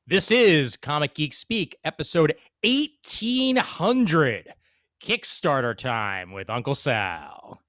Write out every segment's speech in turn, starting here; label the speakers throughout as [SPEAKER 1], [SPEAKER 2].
[SPEAKER 1] This is Comic Geek Speak, episode 1800, Kickstarter time with Uncle Sal.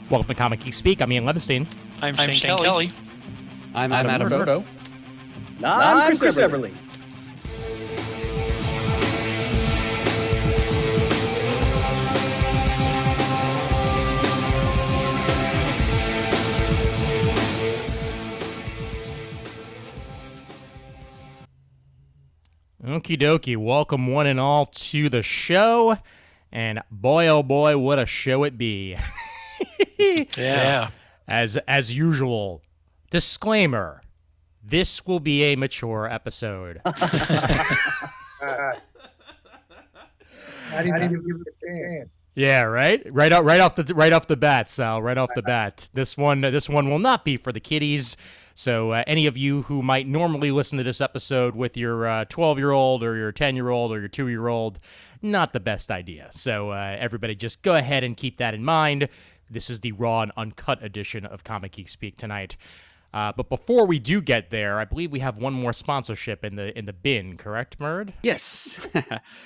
[SPEAKER 1] Welcome to Comic Geek Speak. I'm Ian Levinstein.
[SPEAKER 2] I'm Shane Kelly.
[SPEAKER 3] I'm Adam Murdo.
[SPEAKER 4] I'm Chris Everly.
[SPEAKER 1] Okie dokie. Welcome one and all to the show. And boy, oh boy, what a show it be.
[SPEAKER 2] Yeah.
[SPEAKER 1] As usual, disclaimer, this will be a mature episode.
[SPEAKER 4] How do you give it a chance?
[SPEAKER 1] Yeah, right off the bat, Sal. Right off the bat, this one will not be for the kiddies. So any of you who might normally listen to this episode with your 12-year-old or your 10-year-old or your 2-year-old, not the best idea. So everybody just go ahead and keep that in mind. This is the raw and uncut edition of Comic Geek Speak tonight. But before we do get there, I believe we have one more sponsorship in the bin, correct, Murd?
[SPEAKER 3] Yes.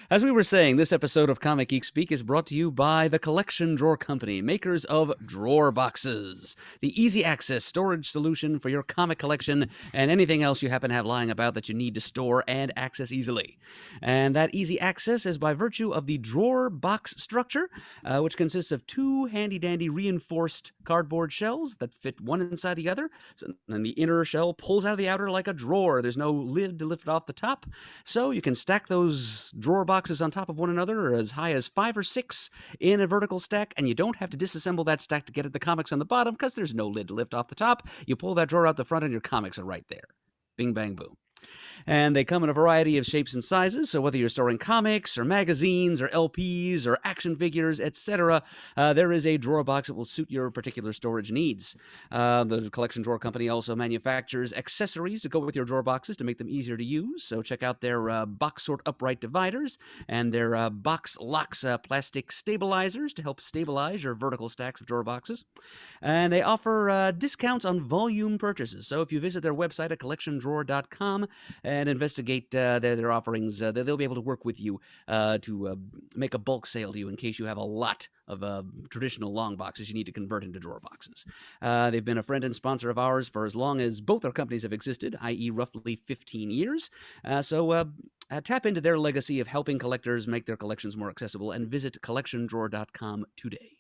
[SPEAKER 3] As we were saying, this episode of Comic Geek Speak is brought to you by the Collection Drawer Company, makers of drawer boxes, the easy access storage solution for your comic collection and anything else you happen to have lying about that you need to store and access easily. And that easy access is by virtue of the drawer box structure, which consists of two handy-dandy reinforced cardboard shells that fit one inside the other. And the inner shell pulls out of the outer like a drawer. There's no lid to lift it off the top. So you can stack those drawer boxes on top of one another as high as 5 or 6 in a vertical stack, and you don't have to disassemble that stack to get at the comics on the bottom because there's no lid to lift off the top. You pull that drawer out the front and your comics are right there. Bing, bang, boom. And they come in a variety of shapes and sizes, so whether you're storing comics or magazines or LPs or action figures, etc., there is a drawer box that will suit your particular storage needs. The Collection Drawer Company also manufactures accessories to go with your drawer boxes to make them easier to use, so check out their box sort upright dividers and their box locks plastic stabilizers to help stabilize your vertical stacks of drawer boxes. And they offer discounts on volume purchases, so if you visit their website at collectiondrawer.com and investigate their offerings, they'll be able to work with you to make a bulk sale to you in case you have a lot of traditional long boxes you need to convert into drawer boxes. They've been a friend and sponsor of ours for as long as both our companies have existed, i.e. roughly 15 years. So tap into their legacy of helping collectors make their collections more accessible and visit collectiondrawer.com today.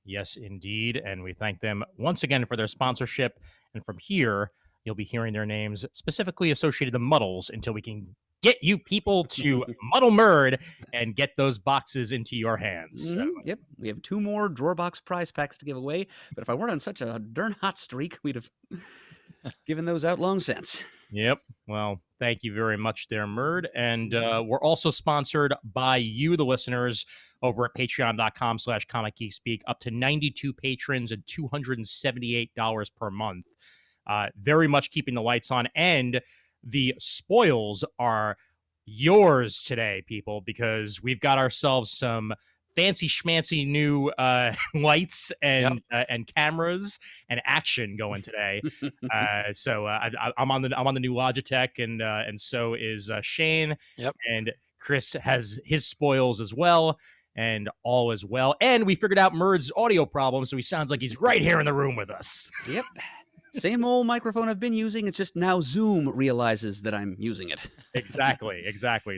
[SPEAKER 1] Yes, indeed. And we thank them once again for their sponsorship. And from here, you'll be hearing their names specifically associated to Muddles until we can get you people to Muddle Murd and get those boxes into your hands.
[SPEAKER 3] Mm-hmm. Yep. We have 2 more drawer box prize packs to give away, but if I weren't on such a darn hot streak, we'd have given those out long since.
[SPEAKER 1] Yep. Well, thank you very much there, Murd. And we're also sponsored by you, the listeners, over at patreon.com/comicgeekspeak, up to 92 patrons and $278 per month. Very much keeping the lights on, and the spoils are yours today, people, because we've got ourselves some fancy schmancy new lights and cameras and action going today. So I'm on the new Logitech, and so is Shane.
[SPEAKER 2] Yep.
[SPEAKER 1] And Chris has his spoils as well. And all is well. And we figured out Murd's audio problem, so he sounds like he's right here in the room with us.
[SPEAKER 3] Yep. Same old microphone I've been using. It's just now Zoom realizes that I'm using it.
[SPEAKER 1] Exactly.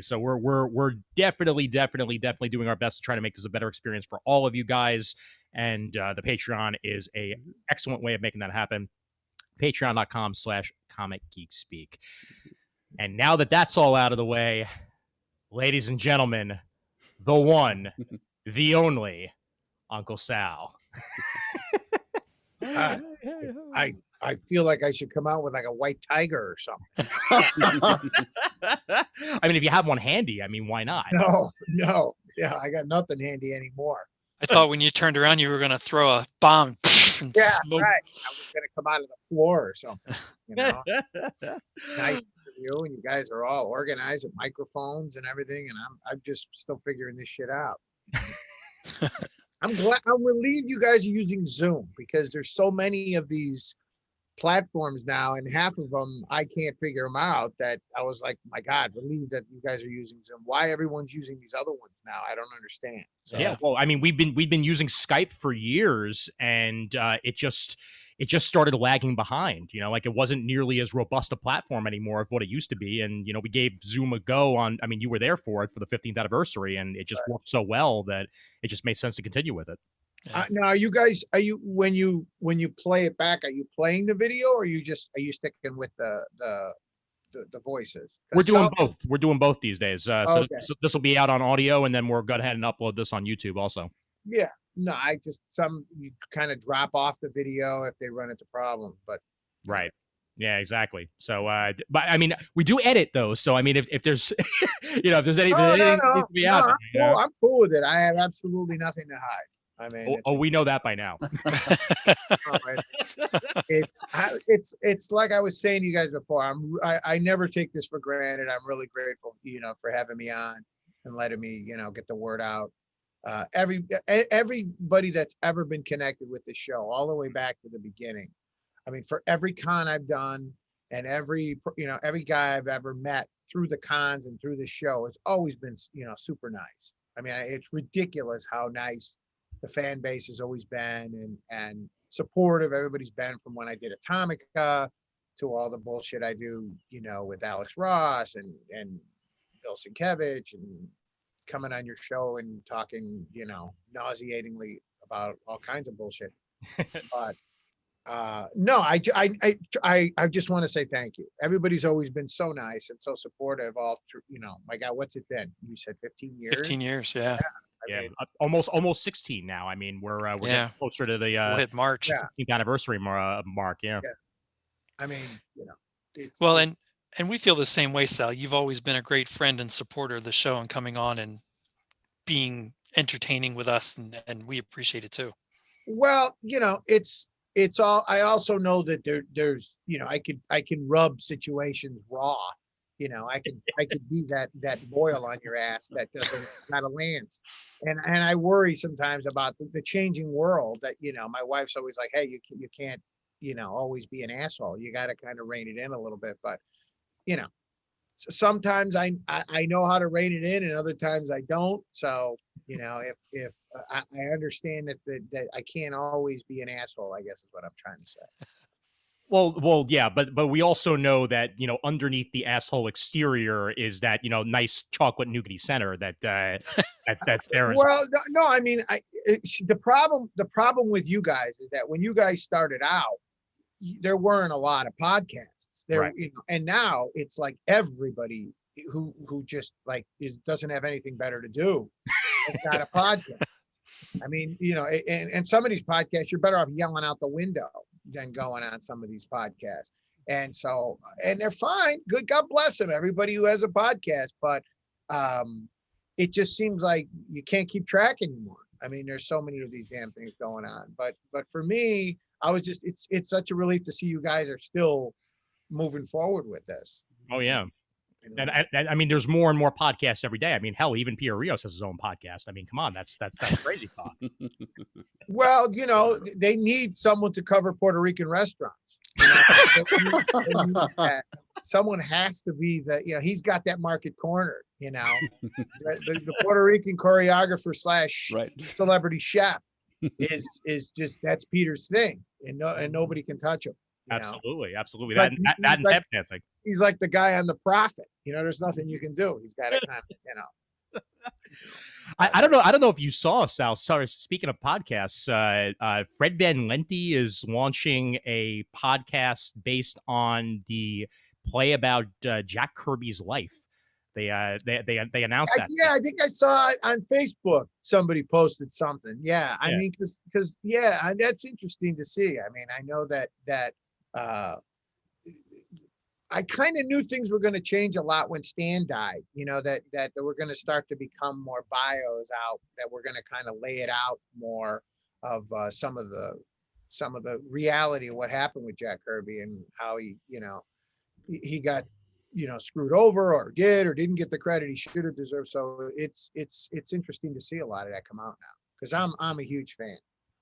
[SPEAKER 1] So we're definitely doing our best to try to make this a better experience for all of you guys. And the Patreon is a excellent way of making that happen. Patreon.com/comicgeekspeak. And now that that's all out of the way, ladies and gentlemen, the one, the only, Uncle Sal.
[SPEAKER 4] I
[SPEAKER 5] I feel like I should come out with like a white tiger or something.
[SPEAKER 1] I mean, if you have one handy, I mean, why not?
[SPEAKER 5] No. Yeah, I got nothing handy anymore.
[SPEAKER 2] I thought when you turned around, you were going to throw a bomb and
[SPEAKER 5] Yeah,
[SPEAKER 2] smoke.
[SPEAKER 5] right. I was gonna come out of the floor or something. You know, nice interview, and you guys are all organized with microphones and everything, and I'm just still figuring this shit out. I'm relieved you guys are using Zoom because there's so many of these platforms now, and half of them I can't figure them out. That I was like, my God, relieved that you guys are using Zoom. Why everyone's using these other ones now? I don't understand. So,
[SPEAKER 1] Yeah, well, I mean, we've been using Skype for years, and it just started lagging behind. You know, like it wasn't nearly as robust a platform anymore of what it used to be. And you know, we gave Zoom a go on. I mean, you were there for it for the 15th anniversary, and it just worked so well that it just made sense to continue with it.
[SPEAKER 5] now, you guys, when you play it back, are you playing the video, or are you sticking with the voices?
[SPEAKER 1] We're doing both. We're doing both these days.
[SPEAKER 5] Okay.
[SPEAKER 1] So this will be out on audio, and then we're going ahead and upload this on YouTube also.
[SPEAKER 5] Yeah, no, you kind of drop off the video if they run into problems, but
[SPEAKER 1] Right. Yeah, exactly. So, but I mean, we do edit those. So, I mean, if there's, if there's anything that needs to be out,
[SPEAKER 5] I'm cool with it. I have absolutely nothing to hide. I mean,
[SPEAKER 1] we know that by now.
[SPEAKER 5] It's like I was saying to you guys before. I never take this for granted. I'm really grateful, for having me on and letting me, get the word out. Everybody that's ever been connected with the show, all the way back to the beginning. I mean, for every con I've done and every guy I've ever met through the cons and through the show, it's always been, super nice. I mean, it's ridiculous how nice the fan base has always been and supportive everybody's been, from when I did Atomica to all the bullshit I do, with Alex Ross and Bill Sienkiewicz, and coming on your show and talking, nauseatingly about all kinds of bullshit. But no, I just want to say thank you. Everybody's always been so nice and so supportive all through, my God, what's it been? You said 15 years?
[SPEAKER 2] 15 years, yeah.
[SPEAKER 1] Yeah, almost 16 now. I mean, we're getting closer to the
[SPEAKER 2] we'll hit March
[SPEAKER 1] 15th anniversary mark. Yeah.
[SPEAKER 5] I mean,
[SPEAKER 2] well, and we feel the same way, Sal. You've always been a great friend and supporter of the show, and coming on and being entertaining with us, and we appreciate it too.
[SPEAKER 5] Well, it's all. I also know that there's, I can rub situations raw. I could be that boil on your ass that doesn't kind of lands, and I worry sometimes about the changing world. That my wife's always like, hey, you can't always be an asshole. You got to kind of rein it in a little bit. But sometimes I know how to rein it in, and other times I don't. So if I understand that I can't always be an asshole, I guess is what I'm trying to say.
[SPEAKER 1] Well, yeah, but we also know that underneath the asshole exterior is that nice chocolate nougaty center that's there.
[SPEAKER 5] Well, no, I mean, the problem with you guys is that when you guys started out, there weren't a lot of podcasts there,
[SPEAKER 1] right.
[SPEAKER 5] And now it's like everybody who just like doesn't have anything better to do has got a podcast. I mean, and some of these podcasts, you're better off yelling out the window than going on some of these podcasts. And so, and they're fine. Good. God bless them. Everybody who has a podcast, but it just seems like you can't keep track anymore. I mean, there's so many of these damn things going on, but for me, I was just, it's such a relief to see you guys are still moving forward with this.
[SPEAKER 1] Oh yeah. And I mean, there's more and more podcasts every day. I mean, hell, even Pierre Rios has his own podcast. I mean, come on, that's crazy talk.
[SPEAKER 5] Well, they need someone to cover Puerto Rican restaurants. Someone has to be he's got that market cornered. The Puerto Rican choreographer / celebrity chef is just, that's Peter's thing, and nobody can touch him.
[SPEAKER 1] Absolutely.
[SPEAKER 5] But
[SPEAKER 1] that and tap dancing.
[SPEAKER 5] He's like the guy on The Prophet. There's nothing you can do. He's got to kind of,
[SPEAKER 1] I don't know if you saw, Sal. Sorry, speaking of podcasts, Fred Van Lente is launching a podcast based on the play about Jack Kirby's life. They announced that.
[SPEAKER 5] Yeah, I think I saw it on Facebook. Somebody posted something. Yeah, I mean, because that's interesting to see. I mean, I know that uh, I kind of knew things were going to change a lot when Stan died, you know, that there were going to start to become more bios out, that we're going to kind of lay it out more of some of the reality of what happened with Jack Kirby and how he, you know, he got, you know, screwed over or didn't get the credit he should have deserved. So it's interesting to see a lot of that come out now because I'm a huge fan.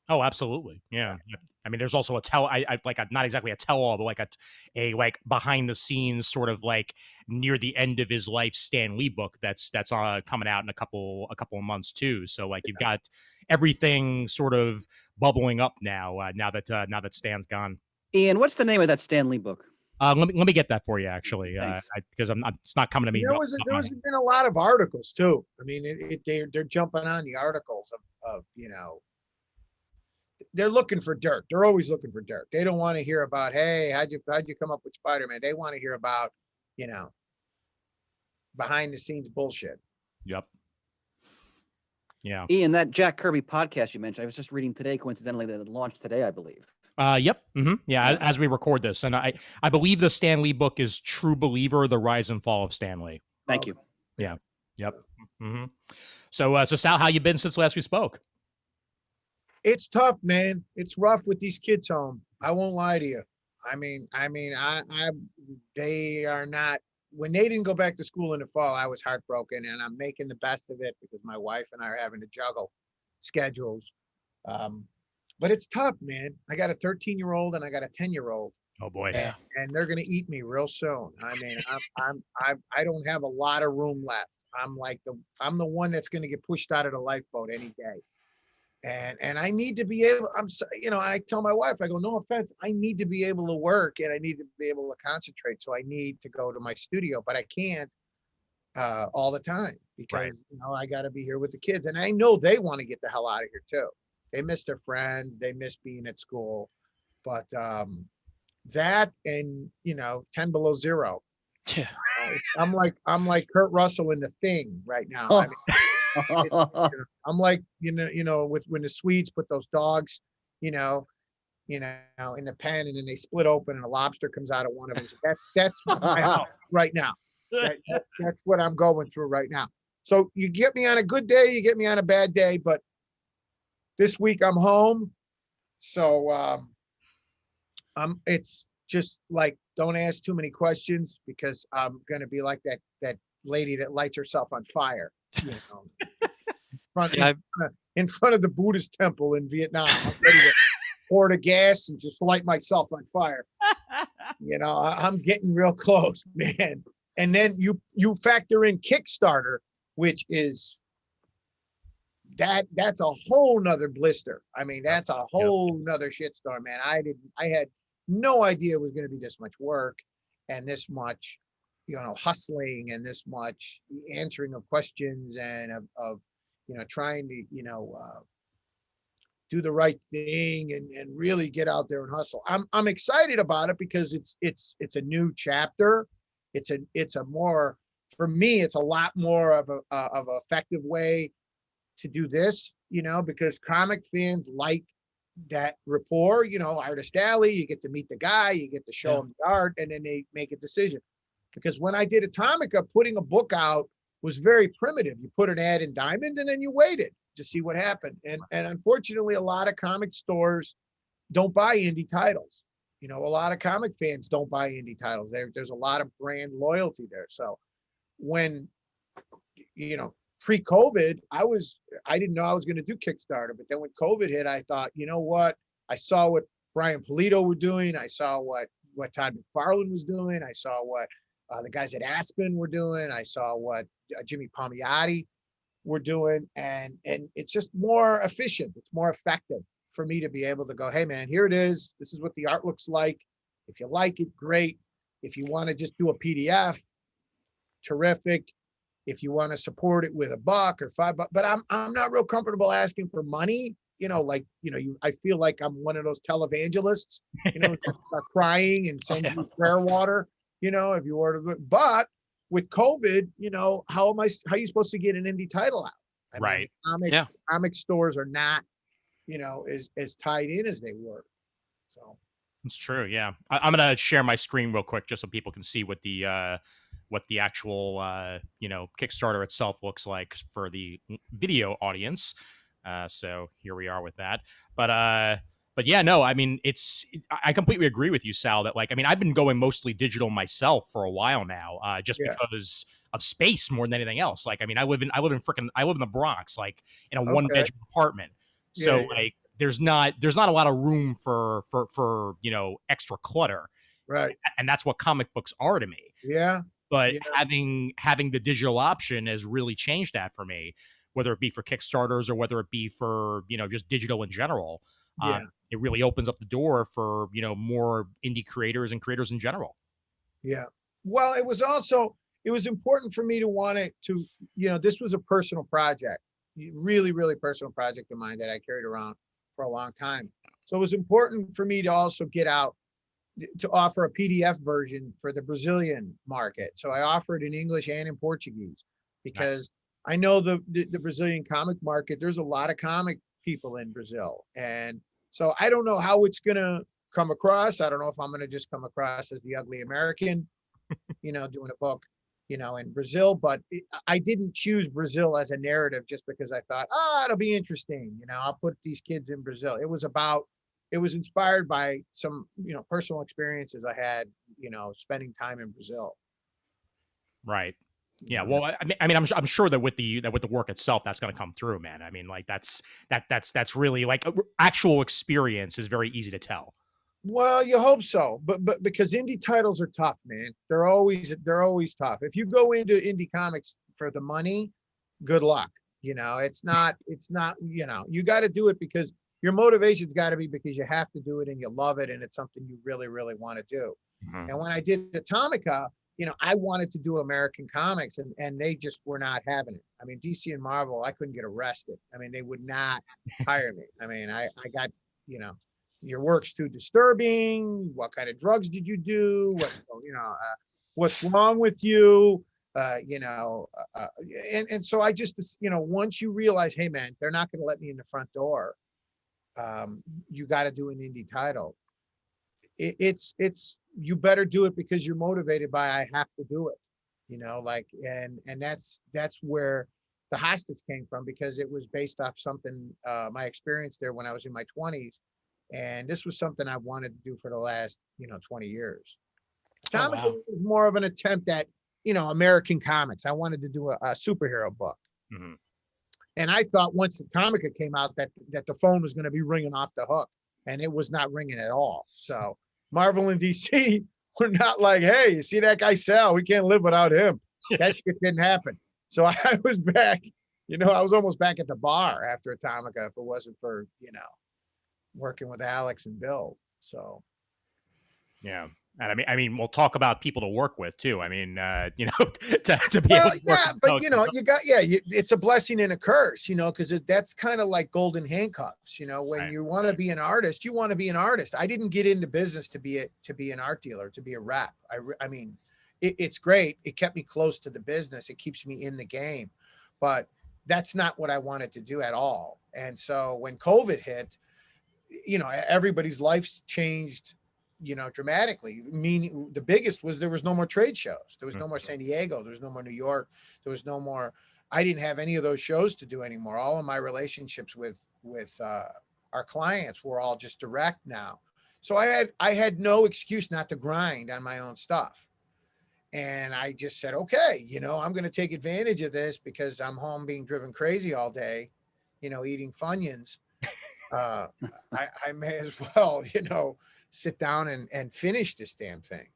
[SPEAKER 1] Oh, absolutely. Yeah. I mean, there's also I like not exactly a tell-all, but like a like behind the scenes sort of like near the end of his life Stan Lee book that's coming out in a couple of months too. So like you've got everything sort of bubbling up now. Now that Stan's gone.
[SPEAKER 6] Ian, what's the name of that Stan Lee book?
[SPEAKER 1] Let me get that for you actually,
[SPEAKER 6] Thanks.
[SPEAKER 1] because it's not coming to me.
[SPEAKER 5] There was been a lot of articles too. I mean, they're jumping on the articles of you know. They're looking for dirt. They're always looking for dirt. They don't want to hear about, hey, how'd you come up with Spider-Man? They want to hear about, you know, behind the scenes bullshit.
[SPEAKER 1] Yep. Yeah.
[SPEAKER 6] Ian, that Jack Kirby podcast you mentioned, I was just reading today, coincidentally, that it launched today, I believe.
[SPEAKER 1] Yep. Yeah. As we record this, and I believe the Stan Lee book is True Believer: The Rise and Fall of Stan Lee.
[SPEAKER 6] Thank you.
[SPEAKER 1] Yeah. Yep. So Sal, how you been since last we spoke?
[SPEAKER 5] It's tough, man. It's rough with these kids home. I won't lie to you. I mean, they are not, when they didn't go back to school in the fall, I was heartbroken, and I'm making the best of it because my wife and I are having to juggle schedules. But it's tough, man. I got a 13-year-old and I got a 10-year-old.
[SPEAKER 1] Oh boy.
[SPEAKER 2] Yeah.
[SPEAKER 5] And they're going to eat me real soon. I mean, I don't have a lot of room left. I'm the one that's going to get pushed out of the lifeboat any day. And I need to be able, I tell my wife, I go, no offense, I need to be able to work and I need to be able to concentrate. So I need to go to my studio, but I can't all the time because,
[SPEAKER 1] Right.
[SPEAKER 5] you know, I got to be here with the kids. And I know they want to get the hell out of here too. They miss their friends. They miss being at school. But that and, you know, 10 below zero.
[SPEAKER 2] Yeah.
[SPEAKER 5] I'm like Kurt Russell in The Thing right now. I mean, I'm like, you know, when the Swedes put those dogs, you know, in the pen and then they split open and a lobster comes out of one of them. That's my house right now. That's what I'm going through right now. So you get me on a good day, you get me on a bad day, but this week I'm home. So it's just like, don't ask too many questions because I'm going to be like that lady that lights herself on fire. You know, in front of the Buddhist temple in Vietnam. I'm ready to pour the gas and just light myself on fire. You know, I'm getting real close, man. And then you factor in Kickstarter, which is that's a whole nother blister. I mean, that's a whole nother shitstorm, man. I had no idea it was going to be this much work and this much, you know, hustling and this much answering of questions and of you know, trying to, you know, do the right thing and really get out there and hustle. I'm excited about it because it's a new chapter. It's a more, for me, it's a lot more of an effective way to do this, you know, because comic fans like that rapport, you know, Artist Alley, you get to meet the guy, you get to show them the art, and then they make a decision. Because when I did Atomica, putting a book out was very primitive. You put an ad in Diamond and then you waited to see what happened. And unfortunately, a lot of comic stores don't buy indie titles. You know, a lot of comic fans don't buy indie titles. There's a lot of brand loyalty there. So when, you know, pre-COVID, I didn't know I was going to do Kickstarter. But then when COVID hit, I thought, you know what? I saw what Brian Pulido were doing. I saw what Todd McFarlane was doing. I saw what the guys at Aspen were doing. I saw what Jimmy Palmiotti were doing. And it's just more efficient. It's more effective for me to be able to go, hey, man, here it is. This is what the art looks like. If you like it, great. If you want to just do a PDF, terrific. If you want to support it with $1 or $5, but I'm not real comfortable asking for money. You know, like, you know, I feel like I'm one of those televangelists, you know, crying and send you prayer water, you know, if you order it. But with COVID, you know, how are you supposed to get an indie title out? I
[SPEAKER 1] Right.
[SPEAKER 5] mean, comic stores are not, you know, as tied in as they were. So
[SPEAKER 1] It's true. Yeah, I'm gonna share my screen real quick just so people can see what the actual Kickstarter itself looks like for the video audience. So here we are with that. But yeah, no, I mean I completely agree with you, Sal. That like I mean I've been going mostly digital myself for a while now, just
[SPEAKER 5] Yeah.
[SPEAKER 1] because of space more than anything else. Like I mean I live in the Bronx, like in a
[SPEAKER 5] Okay.
[SPEAKER 1] 1-bedroom apartment. So
[SPEAKER 5] Yeah, yeah.
[SPEAKER 1] like there's not a lot of room for extra clutter,
[SPEAKER 5] Right.
[SPEAKER 1] and that's what comic books are to me.
[SPEAKER 5] Yeah.
[SPEAKER 1] But
[SPEAKER 5] Yeah.
[SPEAKER 1] having the digital option has really changed that for me, whether it be for Kickstarters or whether it be for just digital in general.
[SPEAKER 5] Yeah.
[SPEAKER 1] It really opens up the door for more indie creators and creators in general.
[SPEAKER 5] Yeah. Well, it was important for me to want it to, this was a personal project, really, really personal project of mine that I carried around for a long time. So it was important for me to also get out to offer a PDF version for the Brazilian market. So I offer it in English and in Portuguese because I know the Brazilian comic market, there's a lot of comic people in Brazil. And so I don't know how it's going to come across. I don't know if I'm going to just come across as the ugly American, doing a book, in Brazil, but I didn't choose Brazil as a narrative just because I thought, it'll be interesting. I'll put these kids in Brazil. It was inspired by some, personal experiences I had, spending time in Brazil.
[SPEAKER 1] Right. Yeah.
[SPEAKER 5] You know?
[SPEAKER 1] Well, I'm sure that with the work itself, that's going to come through, man. I mean, like that's really like actual experience is very easy to tell.
[SPEAKER 5] Well, you hope so, but because indie titles are tough, man. They're always tough. If you go into indie comics for the money, good luck. It's not, you got to do it because your motivation's got to be because you have to do it and you love it and it's something you really, really want to do.
[SPEAKER 1] Mhm.
[SPEAKER 5] And when I did Atomica, I wanted to do American comics and they just were not having it. I mean, DC and Marvel, I couldn't get arrested. I mean, they would not hire me. I mean, I got, your work's too disturbing. What kind of drugs did you do? What's wrong with you? And so I just, once you realize, hey man, they're not going to let me in the front door. You got to do an indie title. It's you better do it because you're motivated by I have to do it. And that's where the hostage came from because it was based off something my experience there when I was in my 20s. And this was something I wanted to do for the last, 20 years. Atomica was more of an attempt at, American comics. I wanted to do a superhero book.
[SPEAKER 1] Mhm.
[SPEAKER 5] And I thought once Atomica came out that the phone was going to be ringing off the hook, and it was not ringing at all. So Marvel and DC were not like, hey, you see that guy Sal? We can't live without him. That shit didn't happen. So I was back, I was almost back at the bar after Atomica if it wasn't for, working with Alex and Bill. So
[SPEAKER 1] Yeah. And I mean, we'll talk about people to work with too. I mean, to be
[SPEAKER 5] well,
[SPEAKER 1] able to work
[SPEAKER 5] yeah,
[SPEAKER 1] with
[SPEAKER 5] but
[SPEAKER 1] folks.
[SPEAKER 5] it's a blessing and a curse, because that's kind of like golden handcuffs. When
[SPEAKER 1] Right.
[SPEAKER 5] you want to be an artist, you want to be an artist. I didn't get into business to be an art dealer, to be a rep. I mean, it's great. It kept me close to the business. It keeps me in the game, but that's not what I wanted to do at all. And so when COVID hit, everybody's lives changed, dramatically. Meaning the biggest was there was no more trade shows. There was no more San Diego. There was no more New York. There was no more, I didn't have any of those shows to do anymore. All of my relationships with our clients were all just direct now. So I had no excuse not to grind on my own stuff. And I just said, okay, I'm going to take advantage of this because I'm home being driven crazy all day, eating Funyuns. I may as well, sit down and finish this damn thing.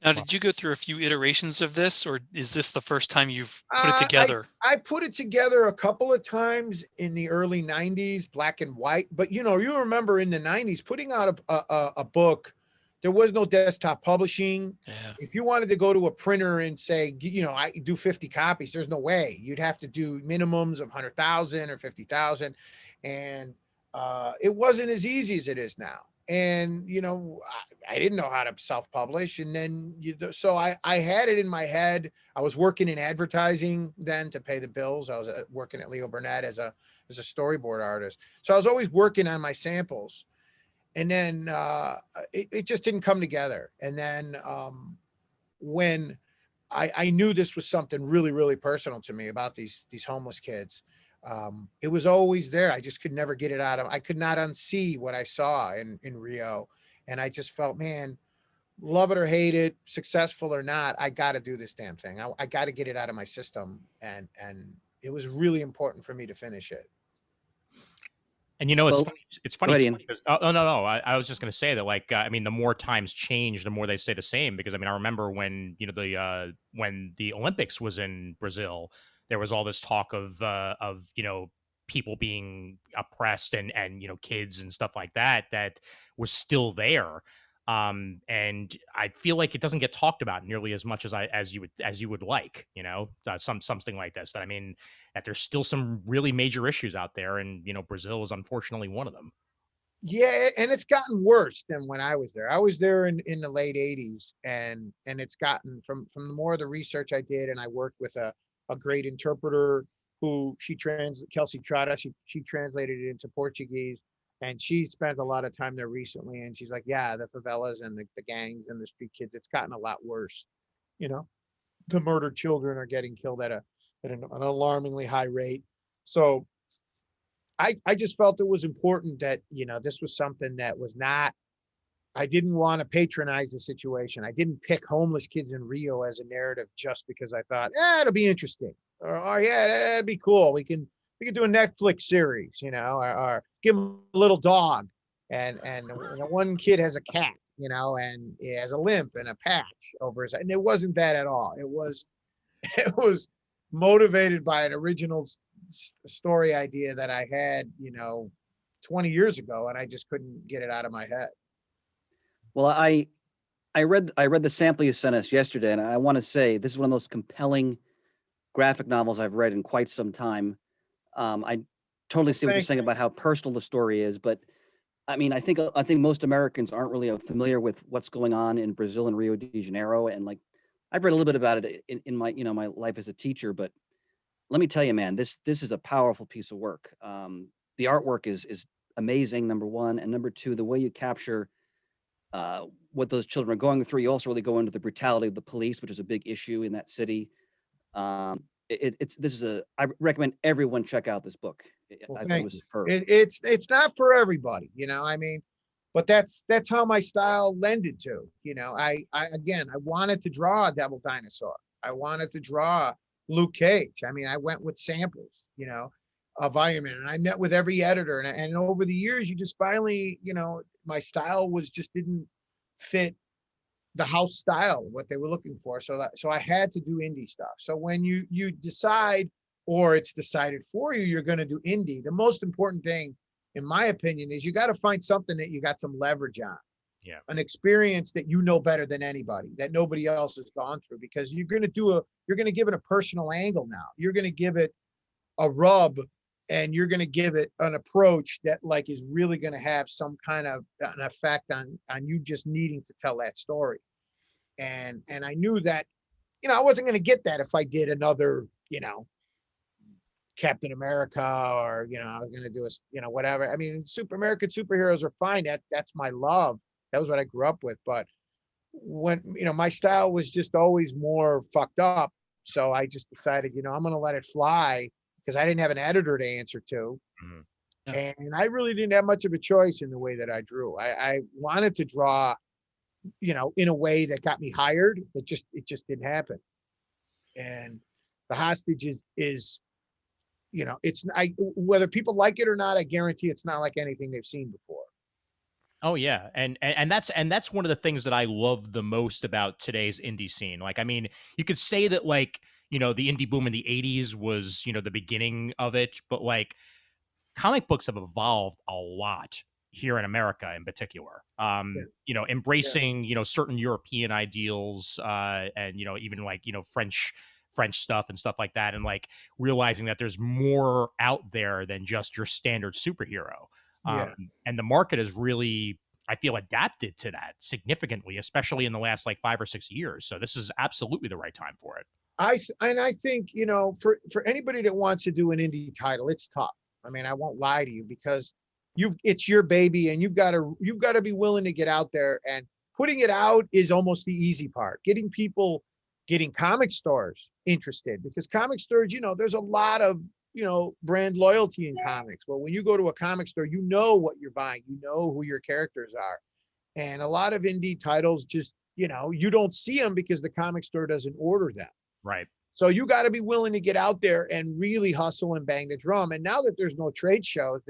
[SPEAKER 2] Now, did you go through a few iterations of this, or is this the first time you've put it together?
[SPEAKER 5] I put it together a couple of times in the early 90s, black and white. But, you remember in the 90s, putting out a book, there was no desktop publishing.
[SPEAKER 2] Yeah.
[SPEAKER 5] If you wanted to go to a printer and say, I do 50 copies, there's no way. You'd have to do minimums of 100,000 or 50,000. And it wasn't as easy as it is now. And, I didn't know how to self-publish. And then, so I had it in my head. I was working in advertising then to pay the bills. I was working at Leo Burnett as a storyboard artist. So I was always working on my samples. and then it just didn't come together. And then when I knew this was something really, really personal to me about these homeless kids. It was always there. I just could never get it out of. I could not unsee what I saw in Rio, and I just felt, man, love it or hate it, successful or not, I got to do this damn thing. I got to get it out of my system, and it was really important for me to finish it.
[SPEAKER 1] And you know, it's
[SPEAKER 6] Well,
[SPEAKER 1] funny. It's
[SPEAKER 6] go
[SPEAKER 1] funny.
[SPEAKER 6] ahead,
[SPEAKER 1] too,
[SPEAKER 6] Ian.
[SPEAKER 1] because, oh no. I was just going to say that, like, I mean, the more times change, the more they stay the same. Because I mean, I remember when when the Olympics was in Brazil, there was all this talk of people being oppressed and kids and stuff like that was still there. And I feel like it doesn't get talked about nearly as much as you would like. Something like this. That I mean, that there's still some really major issues out there, and Brazil is unfortunately one of them.
[SPEAKER 5] Yeah, and it's gotten worse than when I was there. I was there in the late 80s, and it's gotten from the more of the research I did, and I worked with a great interpreter who Kelsey Trotta, she translated it into Portuguese, and she spent a lot of time there recently, and she's like, yeah, the favelas and the gangs and the street kids, it's gotten a lot worse. The murdered children are getting killed at an alarmingly high rate. So I just felt it was important that, this was something that was not, I didn't want to patronize the situation. I didn't pick homeless kids in Rio as a narrative just because I thought, it'll be interesting. Or yeah, that'd be cool. We can do a Netflix series, or give them a little dog. And one kid has a cat, and he has a limp and a patch over his, and it wasn't that at all. It was motivated by an original story idea that I had, 20 years ago, and I just couldn't get it out of my head.
[SPEAKER 6] Well, I read the sample you sent us yesterday, and I want to say this is one of those compelling graphic novels I've read in quite some time. I totally see what you're saying about how personal the story is, but I mean, I think most Americans aren't really familiar with what's going on in Brazil and Rio de Janeiro, and like I've read a little bit about it in my my life as a teacher, but let me tell you, man, this is a powerful piece of work. The artwork is amazing, number one, and number two, the way you capture what those children are going through. You also really go into the brutality of the police, which is a big issue in that city. I recommend everyone check out this book.
[SPEAKER 5] Well,
[SPEAKER 6] I thought it was superb.
[SPEAKER 5] It's not for everybody, I mean, but that's how my style lended to. I wanted to draw a devil dinosaur. I wanted to draw Luke Cage. I mean, I went with samples, of Iron Man, and I met with every editor, and over the years, you just finally, my style didn't fit the house style, what they were looking for. So I had to do indie stuff. So when you decide, or it's decided for you, you're going to do indie, the most important thing, in my opinion, is you got to find something that you got some leverage on.
[SPEAKER 1] Yeah.
[SPEAKER 5] An experience that you know better than anybody, that nobody else has gone through, because you're going to give it a personal angle now. You're going to give it a rub, and you're going to give it an approach that like is really going to have some kind of an effect on you just needing to tell that story. And I knew that, I wasn't going to get that if I did another, Captain America, or, I was going to do whatever. I mean, American superheroes are fine. That's my love. That was what I grew up with. But when, my style was just always more fucked up. So I just decided, I'm going to let it fly, because I didn't have an editor to answer to.
[SPEAKER 1] Mhm.
[SPEAKER 2] Yeah.
[SPEAKER 5] And I really didn't have much of a choice in the way that I drew. I wanted to draw, in a way that got me hired. It just didn't happen. And The Hostage is whether people like it or not, I guarantee it's not like anything they've seen before.
[SPEAKER 1] Oh yeah, and that's one of the things that I love the most about today's indie scene. Like, I mean, you could say that, like, the indie boom in the 80s was, the beginning of it, but like comic books have evolved a lot here in America in particular. Embracing, certain European ideals, and, even like, French stuff and stuff like that, and like realizing that there's more out there than just your standard superhero.
[SPEAKER 5] Yeah.
[SPEAKER 1] And the market has really, I feel, adapted to that significantly, especially in the last like 5 or 6 years. So this is absolutely the right time for it.
[SPEAKER 5] I think, for anybody that wants to do an indie title, it's tough. I mean, I won't lie to you, because it's your baby, and you've got to be willing to get out there, and putting it out is almost the easy part. Getting comic stores interested, because comic stores, there's a lot of, brand loyalty in comics. Well, when you go to a comic store, you know what you're buying, you know who your characters are. And a lot of indie titles just, you don't see them because the comic store doesn't order them.
[SPEAKER 1] Right.
[SPEAKER 5] So you got to be willing to get out there and really hustle and bang the drum. And now that there's no trade shows,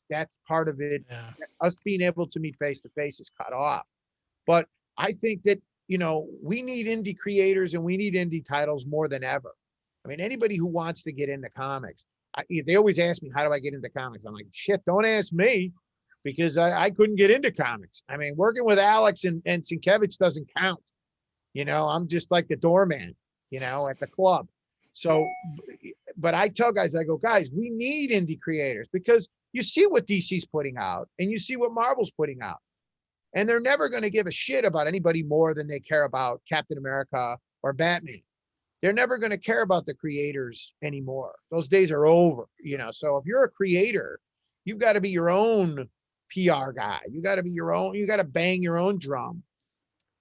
[SPEAKER 5] that's part of it.
[SPEAKER 2] Yeah.
[SPEAKER 5] Us being able to meet face to face is cut off. But I think that, we need indie creators and we need indie titles more than ever. I mean, anybody who wants to get into comics, they always ask me, how do I get into comics? I'm like, shit, don't ask me, because I couldn't get into comics. I mean, working with Alex and Sienkiewicz doesn't count. I'm just like the doorman, at the club. So, but I tell guys, I go, guys, we need indie creators, because you see what DC's putting out and you see what Marvel's putting out. And they're never going to give a shit about anybody more than they care about Captain America or Batman. They're never going to care about the creators anymore. Those days are over, So if you're a creator, you've got to be your own PR guy. You got to be your own, you got to bang your own drum.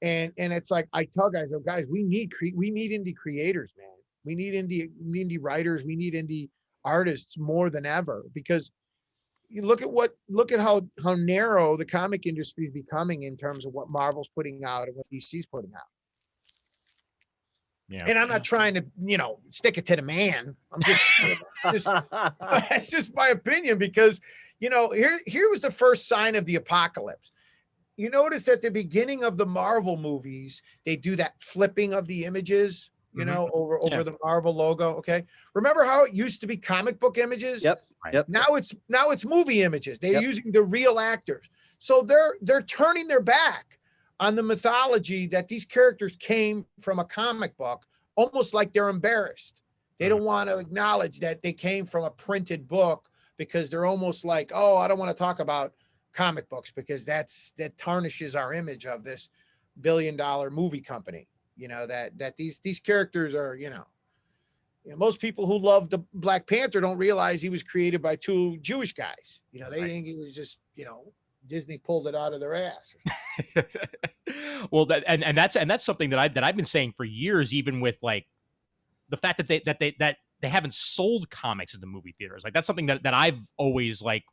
[SPEAKER 5] And it's like, I tell guys, oh guys, we need indie creators, man. We need indie writers. We need indie artists more than ever, because you look at how narrow the comic industry is becoming in terms of what Marvel's putting out and what DC's putting out.
[SPEAKER 1] Yeah.
[SPEAKER 5] And I'm not trying to, stick it to the man. I'm just it's just my opinion, because, here was the first sign of the apocalypse. You notice at the beginning of the Marvel movies, they do that flipping of the images, over the Marvel logo. Okay. Remember how it used to be comic book images?
[SPEAKER 6] Yep. Yep.
[SPEAKER 5] Now it's movie images. They're
[SPEAKER 6] Yep.
[SPEAKER 5] using the real actors. So they're turning their back on the mythology that these characters came from a comic book, almost like they're embarrassed. They don't want to acknowledge that they came from a printed book, because they're almost like, oh, I don't want to talk about comic books because that tarnishes our image of this billion-dollar movie company. That these characters are, most people who love the Black Panther don't realize he was created by two Jewish guys. They think he was just, Disney pulled it out of their ass.
[SPEAKER 1] Well, that's something that I've been saying for years, even with like the fact that they haven't sold comics in the movie theaters. Like, that's something that I've always like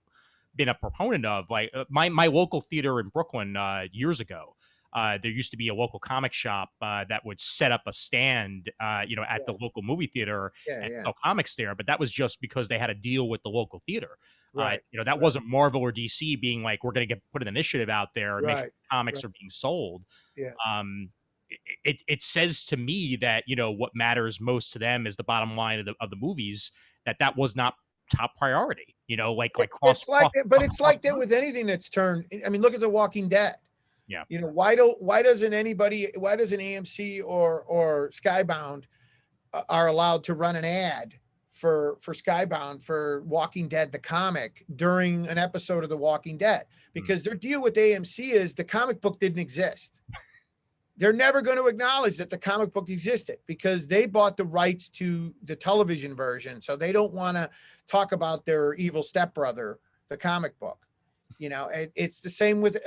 [SPEAKER 1] been a proponent of. Like, my local theater in Brooklyn years ago, there used to be a local comic shop that would set up a stand, at the local movie theater and sell comics there. But that was just because they had a deal with the local theater.
[SPEAKER 5] Right.
[SPEAKER 1] That wasn't Marvel or DC being like, we're going to put an initiative out there and make sure comics are being sold.
[SPEAKER 5] Yeah.
[SPEAKER 1] It says to me that, what matters most to them is the bottom line of the movies, that was not top priority,
[SPEAKER 5] it's like that with anything that's turned. I mean, look at The Walking Dead.
[SPEAKER 1] Yeah.
[SPEAKER 5] Why doesn't AMC or Skybound are allowed to run an ad for Skybound for Walking Dead, the comic, during an episode of The Walking Dead? Because their deal with AMC is the comic book didn't exist. They're never going to acknowledge that the comic book existed, because they bought the rights to the television version. So they don't want to talk about their evil stepbrother, the comic book. It's the same with,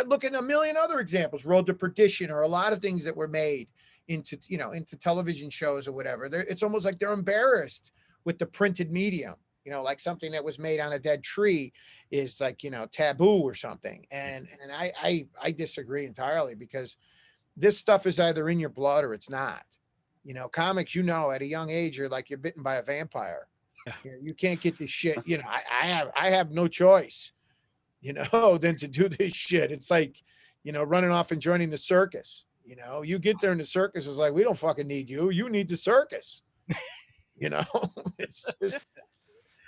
[SPEAKER 5] look at a million other examples, Road to Perdition, or a lot of things that were made into television shows or whatever. It's almost like they're embarrassed with the printed medium, like something that was made on a dead tree is like, taboo or something. And I disagree entirely, because this stuff is either in your blood or it's not. Comics, at a young age, you're bitten by a vampire. You can't get this shit. I have no choice, than to do this shit. It's like, running off and joining the circus. You get there and the circus is like, we don't fucking need you. You need the circus. It's just.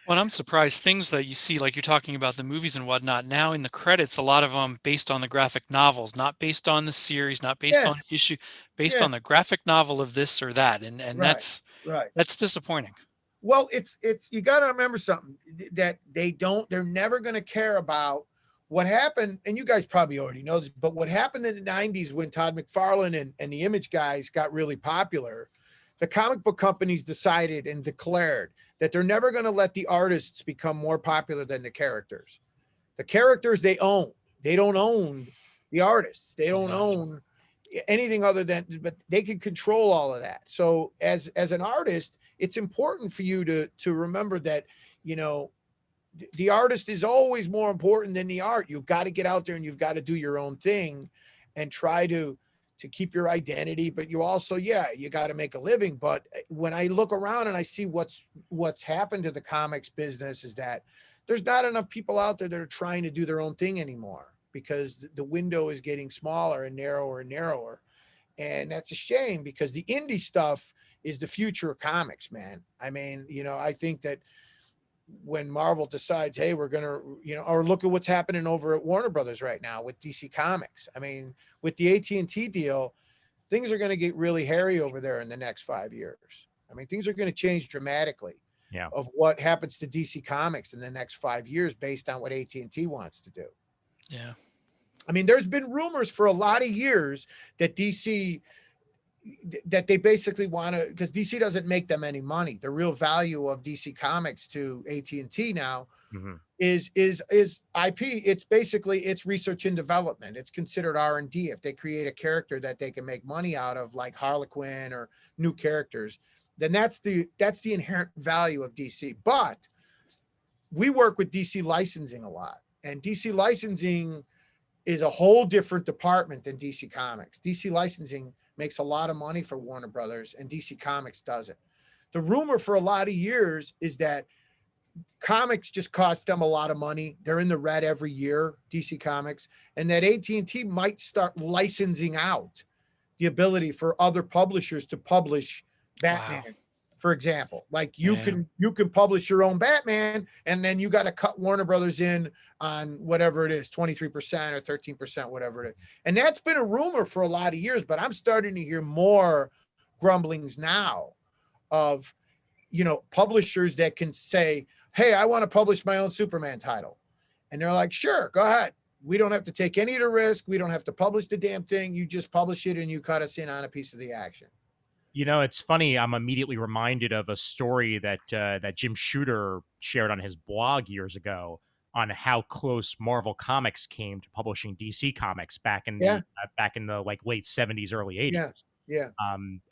[SPEAKER 2] Well, I'm surprised things that you see, like you're talking about the movies and whatnot, now in the credits, a lot of them based on the graphic novels, not based on the series, not based on issue, based on the graphic novel of this or that. And that's disappointing.
[SPEAKER 5] Well, it's you got to remember something, that they're never going to care about what happened. And you guys probably already know this, but what happened in the 90s when Todd McFarlane and the Image guys got really popular, the comic book companies decided and declared that they're never going to let the artists become more popular than the characters. The characters they own. They don't own the artists. They don't own anything other than, but they can control all of that. So as an artist, it's important for you to remember that, you know, the artist is always more important than the art. You've got to get out there and you've got to do your own thing and try to keep your identity, but you also, you got to make a living. But when I look around and I see what's happened to the comics business is that there's not enough people out there that are trying to do their own thing anymore, because the window is getting smaller and narrower and narrower. And that's a shame, because the indie stuff is the future of comics, man. I mean, you know, I think that when Marvel decides, hey, we're going to, you know, or look at what's happening over at Warner Brothers right now with DC Comics. I mean, with the AT&T deal, things are going to get really hairy over there in the next 5 years. I mean, things are going to change dramatically of what happens to DC Comics in the next 5 years based on what AT&T wants to do.
[SPEAKER 2] Yeah.
[SPEAKER 5] I mean, there's been rumors for a lot of years that DC, that they basically want to, because DC doesn't make them any money. The real value of DC Comics to AT&T now is IP. It's basically, it's research and development. It's considered R&D. If they create a character that they can make money out of, like Harlequin or new characters, then that's the inherent value of DC. But we work with DC licensing a lot, and DC licensing is a whole different department than DC Comics. DC licensing makes a lot of money for Warner Brothers, and DC Comics doesn't. The rumor for a lot of years is that comics just cost them a lot of money. They're in the red every year, DC Comics, and that AT&T might start licensing out the ability for other publishers to publish Batman, for example. Like you can publish your own Batman, and then you got to cut Warner Brothers in on whatever it is, 23% or 13%, whatever it is. And that's been a rumor for a lot of years, but I'm starting to hear more grumblings now of, you know, publishers that can say, hey, I want to publish my own Superman title. And they're like, sure, go ahead. We don't have to take any of the risk. We don't have to publish the damn thing. You just publish it and you cut us in on a piece of the action.
[SPEAKER 1] You know, it's funny. I'm immediately reminded of a story that that Jim Shooter shared on his blog years ago on how close Marvel Comics came to publishing DC Comics back in the like late 70s, early 80s.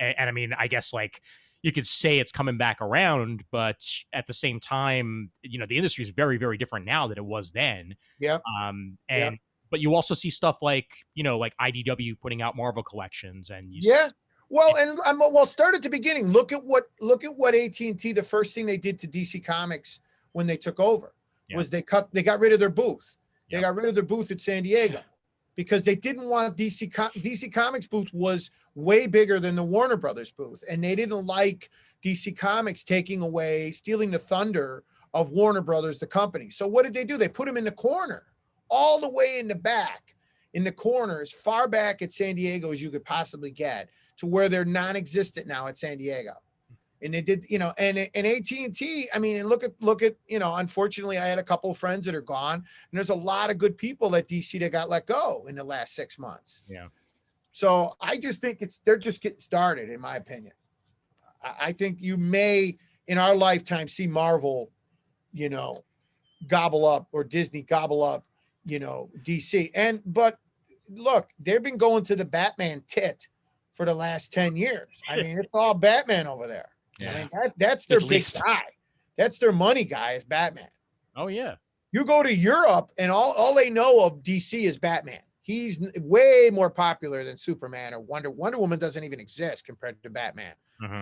[SPEAKER 1] And I mean, I guess like you could say it's coming back around, but at the same time, you know, the industry is very, very different now than it was then. But you also see stuff like, you know, like IDW putting out Marvel collections, and you
[SPEAKER 5] well, and well, start at the beginning. Look at what AT&T, the first thing they did to DC Comics when they took over was they got rid of their booth. They got rid of their booth at San Diego because they didn't want DC Comics booth was way bigger than the Warner Brothers booth. And they didn't like DC Comics stealing the thunder of Warner Brothers, the company. So what did they do? They put them in the corner, all the way in the back, in the corner, as far back at San Diego as you could possibly get, to where they're non-existent now at San Diego. And they did, you know, and AT&T, I mean, and look at, you know, unfortunately I had a couple of friends that are gone, and there's a lot of good people at DC that got let go in the last 6 months. So I just think they're just getting started, in my opinion. I think you may, in our lifetime, see Marvel, you know, gobble up, or Disney gobble up, you know, DC. But look, they've been going to the Batman tit for the last 10 years. I mean, it's all Batman over there. I mean, that's their big guy. That's their money guy, is Batman.
[SPEAKER 1] Oh yeah.
[SPEAKER 5] You go to Europe and all they know of DC is Batman. He's way more popular than Superman or Wonder Woman doesn't even exist compared to Batman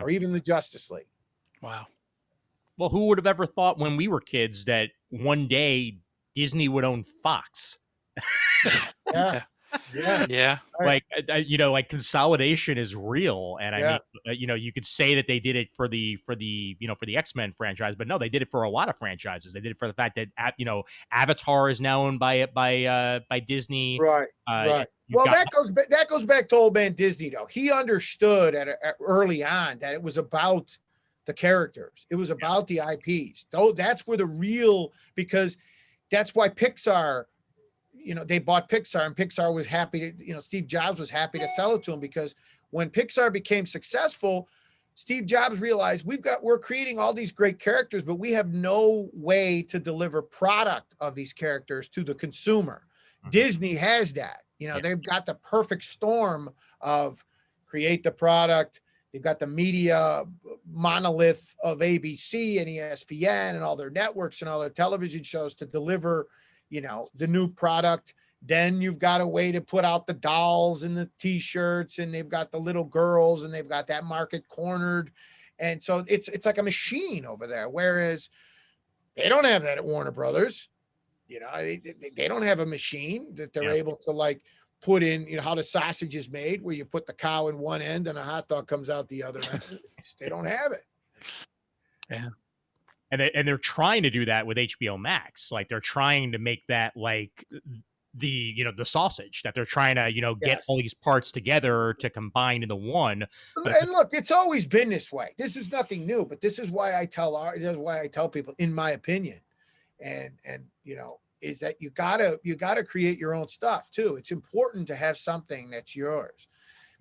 [SPEAKER 5] or even the Justice League.
[SPEAKER 2] Wow.
[SPEAKER 1] Well, who would have ever thought when we were kids that one day Disney would own Fox? Like, you know, like consolidation is real. And I mean, you know, you could say that they did it for the, you know, for the X-Men franchise, but no, they did it for a lot of franchises. They did it for the fact that, you know, Avatar is now owned by Disney.
[SPEAKER 5] Right. Well, that goes back to old man Disney, though. He understood early on that it was about the characters. It was about the IPs. Though that's where because that's why Pixar, you know, they bought Pixar, and Pixar was happy to, you know, Steve Jobs was happy to sell it to him, because when Pixar became successful, Steve Jobs realized we're creating all these great characters, but we have no way to deliver product of these characters to the consumer. Disney has that. You know, they've got the perfect storm of create the product. They've got the media monolith of ABC and ESPN and all their networks and all their television shows to deliver, you know, the new product. Then you've got a way to put out the dolls and the t-shirts, and they've got the little girls, and they've got that market cornered. And so it's like a machine over there. Whereas they don't have that at Warner Brothers. You know, they don't have a machine that they're able to like put in, you know, how the sausage is made, where you put the cow in one end and a hot dog comes out the other end. They don't have it.
[SPEAKER 2] Yeah.
[SPEAKER 1] And they're trying to do that with HBO Max. Like they're trying to make that like the, you know, the sausage that they're trying to, you know, get all these parts together to combine into one.
[SPEAKER 5] And look, it's always been this way. This is nothing new, but this is why I tell people, in my opinion, and you know, is that you gotta create your own stuff too. It's important to have something that's yours,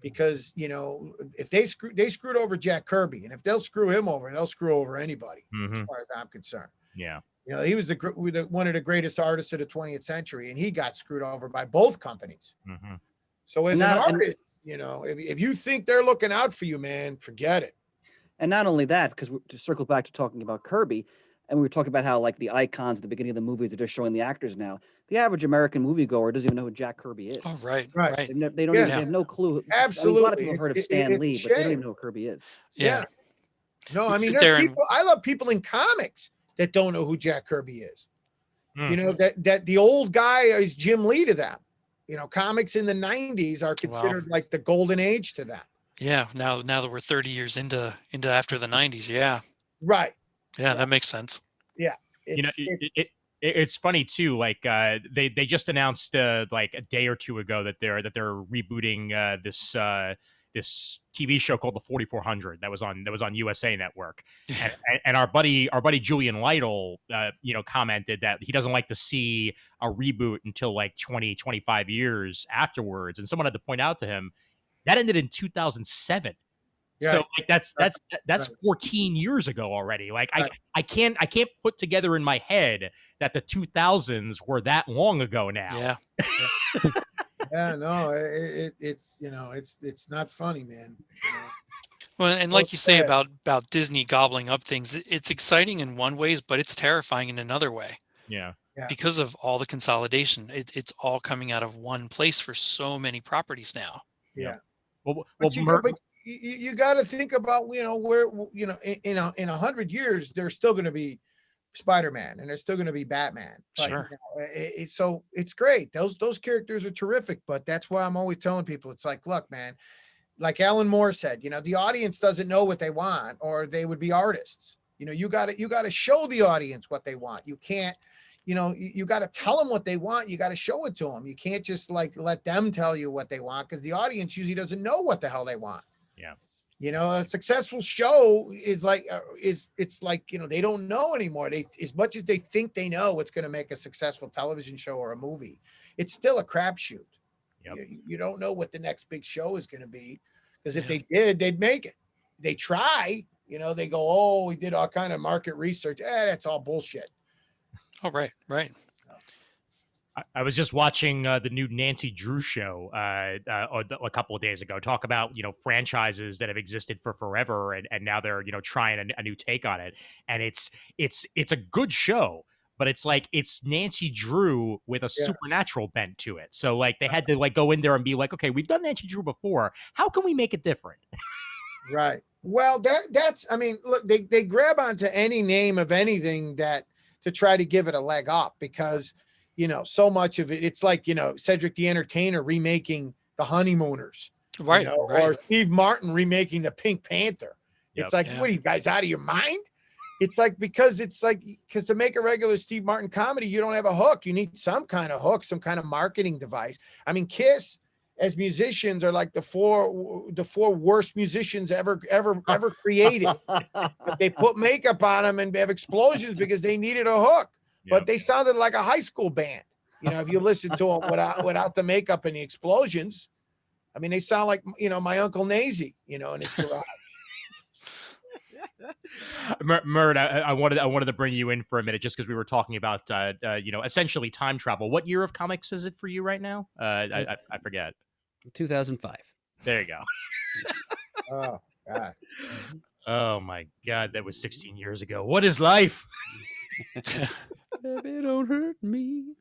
[SPEAKER 5] because you know, if they screwed over Jack Kirby, and if they'll screw him over, they'll screw over anybody, as far as I'm concerned.
[SPEAKER 1] Yeah.
[SPEAKER 5] You know, he was one of the greatest artists of the 20th century, and he got screwed over by both companies. So as an artist, you know, if you think they're looking out for you, man, forget it.
[SPEAKER 6] And not only that, because to circle back to talking about Kirby, and we were talking about how like the icons at the beginning of the movies are just showing the actors now. The average American moviegoer doesn't even know who Jack Kirby is.
[SPEAKER 2] Oh, right.
[SPEAKER 6] They don't even, they have no clue.
[SPEAKER 5] Absolutely.
[SPEAKER 6] I mean, a lot of people have heard of Stan Lee, but they don't even know who Kirby is.
[SPEAKER 2] Yeah.
[SPEAKER 5] No, I mean, there's people, I love people in comics that don't know who Jack Kirby is. You know, that the old guy is Jim Lee to them. You know, comics in the 90s are considered like the golden age to them.
[SPEAKER 2] Yeah. Now that we're 30 years into after the 90s. Yeah.
[SPEAKER 5] Right.
[SPEAKER 2] Yeah, that makes sense.
[SPEAKER 5] Yeah.
[SPEAKER 1] You know, it's funny too. Like they just announced like a day or two ago that they're rebooting this TV show called The 4400 that was on USA Network, and our buddy Julian Lytle, you know, commented that he doesn't like to see a reboot until like 20-25 years afterwards, and someone had to point out to him that ended in 2007. So like that's 14 years ago already. Like I can't put together in my head that the 2000s were that long ago now.
[SPEAKER 2] Yeah.
[SPEAKER 5] Yeah, no, it's you know, it's not funny, man. You know?
[SPEAKER 2] Well, and like you say about Disney gobbling up things, it's exciting in one ways, but it's terrifying in another way.
[SPEAKER 1] Yeah.
[SPEAKER 2] Because of all the consolidation, it's all coming out of one place for so many properties now.
[SPEAKER 5] Yeah.
[SPEAKER 1] Well,
[SPEAKER 5] you got to think about, you know, where, you know, in 100 years, there's still going to be Spider-Man and there's still going to be Batman. But,
[SPEAKER 2] Sure.
[SPEAKER 5] You know, so it's great. Those characters are terrific, but that's why I'm always telling people, it's like, look, man, like Alan Moore said, you know, the audience doesn't know what they want, or they would be artists. You know, you got to show the audience what they want. You can't, you know, you got to tell them what they want. You got to show it to them. You can't just like let them tell you what they want, because the audience usually doesn't know what the hell they want.
[SPEAKER 1] Yeah.
[SPEAKER 5] You know, a successful show is like, it's like, you know, they don't know anymore. They, as much as they think they know what's going to make a successful television show or a movie, it's still a crapshoot.
[SPEAKER 1] Yep.
[SPEAKER 5] You don't know what the next big show is going to be, because if they did, they'd make it. They try, you know, they go, oh, we did all kind of market research. That's all bullshit.
[SPEAKER 2] Oh, right.
[SPEAKER 1] I was just watching the new Nancy Drew show a couple of days ago, talk about, you know, franchises that have existed for forever, and now they're, you know, trying a new take on it. And it's a good show, but it's like, it's Nancy Drew with a supernatural bent to it. So like they had to like go in there and be like, okay, we've done Nancy Drew before. How can we make it different?
[SPEAKER 5] Right. Well, that's, I mean, look, they grab onto any name of anything that to try to give it a leg up, because, you know, so much of it, it's like, you know, Cedric the Entertainer remaking The Honeymooners,
[SPEAKER 2] Right.
[SPEAKER 5] you know,
[SPEAKER 2] Right.
[SPEAKER 5] or Steve Martin remaking The Pink Panther.
[SPEAKER 1] Yep.
[SPEAKER 5] It's like, what are you guys out of your mind? It's like, because to make a regular Steve Martin comedy, you don't have a hook. You need some kind of hook, some kind of marketing device. I mean, Kiss as musicians are like the four worst musicians ever created. But they put makeup on them and have explosions because they needed a hook. But they sounded like a high school band. You know, if you listen to them without the makeup and the explosions, I mean, they sound like, you know, my Uncle Nazy, you know, in his garage.
[SPEAKER 1] Murd, I wanted to bring you in for a minute just because we were talking about essentially time travel. What year of comics is it for you right now? I forget.
[SPEAKER 3] 2005.
[SPEAKER 1] There you go.
[SPEAKER 5] Oh God.
[SPEAKER 1] Oh my God, that was 16 years ago. What is life?
[SPEAKER 3] Baby, don't hurt me.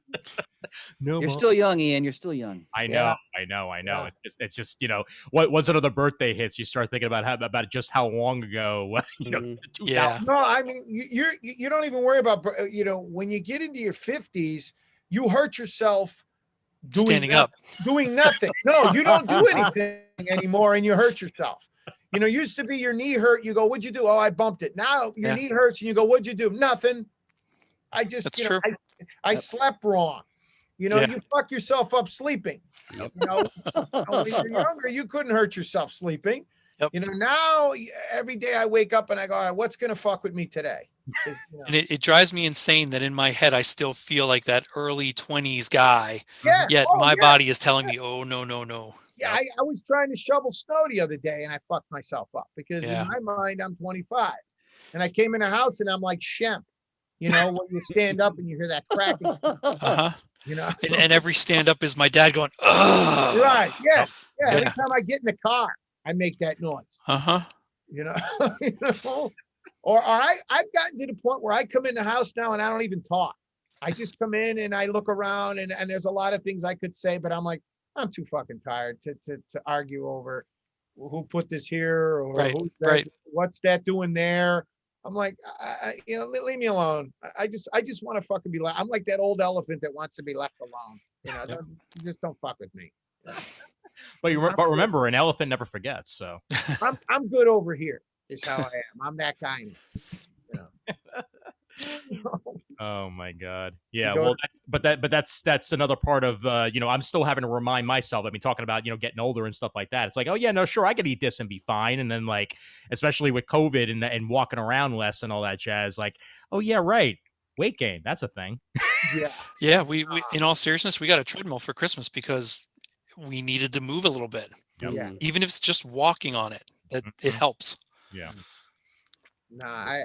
[SPEAKER 1] No
[SPEAKER 6] You're
[SPEAKER 1] more.
[SPEAKER 6] still young, Ian. You're still young.
[SPEAKER 1] I
[SPEAKER 5] Yeah.
[SPEAKER 1] know.
[SPEAKER 5] Yeah.
[SPEAKER 1] It's just once another birthday hits, you start thinking about just how long ago
[SPEAKER 3] Mhm.
[SPEAKER 1] 2000.
[SPEAKER 2] Yeah.
[SPEAKER 5] No, I mean you don't even worry about when you get into your 50s, you hurt yourself
[SPEAKER 2] Standing up.
[SPEAKER 5] doing nothing. No, you don't do anything anymore, and you hurt yourself. Used to be your knee hurt. You go, what'd you do? Oh, I bumped it. Now your
[SPEAKER 2] Yeah.
[SPEAKER 5] knee hurts, and you go, what'd you do? Nothing. I just,
[SPEAKER 2] That's true.
[SPEAKER 5] I
[SPEAKER 3] Yep.
[SPEAKER 5] slept wrong.
[SPEAKER 2] Yeah.
[SPEAKER 5] You fuck yourself up sleeping.
[SPEAKER 3] Yep.
[SPEAKER 5] When you're younger, you couldn't hurt yourself sleeping.
[SPEAKER 2] Yep.
[SPEAKER 5] Now every day I wake up and I go, all right, what's gonna fuck with me today?
[SPEAKER 2] And it drives me insane that in my head I still feel like that early 20s guy.
[SPEAKER 5] Yeah.
[SPEAKER 2] Yet
[SPEAKER 5] Oh,
[SPEAKER 2] my
[SPEAKER 5] yeah.
[SPEAKER 2] body is telling me, oh no.
[SPEAKER 5] Yeah, I was trying to shovel snow the other day and I fucked myself up because
[SPEAKER 2] Yeah.
[SPEAKER 5] in my mind I'm 25. And I came in the house and I'm like Shemp, when you stand up and you hear that cracking,
[SPEAKER 2] Uh-huh. And every stand up is my dad going, ugh.
[SPEAKER 5] Right. Yeah. Yeah. Every
[SPEAKER 2] Yeah.
[SPEAKER 5] time I get in the car, I make that noise.
[SPEAKER 2] Uh-huh.
[SPEAKER 5] Or I've gotten to the point where I come in the house now and I don't even talk. I just come in and I look around and there's a lot of things I could say, but I'm like, I'm too fucking tired to argue over who put this here or
[SPEAKER 2] Right,
[SPEAKER 5] who's that,
[SPEAKER 2] right.
[SPEAKER 5] what's that doing there. I'm like, leave me alone. I just want to fucking be left. I'm like that old elephant that wants to be left alone. Just don't fuck with me.
[SPEAKER 1] But remember, an elephant never forgets. So
[SPEAKER 5] I'm good over here. Is how I am. I'm that kind.
[SPEAKER 1] oh my God. Yeah.
[SPEAKER 5] You
[SPEAKER 1] Well, that's another part of I'm still having to remind myself. I mean, talking about getting older and stuff like that. It's like, oh yeah, no, sure, I could eat this and be fine. And then especially with COVID and walking around less and all that jazz. Like, oh yeah, right. Weight gain. That's a thing.
[SPEAKER 5] Yeah.
[SPEAKER 2] Yeah, we in all seriousness, we got a treadmill for Christmas because we needed to move a little bit.
[SPEAKER 1] Yep.
[SPEAKER 5] Yeah.
[SPEAKER 2] Even if it's just walking on it, that it helps.
[SPEAKER 1] Yeah.
[SPEAKER 5] No,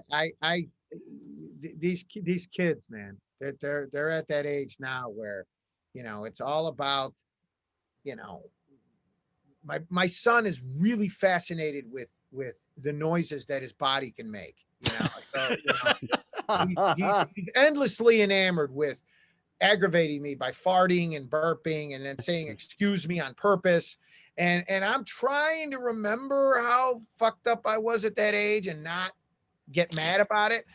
[SPEAKER 5] these kids, man, they're at that age now where, it's all about, my son is really fascinated with the noises that his body can make. He's endlessly enamored with aggravating me by farting and burping and then saying excuse me on purpose. And I'm trying to remember how fucked up I was at that age and not get mad about it.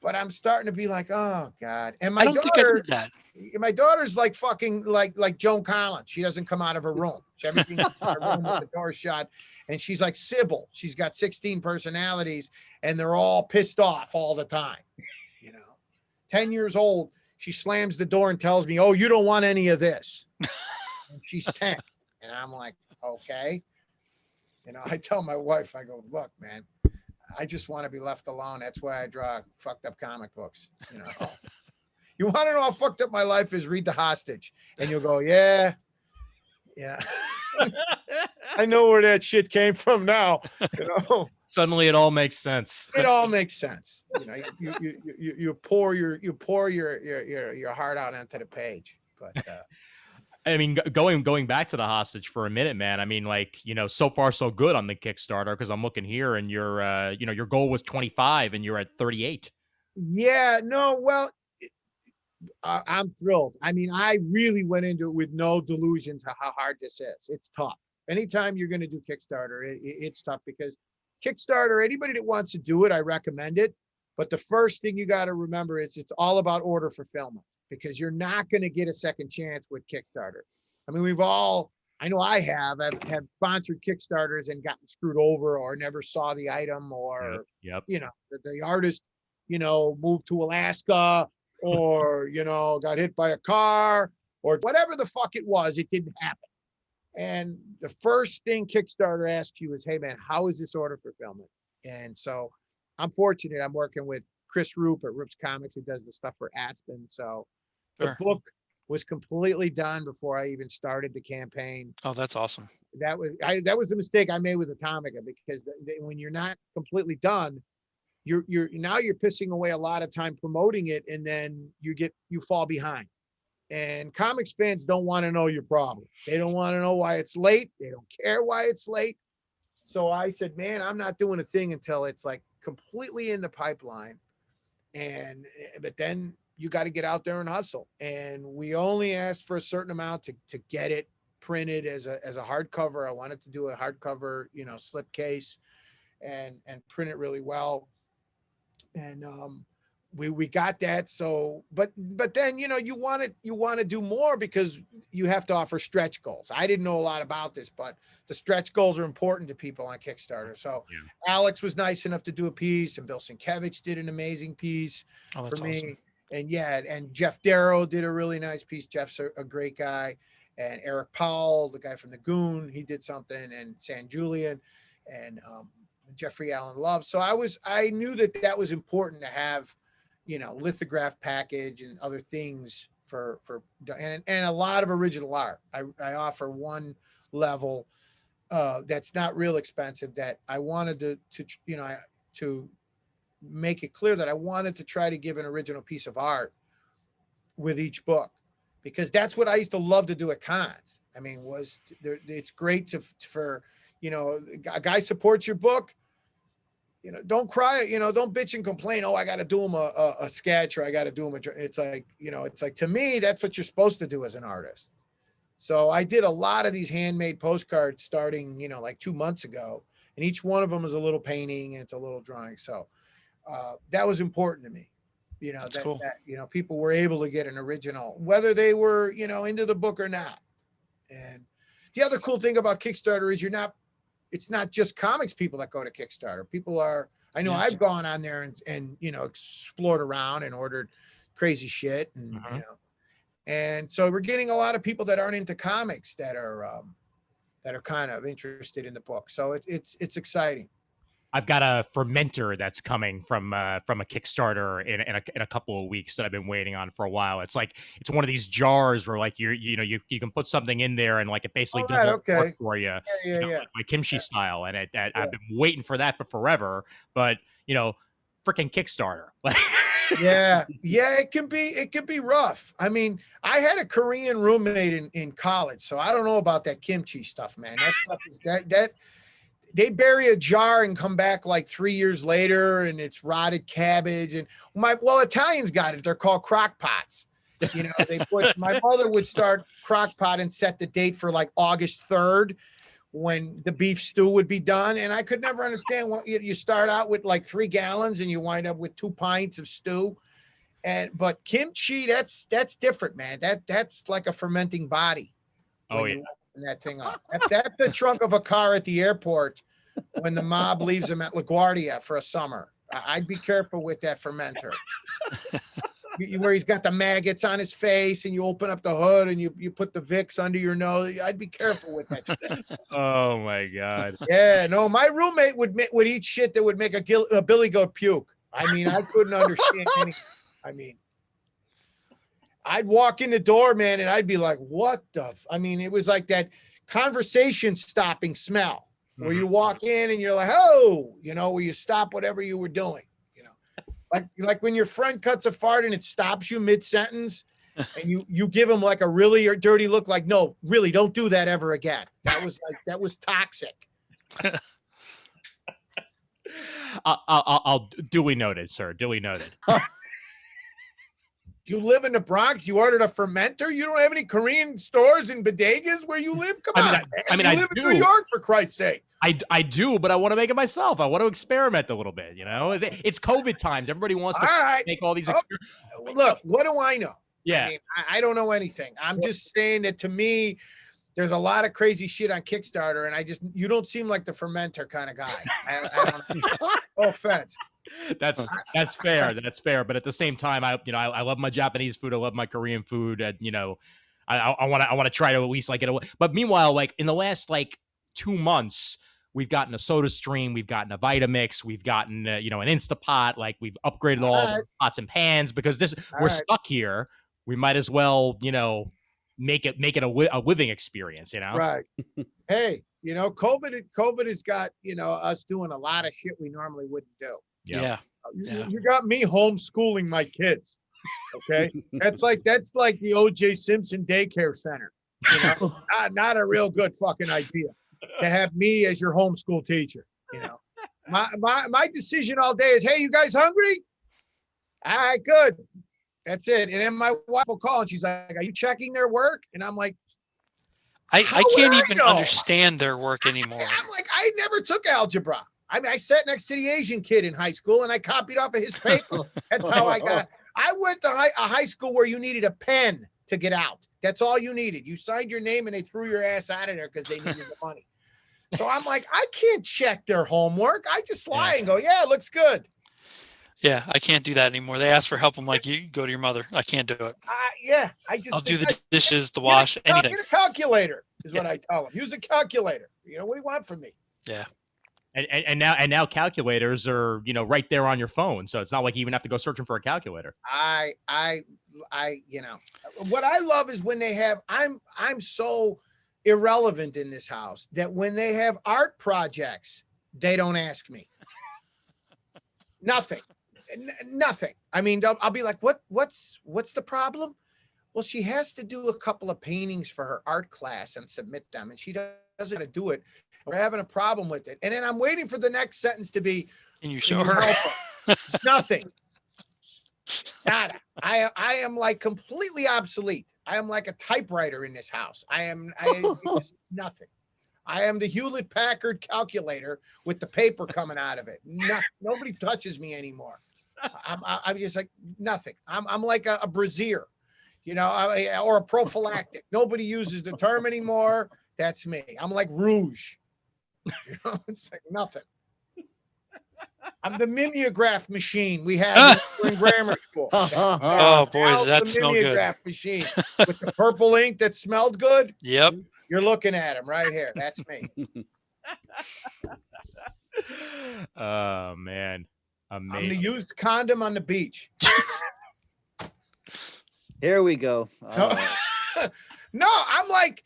[SPEAKER 5] But I'm starting to be like, oh God. And
[SPEAKER 2] I don't think I did that.
[SPEAKER 5] my daughter's like fucking like Joan Collins. She doesn't come out of her room. Everything's in her room with the door shut. And she's like Sybil. She's got 16 personalities and they're all pissed off all the time. 10 years old, she slams the door and tells me, oh, you don't want any of this. And she's 10. And I'm like, okay. I tell my wife, I go, look, man, I just want to be left alone. That's why I draw fucked up comic books. You want to know how fucked up my life is? Read The Hostage. And you'll go, yeah. I know where that shit came from now.
[SPEAKER 1] Suddenly it all makes sense.
[SPEAKER 5] It all makes sense. You pour your heart out onto the page. But
[SPEAKER 1] I mean, going back to The Hostage for a minute, man. I mean, so far so good on the Kickstarter because I'm looking here and your goal was 25 and you're at 38.
[SPEAKER 5] Yeah, no, well, I'm thrilled. I mean, I really went into it with no delusions of how hard this is. It's tough. Anytime you're going to do Kickstarter, it's tough because Kickstarter, anybody that wants to do it, I recommend it. But the first thing you got to remember is it's all about order fulfillment because you're not going to get a second chance with Kickstarter. I mean, I know I have sponsored Kickstarters and gotten screwed over or never saw the item or,
[SPEAKER 1] Yep.
[SPEAKER 5] The artist, moved to Alaska or, got hit by a car or whatever the fuck it was, it didn't happen. And the first thing Kickstarter asks you is, hey man, how is this order fulfillment? And so I'm fortunate. I'm working with Chris Roop at Roop's Comics, who does the stuff for Aspen. So the book was completely done before I even started the campaign.
[SPEAKER 2] Oh, that's awesome.
[SPEAKER 5] That was the mistake I made with Atomica because when you're not completely done, you're now you're pissing away a lot of time promoting it, and then you fall behind. And comics fans don't want to know your problem. They don't want to know why it's late. They don't care why it's late. So I said, man, I'm not doing a thing until it's like completely in the pipeline. But then you got to get out there and hustle. And we only asked for a certain amount to get it printed as a hardcover. I wanted to do a hardcover, slipcase and print it really well. And we got that. So, but then, you want to do more because you have to offer stretch goals. I didn't know a lot about this, but the stretch goals are important to people on Kickstarter. So Alex was nice enough to do a piece, and Bill Sienkiewicz did an amazing piece for me. Awesome. And Jeff Darrow did a really nice piece. Jeff's a great guy. And Eric Powell, the guy from the Goon, he did something, and San Julian, and Jeffrey Allen Love. So I knew that was important to have, lithograph package and other things and a lot of original art. I offer one level that's not real expensive, that I wanted to make it clear that I wanted to try to give an original piece of art with each book, because that's what I used to love to do at cons. I mean, it's great for a guy supports your book. Don't cry, don't bitch and complain. Oh, I got to do him a sketch, or I got to do him it's like, to me, that's what you're supposed to do as an artist. So I did a lot of these handmade postcards starting, like 2 months ago, and each one of them is a little painting and it's a little drawing. So that was important to me,
[SPEAKER 2] That's cool.
[SPEAKER 5] that people were able to get an original, whether they were, into the book or not. And the other cool thing about Kickstarter is it's not just comics people that go to Kickstarter. I've gone on there and explored around and ordered crazy shit. And, and so we're getting a lot of people that aren't into comics that are kind of interested in the book. So it's exciting.
[SPEAKER 1] I've got a fermenter that's coming from a Kickstarter in a couple of weeks that I've been waiting on for a while. It's one of these jars where like you can put something in there and like it basically does work for you, like kimchi style. And I've been waiting for that for forever, but freaking Kickstarter.
[SPEAKER 5] yeah, it can be rough. I mean, I had a Korean roommate in college, so I don't know about that kimchi stuff, man. That stuff is that. They bury a jar and come back like 3 years later, and it's rotted cabbage. And Italians got it. They're called crock pots. My mother would start crock pot and set the date for like August 3rd when the beef stew would be done. And I could never understand what you start out with like 3 gallons and you wind up with 2 pints of stew. But kimchi, that's different, man. That's like a fermenting body.
[SPEAKER 1] Oh yeah.
[SPEAKER 5] That thing up. That's the trunk of a car at the airport when the mob leaves him at LaGuardia for a summer. I'd be careful with that fermenter. Where he's got the maggots on his face, and you open up the hood and you put the Vicks under your nose. I'd be careful with that shit.
[SPEAKER 1] Oh my God.
[SPEAKER 5] Yeah, no, my roommate would eat shit that would make a billy goat puke. I mean, I couldn't understand anything. I'd walk in the door, man, and I'd be like, what the? It was like that conversation stopping smell where you walk in and you're like, oh, where you stop whatever you were doing, like when your friend cuts a fart and it stops you mid-sentence and you give him like a really dirty look, like, no, really, don't do that ever again. That was toxic.
[SPEAKER 1] I'll duly noted, sir. Duly noted.
[SPEAKER 5] You live in the Bronx. You ordered a fermenter. You don't have any Korean stores in bodegas where you live. Come on. You live in New York, for Christ's sake.
[SPEAKER 1] I do, but I want to make it myself. I want to experiment a little bit. It's COVID times. Everybody wants to make all these experiments.
[SPEAKER 5] Look, what do I know?
[SPEAKER 1] Yeah,
[SPEAKER 5] I don't know anything. I'm just saying that to me, there's a lot of crazy shit on Kickstarter, and you don't seem like the fermenter kind of guy. I don't know. No offense.
[SPEAKER 1] That's fair. That's fair. But at the same time, I love my Japanese food. I love my Korean food. And, I want to try to at least like get away. But meanwhile, like in the last like 2 months, we've gotten a Soda Stream, we've gotten a Vitamix, we've gotten an Instapot. Like we've upgraded all the pots and pans because we're stuck here. We might as well, make it a living experience.
[SPEAKER 5] Right. Hey, COVID has got us doing a lot of shit we normally wouldn't do.
[SPEAKER 2] Yeah.
[SPEAKER 5] You got me homeschooling my kids. Okay. That's like the OJ Simpson daycare center. You know, not a real good fucking idea to have me as your homeschool teacher. You know, my decision all day is, hey, you guys hungry? All right, good. That's it. And then my wife will call and she's like, are you checking their work? And I'm like,
[SPEAKER 2] I can't even
[SPEAKER 5] know?
[SPEAKER 2] understand their work anymore.
[SPEAKER 5] I'm like, I never took algebra. I mean, I sat next to the Asian kid in high school and I copied off of his paper. That's how I got it. I went to a high school where you needed a pen to get out. That's all you needed. You signed your name and they threw your ass out of there because they needed the money. So I'm like, I can't check their homework. I just lie and go, yeah, it looks good.
[SPEAKER 2] Yeah, I can't do that anymore. They ask for help. I'm like, you go to your mother. I can't do it. I'll do the dishes, the wash, anything.
[SPEAKER 5] Get a calculator is what I tell them. Use a calculator. You know, what do you want from me?
[SPEAKER 2] Yeah.
[SPEAKER 1] And now calculators are, you know, right there on your phone. So it's not like you even have to go searching for a calculator.
[SPEAKER 5] You know, what I love is when they have, I'm so irrelevant in this house that when they have art projects, they don't ask me. Nothing. I mean, I'll be like, what's the problem? Well, she has to do a couple of paintings for her art class and submit them, and she doesn't do it. We're having a problem with it. And then I'm waiting for the next sentence to be,
[SPEAKER 2] can you show her?
[SPEAKER 5] Nothing. Nada. I am like completely obsolete. I am like a typewriter in this house. I just nothing. I am the Hewlett Packard calculator with the paper coming out of it. Nobody touches me anymore. I'm just like nothing. I'm like a brassiere, you know, or a prophylactic. Nobody uses the term anymore. That's me. I'm like Rouge. You know, it's like nothing. I'm the mimeograph machine we had in grammar school.
[SPEAKER 2] Oh boy, that smelled good.
[SPEAKER 5] Mimeograph machine with the purple ink that smelled good.
[SPEAKER 2] Yep.
[SPEAKER 5] You're looking at him right here. That's me.
[SPEAKER 1] Oh man, amazing.
[SPEAKER 5] I'm the used condom on the beach.
[SPEAKER 6] Here we go.
[SPEAKER 5] No, I'm like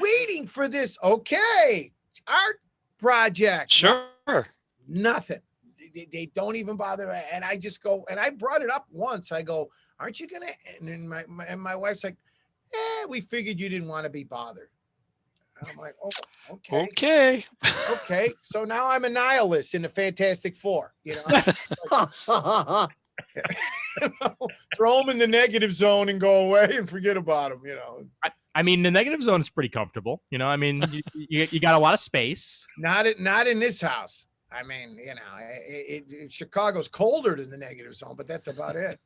[SPEAKER 5] waiting for this. Okay, art project.
[SPEAKER 2] Sure.
[SPEAKER 5] Nothing. They don't even bother. And I just go, and I brought it up once. I go, aren't you gonna? And then my wife's like, we figured you didn't want to be bothered. And I'm like, oh, okay. Okay. So now I'm a nihilist in the Fantastic Four. You know, throw them in the negative zone and go away and forget about them. You know.
[SPEAKER 1] I mean, the negative zone is pretty comfortable. You know, I mean, you got a lot of space.
[SPEAKER 5] Not in this house. I mean, you know, Chicago's colder than the negative zone, but that's about it.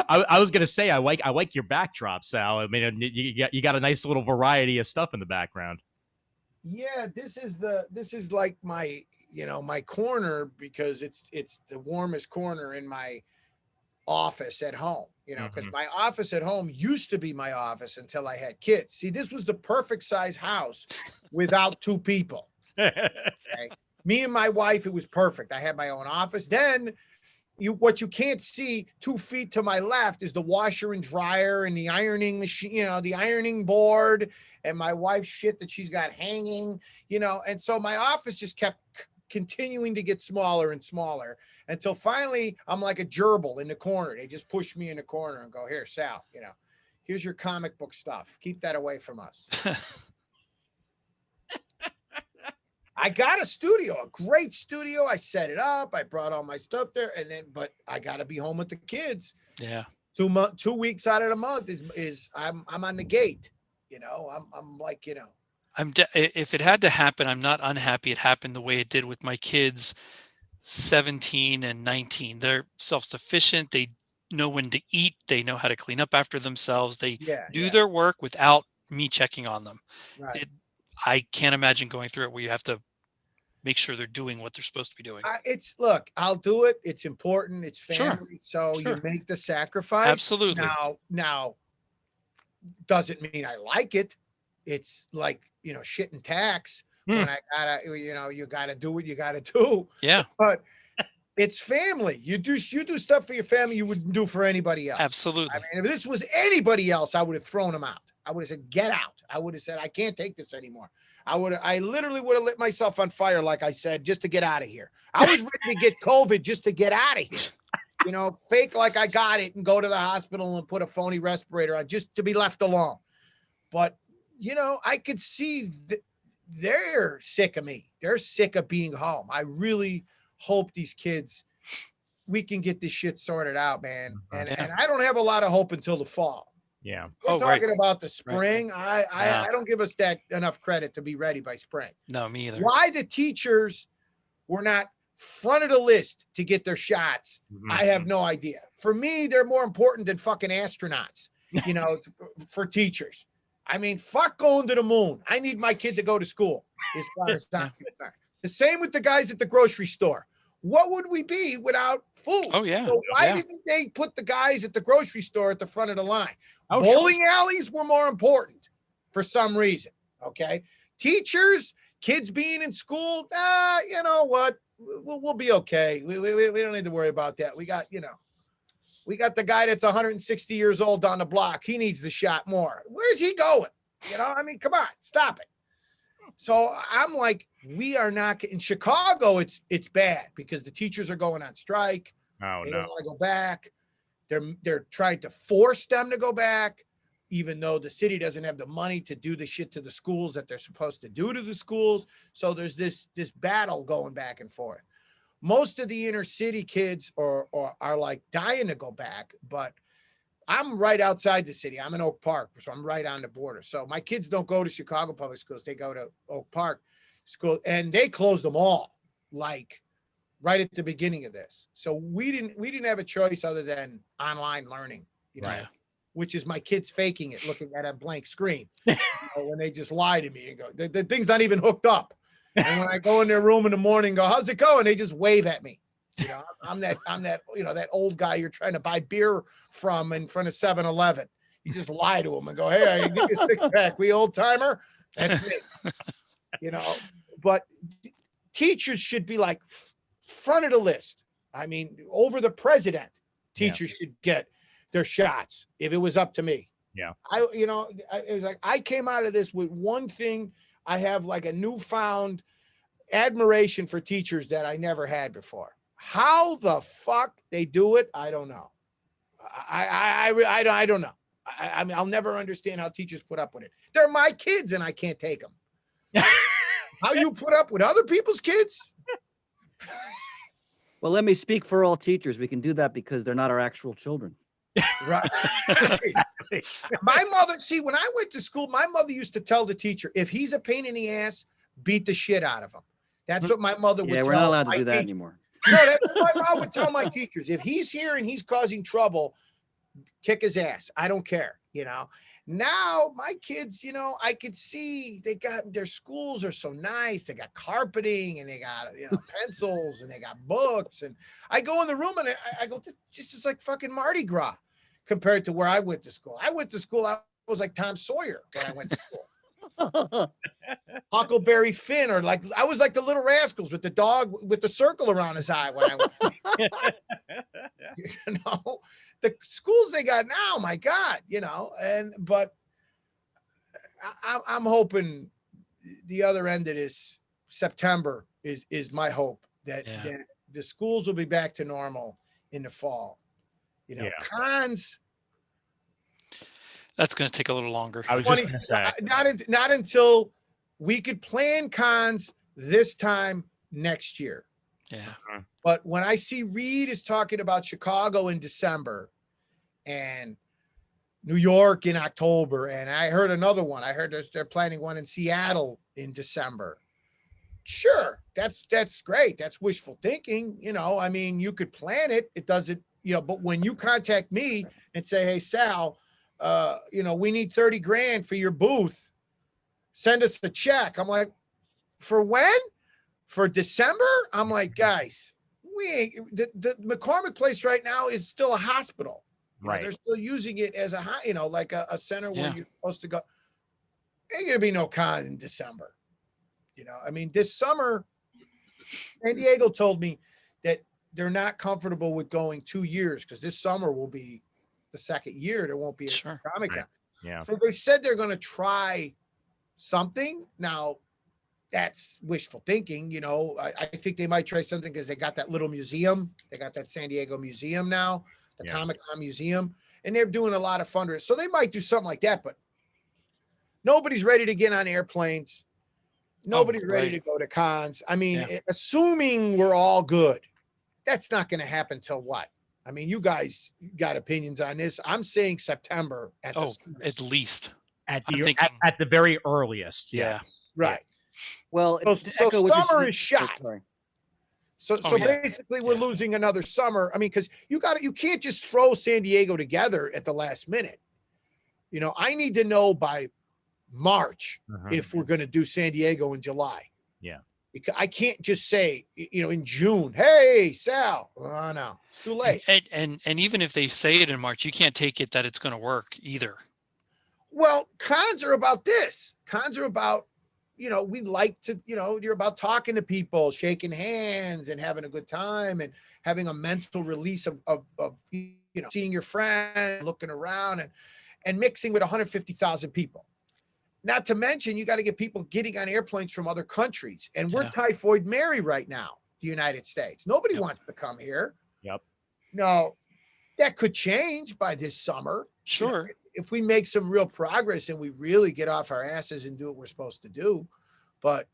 [SPEAKER 1] I was gonna say I like your backdrop, Sal. I mean, you got a nice little variety of stuff in the background.
[SPEAKER 5] Yeah, this is like my, you know, my corner because it's the warmest corner in my office at home. You know, because my office at home used to be my office until I had kids. See, this was the perfect size house without two people. Okay? Me and my wife, it was perfect. I had my own office. Then what you can't see 2 feet to my left is the washer and dryer and the ironing machine, you know, the ironing board and my wife's shit that she's got hanging, you know. And so my office just kept continuing to get smaller and smaller until finally I'm like a gerbil in the corner. They just push me in the corner and go, here, Sal, you know, here's your comic book stuff. Keep that away from us. I got a studio, a great studio. I set it up. I brought all my stuff there, but I got to be home with the kids.
[SPEAKER 2] Yeah.
[SPEAKER 5] 2 weeks out of the month is I'm on the gate. You know, I'm like, you know.
[SPEAKER 2] If it had to happen, I'm not unhappy it happened the way it did with my kids, 17 and 19. They're self-sufficient. They know when to eat. They know how to clean up after themselves. They do their work without me checking on them.
[SPEAKER 5] Right.
[SPEAKER 2] I can't imagine going through it where you have to make sure they're doing what they're supposed to be doing.
[SPEAKER 5] Look, I'll do it. It's important. It's family.
[SPEAKER 2] Sure.
[SPEAKER 5] So you make the sacrifice.
[SPEAKER 2] Absolutely.
[SPEAKER 5] Now, doesn't mean I like it. It's like, you know, shit and tax when I gotta, you know, you gotta do what you gotta do.
[SPEAKER 2] Yeah.
[SPEAKER 5] But it's family. You do stuff for your family you wouldn't do for anybody else.
[SPEAKER 2] Absolutely.
[SPEAKER 5] I mean, if this was anybody else, I would have thrown them out. I would have said, get out. I would have said, I can't take this anymore. I literally would have lit myself on fire, like I said, just to get out of here. I was ready to get COVID just to get out of here. You know, fake like I got it and go to the hospital and put a phony respirator on just to be left alone. But, you know, I could see that they're sick of me. They're sick of being home. I really hope these kids, we can get this shit sorted out, man. And I don't have a lot of hope until the fall.
[SPEAKER 1] Yeah.
[SPEAKER 5] We're talking about the spring.
[SPEAKER 2] Right.
[SPEAKER 5] I don't give us that enough credit to be ready by spring.
[SPEAKER 2] No, me either.
[SPEAKER 5] Why the teachers were not front of the list to get their shots, I have no idea. For me, they're more important than fucking astronauts, you know, for teachers. I mean, fuck going to the moon. I need my kid to go to school as far as I'm concerned. The same with the guys at the grocery store. What would we be without food?
[SPEAKER 2] Oh, yeah.
[SPEAKER 5] So why didn't they put the guys at the grocery store at the front of the line?
[SPEAKER 1] Oh,
[SPEAKER 5] Bowling alleys were more important for some reason. Okay. Teachers, kids being in school, you know what? We'll be okay. We don't need to worry about that. We got, you know, we got the guy that's 160 years old on the block. He needs the shot more. Where's he going? You know, I mean, come on, stop it. So I'm like, we are not in Chicago. It's bad because the teachers are going on strike.
[SPEAKER 1] Oh,
[SPEAKER 5] They
[SPEAKER 1] no.
[SPEAKER 5] don't want to go back. They're trying to force them to go back, even though the city doesn't have the money to do the shit to the schools that they're supposed to do to the schools. So there's this battle going back and forth. Most of the inner city kids are like dying to go back, but I'm right outside the city. I'm in Oak Park, so I'm right on the border. So my kids don't go to Chicago public schools. They go to Oak Park school, and they closed them all, like right at the beginning of this. So we didn't have a choice other than online learning, you know,
[SPEAKER 2] Right.
[SPEAKER 5] which is my kids faking it, looking at a blank screen you know, when they just lie to me and go, the thing's not even hooked up. And when I go in their room in the morning, and go, how's it going? They just wave at me. You know, I'm that, you know, that old guy you're trying to buy beer from in front of 7-Eleven. You just lie to them and go, hey, I can give you a 6-pack. We old timer. That's me. You know, but teachers should be like front of the list. I mean, over the president, teachers should get their shots if it was up to me.
[SPEAKER 1] Yeah.
[SPEAKER 5] It was like, I came out of this with one thing. I have like a newfound admiration for teachers that I never had before. How the fuck they do it, I don't know. I don't know. I mean, I'll never understand how teachers put up with it. They're my kids and I can't take them. How you put up with other people's kids?
[SPEAKER 6] Well, let me speak for all teachers. We can do that because they're not our actual children.
[SPEAKER 5] Right. My mother, see, when I went to school, my mother used to tell the teacher, if he's a pain in the ass, beat the shit out of him. That's what my mother would
[SPEAKER 6] Yeah,
[SPEAKER 5] tell.
[SPEAKER 6] we're not allowed to
[SPEAKER 5] my
[SPEAKER 6] do that
[SPEAKER 5] teacher.
[SPEAKER 6] anymore.
[SPEAKER 5] No, that's what my mom would tell my teachers. If he's here and he's causing trouble, kick his ass. I don't care, you know. Now my kids, you know, I could see they got, their schools are so nice. They got carpeting and they got, you know, pencils and they got books. And I go in the room and I go, this is like fucking Mardi Gras compared to where I went to school. I was like Tom Sawyer when I went to school. Huckleberry Finn, or like I was like the Little Rascals with the dog with the circle around his eye when I went. You know, the schools they got now, my God, you know, but I'm hoping the other end of this September is my hope that the schools will be back to normal in the fall. You know, cons.
[SPEAKER 2] That's going to take a little longer.
[SPEAKER 1] I was just going to say.
[SPEAKER 5] Not until we could plan cons this time next year.
[SPEAKER 2] Yeah.
[SPEAKER 5] But when I see Reed is talking about Chicago in December and New York in October, and I heard another one. I heard they're planning one in Seattle in December. Sure, that's great. That's wishful thinking. You know, I mean, you could plan it. It doesn't, you know, but when you contact me and say, hey, Sal, you know, we need 30 grand for your booth. Send us a check. I'm like, for when? For December? I'm like, guys, the McCormick place right now is still a hospital.
[SPEAKER 1] Right.
[SPEAKER 5] They're still using it as like a center where you're supposed to go. Ain't gonna be no con in December. You know, I mean, this summer, San Diego told me that they're not comfortable with going 2 years because this summer will be the second year. There won't be a Comic-Con.
[SPEAKER 1] Yeah.
[SPEAKER 5] So they said they're going to try something. Now, that's wishful thinking. You know, I think they might try something because they got that little museum. They got that San Diego museum now, the
[SPEAKER 1] Yeah.
[SPEAKER 5] Comic-Con museum, and they're doing a lot of fundraisers. So they might do something like that, but nobody's ready to get on airplanes. Nobody's ready
[SPEAKER 2] right.
[SPEAKER 5] to go to cons. I mean,
[SPEAKER 2] Yeah.
[SPEAKER 5] assuming we're all good, that's not going to happen till what? I mean, you guys got opinions on this. I'm saying September at the
[SPEAKER 2] Oh,
[SPEAKER 5] soonest.
[SPEAKER 2] at least.
[SPEAKER 1] At
[SPEAKER 2] I'm
[SPEAKER 1] the
[SPEAKER 2] thinking-
[SPEAKER 1] at the very earliest.
[SPEAKER 2] Yeah.
[SPEAKER 1] Yes.
[SPEAKER 5] Right.
[SPEAKER 6] Well,
[SPEAKER 5] So,
[SPEAKER 6] to
[SPEAKER 5] so
[SPEAKER 6] echo what you're
[SPEAKER 5] summer
[SPEAKER 6] saying-
[SPEAKER 5] is shot.
[SPEAKER 6] oh, sorry.
[SPEAKER 5] So,
[SPEAKER 2] Oh,
[SPEAKER 5] so
[SPEAKER 2] yeah.
[SPEAKER 5] basically, we're
[SPEAKER 2] Yeah.
[SPEAKER 5] losing another summer. I mean, because you can't just throw San Diego together at the last minute. You know, I need to know by March
[SPEAKER 1] Mhm.
[SPEAKER 5] if we're going to do San Diego in July.
[SPEAKER 1] Yeah.
[SPEAKER 5] Because I can't just say, you know, in June, hey, Sal. Oh, no, it's too late.
[SPEAKER 2] And even if they say it in March, you can't take it that it's going to work either.
[SPEAKER 5] Well, cons are about this. Cons are about, you know, we like to, you know, you're about talking to people, shaking hands and having a good time and having a mental release of you know, seeing your friends, looking around and mixing with 150,000 people. Not to mention, you got to get people getting on airplanes from other countries. And we're
[SPEAKER 2] Yeah.
[SPEAKER 5] Typhoid Mary right now, the United States. Nobody
[SPEAKER 2] Yep.
[SPEAKER 5] wants to come here.
[SPEAKER 1] Yep.
[SPEAKER 5] No, that could change by this summer. You know,
[SPEAKER 2] Sure.
[SPEAKER 5] if we make some real progress and we really get off our asses and do what we're supposed to do. But,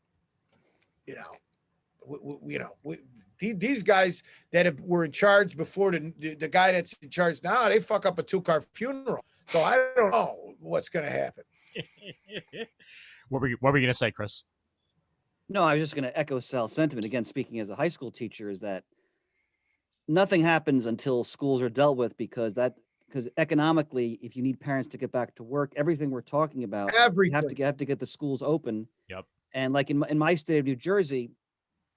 [SPEAKER 5] you know, these guys that were in charge before the guy that's in charge now, they fuck up a 2-car funeral. So I don't know what's going to happen.
[SPEAKER 1] What were you going to say, Chris?
[SPEAKER 6] No, I was just going to echo Sal's sentiment again. Speaking as a high school teacher, is that nothing happens until schools are dealt with because economically, if you need parents to get back to work, everything we're talking about, you
[SPEAKER 5] Everything.
[SPEAKER 6] have to get the schools open.
[SPEAKER 1] Yep.
[SPEAKER 6] And like in my state of New Jersey,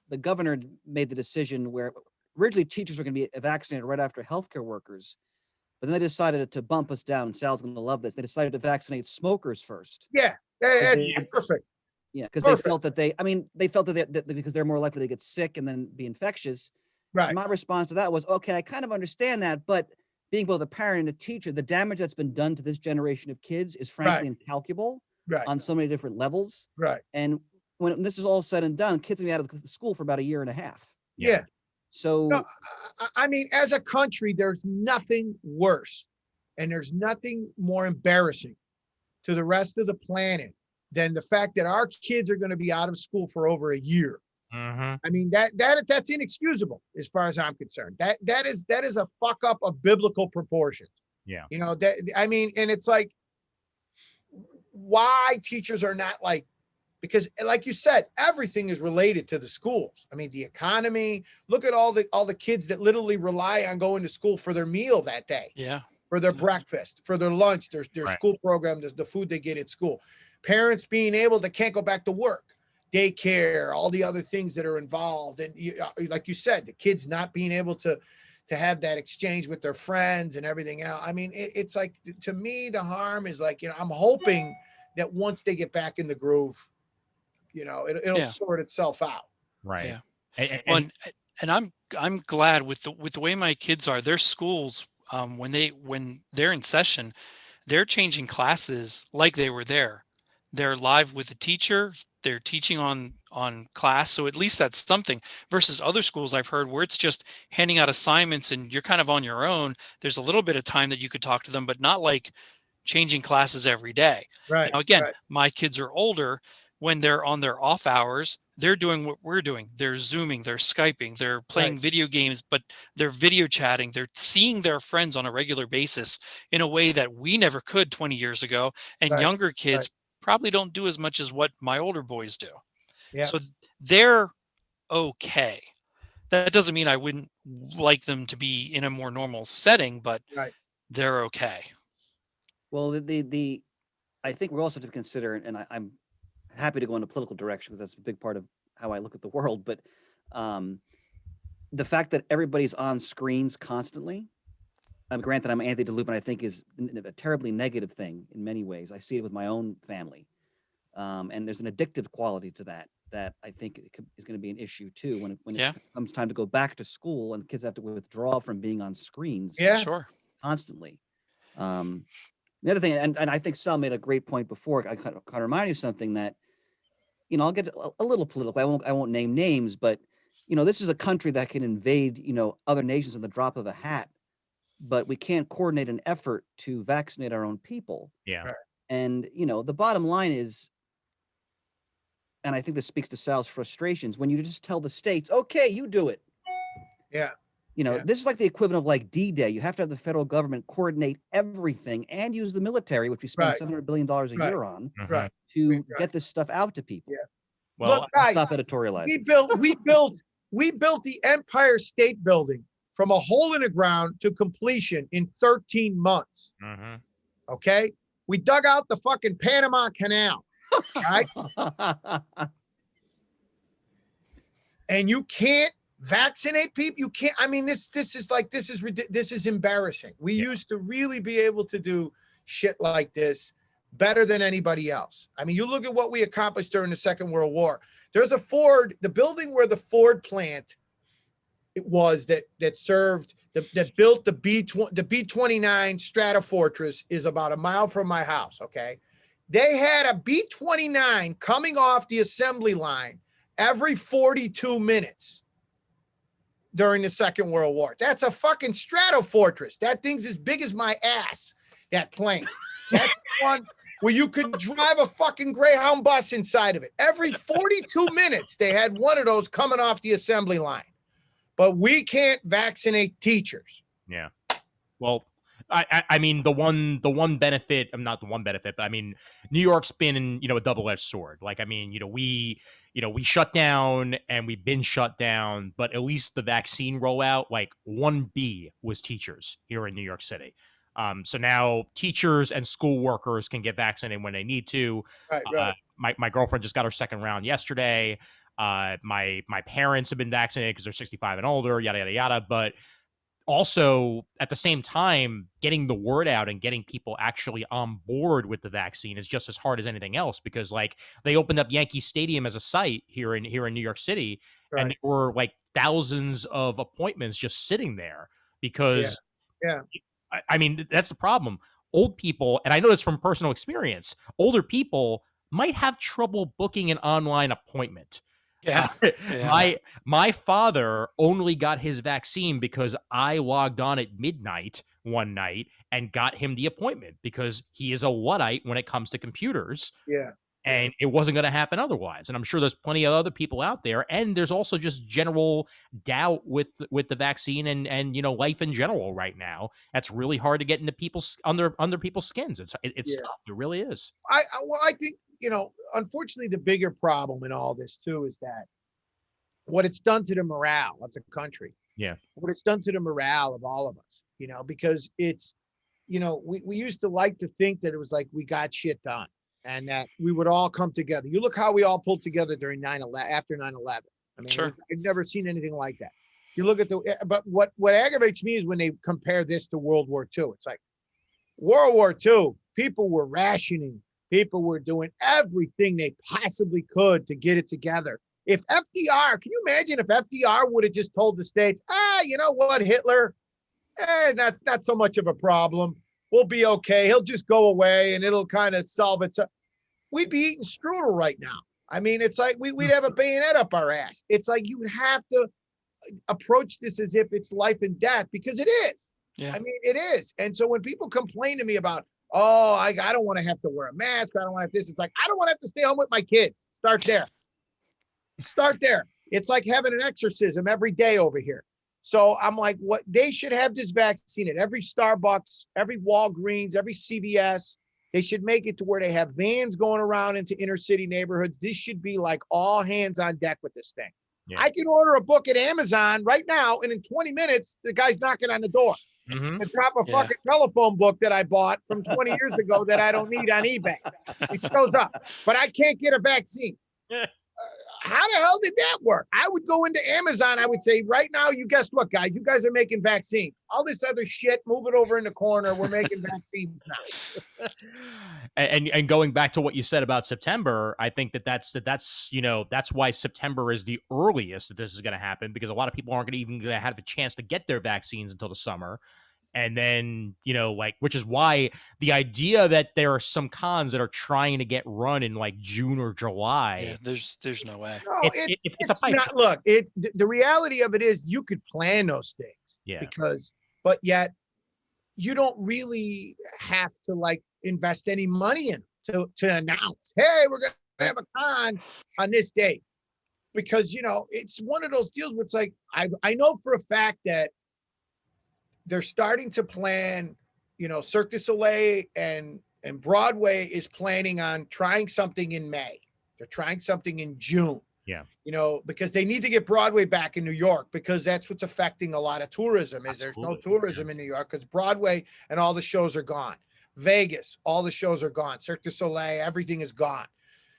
[SPEAKER 6] the governor made the decision where originally teachers were going to be vaccinated right after healthcare workers, but then they decided to bump us down. And Sal's going to love this. They decided to vaccinate smokers first.
[SPEAKER 5] Yeah, that's perfect.
[SPEAKER 6] Yeah, because they
[SPEAKER 5] Perfect.
[SPEAKER 6] felt that that because they're more likely to get sick and then be infectious.
[SPEAKER 5] Right.
[SPEAKER 6] My response to that was, okay, I kind of understand that, but being both a parent and a teacher, the damage that's been done to this generation of kids is frankly incalculable
[SPEAKER 5] Right.
[SPEAKER 6] on so many different levels.
[SPEAKER 5] Right.
[SPEAKER 6] And when this is all said and done, kids will be out of the school for about a year and a half.
[SPEAKER 5] Yeah.
[SPEAKER 6] So
[SPEAKER 5] No, I mean, as a country, there's nothing worse and there's nothing more embarrassing to the rest of the planet than the fact that our kids are going to be out of school for over a year.
[SPEAKER 1] Mm-hmm.
[SPEAKER 5] I mean, that's inexcusable as far as I'm concerned. That is a fuck up of biblical proportions.
[SPEAKER 1] Yeah.
[SPEAKER 5] You know, I mean, and it's like, why teachers are not like, because like you said, everything is related to the schools. I mean, the economy, look at all the kids that literally rely on going to school for their meal that day.
[SPEAKER 2] Yeah.
[SPEAKER 5] For their
[SPEAKER 2] Yeah.
[SPEAKER 5] breakfast, for their lunch, their
[SPEAKER 1] Right.
[SPEAKER 5] school program, there's the food they get at school. Parents being able to can't go back to work, daycare, all the other things that are involved. And like you said, the kids not being able to have that exchange with their friends and everything else. I mean, it's like, to me, the harm is like, you know, I'm hoping that once they get back in the groove, you know, it'll
[SPEAKER 2] Yeah.
[SPEAKER 5] sort itself out.
[SPEAKER 1] Right.
[SPEAKER 2] Yeah.
[SPEAKER 1] And,
[SPEAKER 2] Well, and I'm glad with the way my kids are. Their schools, when they're in session, they're changing classes like they were there. They're live with the teacher. They're teaching on class, so at least that's something. Versus other schools I've heard where it's just handing out assignments and you're kind of on your own. There's a little bit of time that you could talk to them, but not like changing classes every day.
[SPEAKER 5] Right.
[SPEAKER 2] Now, again,
[SPEAKER 5] right.
[SPEAKER 2] my kids are older. When they're on their off hours, they're doing what we're doing. They're Zooming, they're Skyping, they're playing
[SPEAKER 5] Right.
[SPEAKER 2] video games, but they're video chatting. They're seeing their friends on a regular basis in a way that we never could 20 years ago. And
[SPEAKER 5] Right.
[SPEAKER 2] younger kids probably don't do as much as what my older boys do.
[SPEAKER 5] Yeah.
[SPEAKER 2] So they're okay. That doesn't mean I wouldn't like them to be in a more normal setting, but
[SPEAKER 5] Right.
[SPEAKER 2] they're okay.
[SPEAKER 6] well, I think we also have to consider, and I'm happy to go in a political direction because that's a big part of how I look at the world. But the fact that everybody's on screens constantly, granted, I'm Anthony DeLupe, and I think is a terribly negative thing in many ways. I see it with my own family, and there's an addictive quality to that I think is going to be an issue too when
[SPEAKER 2] Yeah.
[SPEAKER 6] it comes time to go back to school and kids have to withdraw from being on screens
[SPEAKER 5] Yeah.
[SPEAKER 2] Sure.
[SPEAKER 6] constantly. The other thing, and I think Sal made a great point before. I kind of remind you of something that, I'll get a little political. I won't name names, but this is a country that can invade, other nations in the drop of a hat, but we can't coordinate an effort to vaccinate our own people.
[SPEAKER 1] Yeah.
[SPEAKER 5] Right.
[SPEAKER 6] And the bottom line is, and I think this speaks to Sal's frustrations, when you just tell the states, okay, you do it.
[SPEAKER 5] Yeah.
[SPEAKER 6] This is like the equivalent of like D-Day. You have to have the federal government coordinate everything and use the military, which we spend
[SPEAKER 5] Right.
[SPEAKER 6] $700 billion a year on,
[SPEAKER 5] Right.
[SPEAKER 6] to
[SPEAKER 5] Right.
[SPEAKER 6] get this stuff out to people.
[SPEAKER 5] Yeah.
[SPEAKER 1] Well,
[SPEAKER 5] Look, guys,
[SPEAKER 6] Stop editorializing.
[SPEAKER 5] we built the Empire State Building from a hole in the ground to completion in 13 months.
[SPEAKER 1] mhm.
[SPEAKER 5] Okay. We dug out the fucking Panama Canal. Right. And you can't vaccinate people. You can't. I mean, this is embarrassing. We used to really be able to do shit like this better than anybody else. I mean, you look at what we accomplished during the Second World War. There's a Ford, the building where the Ford plant it was that served that built the B-29 Stratofortress is about a mile from my house. Okay, they had a B-29 coming off the assembly line every 42 minutes during the Second World War. That's a fucking Stratofortress. That thing's as big as my ass, that plane. That's one where you could drive a fucking Greyhound bus inside of it. Every 42 minutes, they had one of those coming off the assembly line. But we can't vaccinate teachers.
[SPEAKER 1] Yeah. Well, I mean, the one benefit, not the one benefit, but I mean, New York's been, a double-edged sword. Like, I mean, we shut down and we've been shut down, but at least the vaccine rollout, like 1B was teachers here in New York City. So now teachers and school workers can get vaccinated when they need to.
[SPEAKER 5] Right.
[SPEAKER 1] My girlfriend just got her second round yesterday. My parents have been vaccinated because they're 65 and older, yada, yada, yada. But also at the same time, getting the word out and getting people actually on board with the vaccine is just as hard as anything else, because like they opened up Yankee Stadium as a site here in New York City,
[SPEAKER 5] Right.
[SPEAKER 1] and there were like thousands of appointments just sitting there because
[SPEAKER 5] Yeah.
[SPEAKER 1] I mean, that's the problem. Old people, and I know this from personal experience, older people might have trouble booking an online appointment.
[SPEAKER 2] Yeah.
[SPEAKER 1] My father only got his vaccine because I logged on at midnight one night and got him the appointment, because he is a Luddite when it comes to computers.
[SPEAKER 5] Yeah.
[SPEAKER 1] And it wasn't going to happen otherwise. And I'm sure there's plenty of other people out there. And there's also just general doubt with the vaccine and life in general right now. That's really hard to get into people's under people's skins. It's
[SPEAKER 5] Yeah.
[SPEAKER 1] tough. It really is.
[SPEAKER 5] I think, unfortunately, the bigger problem in all this too is that what it's done to the morale of the country.
[SPEAKER 1] Yeah.
[SPEAKER 5] What it's done to the morale of all of us, because it's, we used to like to think that it was like we got shit done and that we would all come together. You look how we all pulled together during 9/11, after 9/11. I mean,
[SPEAKER 2] Sure.
[SPEAKER 5] I've never seen anything like that. You look at but what aggravates me is when they compare this to World War II. It's like World War II, people were rationing. People were doing everything they possibly could to get it together. If FDR, can you imagine if FDR would have just told the states, you know what, Hitler, not so much of a problem. We'll be okay. He'll just go away and it'll kind of solve itself. We'd be eating strudel right now. I mean, it's like we'd have a bayonet up our ass. It's like you would have to approach this as if it's life and death, because it is.
[SPEAKER 2] Yeah.
[SPEAKER 5] I mean, it is. And so when people complain to me about, I don't want to have to wear a mask, I don't want to have this, it's like, I don't want to have to stay home with my kids. Start there. It's like having an exorcism every day over here. So I'm like, what they should have this vaccine at every Starbucks, every Walgreens, every CVS. They should make it to where they have vans going around into inner city neighborhoods. This should be like all hands on deck with this thing.
[SPEAKER 1] Yeah.
[SPEAKER 5] I can order a book at Amazon right now, and in 20 minutes, the guy's knocking on the door.
[SPEAKER 1] Mm-hmm.
[SPEAKER 5] And drop a
[SPEAKER 2] Yeah.
[SPEAKER 5] fucking telephone book that I bought from 20 years ago that I don't need on eBay. It shows up, but I can't get a vaccine. How the hell did that work? I would go into Amazon. I would say, right now, you guess what, guys? You guys are making vaccines. All this other shit, move it over in the corner. We're making vaccines now.
[SPEAKER 1] And going back to what you said about September, I think that's why September is the earliest that this is going to happen, because a lot of people aren't even going to have a chance to get their vaccines until the summer. And then, you know, like, which is why the idea that there are some cons that are trying to get run in like June or
[SPEAKER 2] Yeah,
[SPEAKER 1] July.
[SPEAKER 2] there's no way.
[SPEAKER 5] No,
[SPEAKER 1] It's a
[SPEAKER 5] it's
[SPEAKER 1] pipe.
[SPEAKER 5] not. Look, the reality of it is you could plan those things.
[SPEAKER 1] Yeah.
[SPEAKER 5] But yet you don't really have to like invest any money in to announce, hey, we're gonna have a con on this date. Because you know, it's one of those deals where it's like I know for a fact that they're starting to plan, you know, Cirque du Soleil and Broadway is planning on trying something in May. They're trying something in June.
[SPEAKER 1] Yeah.
[SPEAKER 5] You know, because they need to get Broadway back in New York, because that's what's affecting a lot of tourism is there's no
[SPEAKER 1] Absolutely,
[SPEAKER 5] tourism in New York because Broadway and all the shows are gone. Vegas, all the shows are gone. Cirque du Soleil, everything is gone.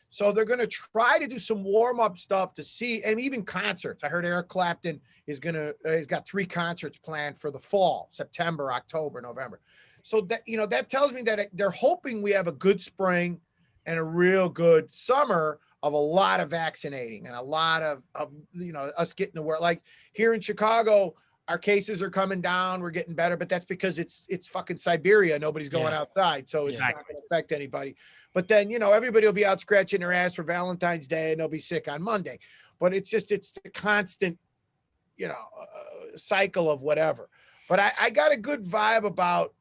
[SPEAKER 5] So they're going to try to do some warm-up stuff to see, and even concerts. I heard Eric Clapton is going to, he's got 3 concerts planned for the fall, September, October, November. So that, you know, that tells me that they're hoping we have a good spring and a real good summer of a lot of vaccinating and a lot of you know, us getting to work. Like here in Chicago, our cases are coming down. We're getting better, but that's because it's fucking Siberia. Nobody's going outside. So it's not going to affect anybody. But then, you know, everybody will be out scratching their ass for Valentine's Day and they'll be sick on Monday. But it's the constant, you know, cycle of whatever. But I got a good vibe about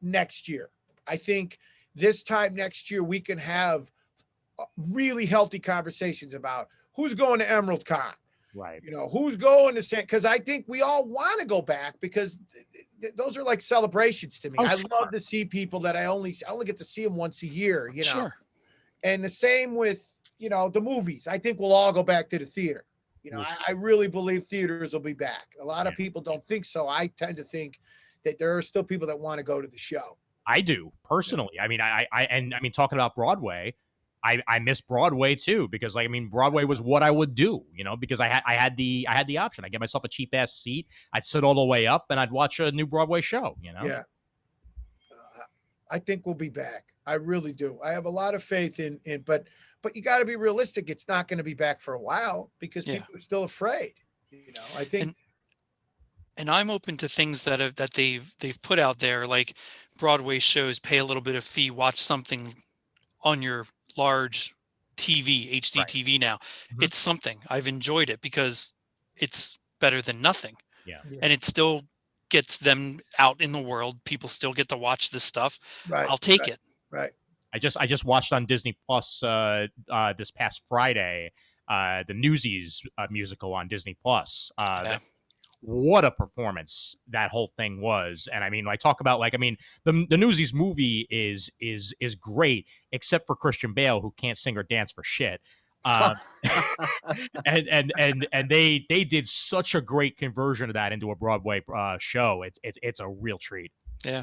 [SPEAKER 5] next year. I think this time next year, we can have really healthy conversations about who's going to Emerald Con.
[SPEAKER 1] Right.
[SPEAKER 5] You know, who's going to San, because I think we all want to go back because those are like celebrations to me.
[SPEAKER 1] Oh,
[SPEAKER 5] I
[SPEAKER 1] sure.
[SPEAKER 5] love to see people that I only get to see them once a year, you know.
[SPEAKER 2] Sure.
[SPEAKER 5] And the same with, you know, the movies. I think we'll all go back to the theater. You know, I really believe theaters will be back. A lot of people don't think so. I tend to think that there are still people that want to go to the show.
[SPEAKER 1] I do personally. I mean, I mean, talking about Broadway, I miss Broadway too, because like, I mean, Broadway was what I would do, you know, because I had the option. I get myself a cheap ass seat. I'd sit all the way up and I'd watch a new Broadway show, you know?
[SPEAKER 5] Yeah. I think we'll be back. I really do. I have a lot of faith in but you got to be realistic. It's not going to be back for a while because people are still afraid. You know, I think.
[SPEAKER 2] And I'm open to things that they've put out there, like Broadway shows, pay a little bit of fee, watch something on your large TV, HD TV now.
[SPEAKER 1] Mm-hmm.
[SPEAKER 2] It's something. I've enjoyed it because it's better than nothing.
[SPEAKER 1] Yeah.
[SPEAKER 2] And it still gets them out in the world. People still get to watch this stuff.
[SPEAKER 5] Right.
[SPEAKER 2] I'll take it.
[SPEAKER 5] Right.
[SPEAKER 1] I just watched on Disney Plus this past Friday the Newsies musical on Disney Plus. What a performance that whole thing was. And I mean, like, talk about, like, I mean, the Newsies movie is great, except for Christian Bale, who can't sing or dance for shit. And they did such a great conversion of that into a Broadway show. It's a real treat.
[SPEAKER 2] Yeah.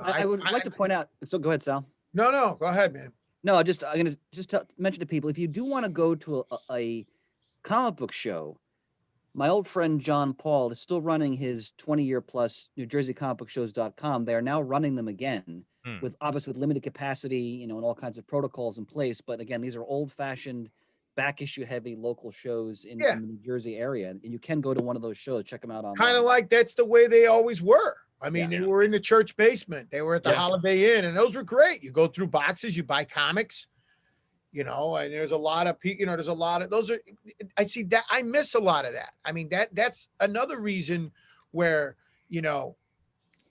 [SPEAKER 6] I would like to point out. So go ahead, Sal.
[SPEAKER 5] No, go ahead, man.
[SPEAKER 6] No, I'm going to mention to people, if you do want to go to a comic book show, my old friend John Paul is still running his 20-year plus NewJerseyComicBookShows.com. They are now running them again with obviously with limited capacity, you know, and all kinds of protocols in place. But again, these are old-fashioned, back issue heavy local shows in the New Jersey area, and you can go to one of those shows. Check them out online.
[SPEAKER 5] Kind of like that's the way they always were. I mean, they were in the church basement. They were at the Holiday Inn, and those were great. You go through boxes, you buy comics. You know, and there's a lot of people, you know, there's a lot of those are, I see that I miss a lot of that. I mean, that's another reason where, you know,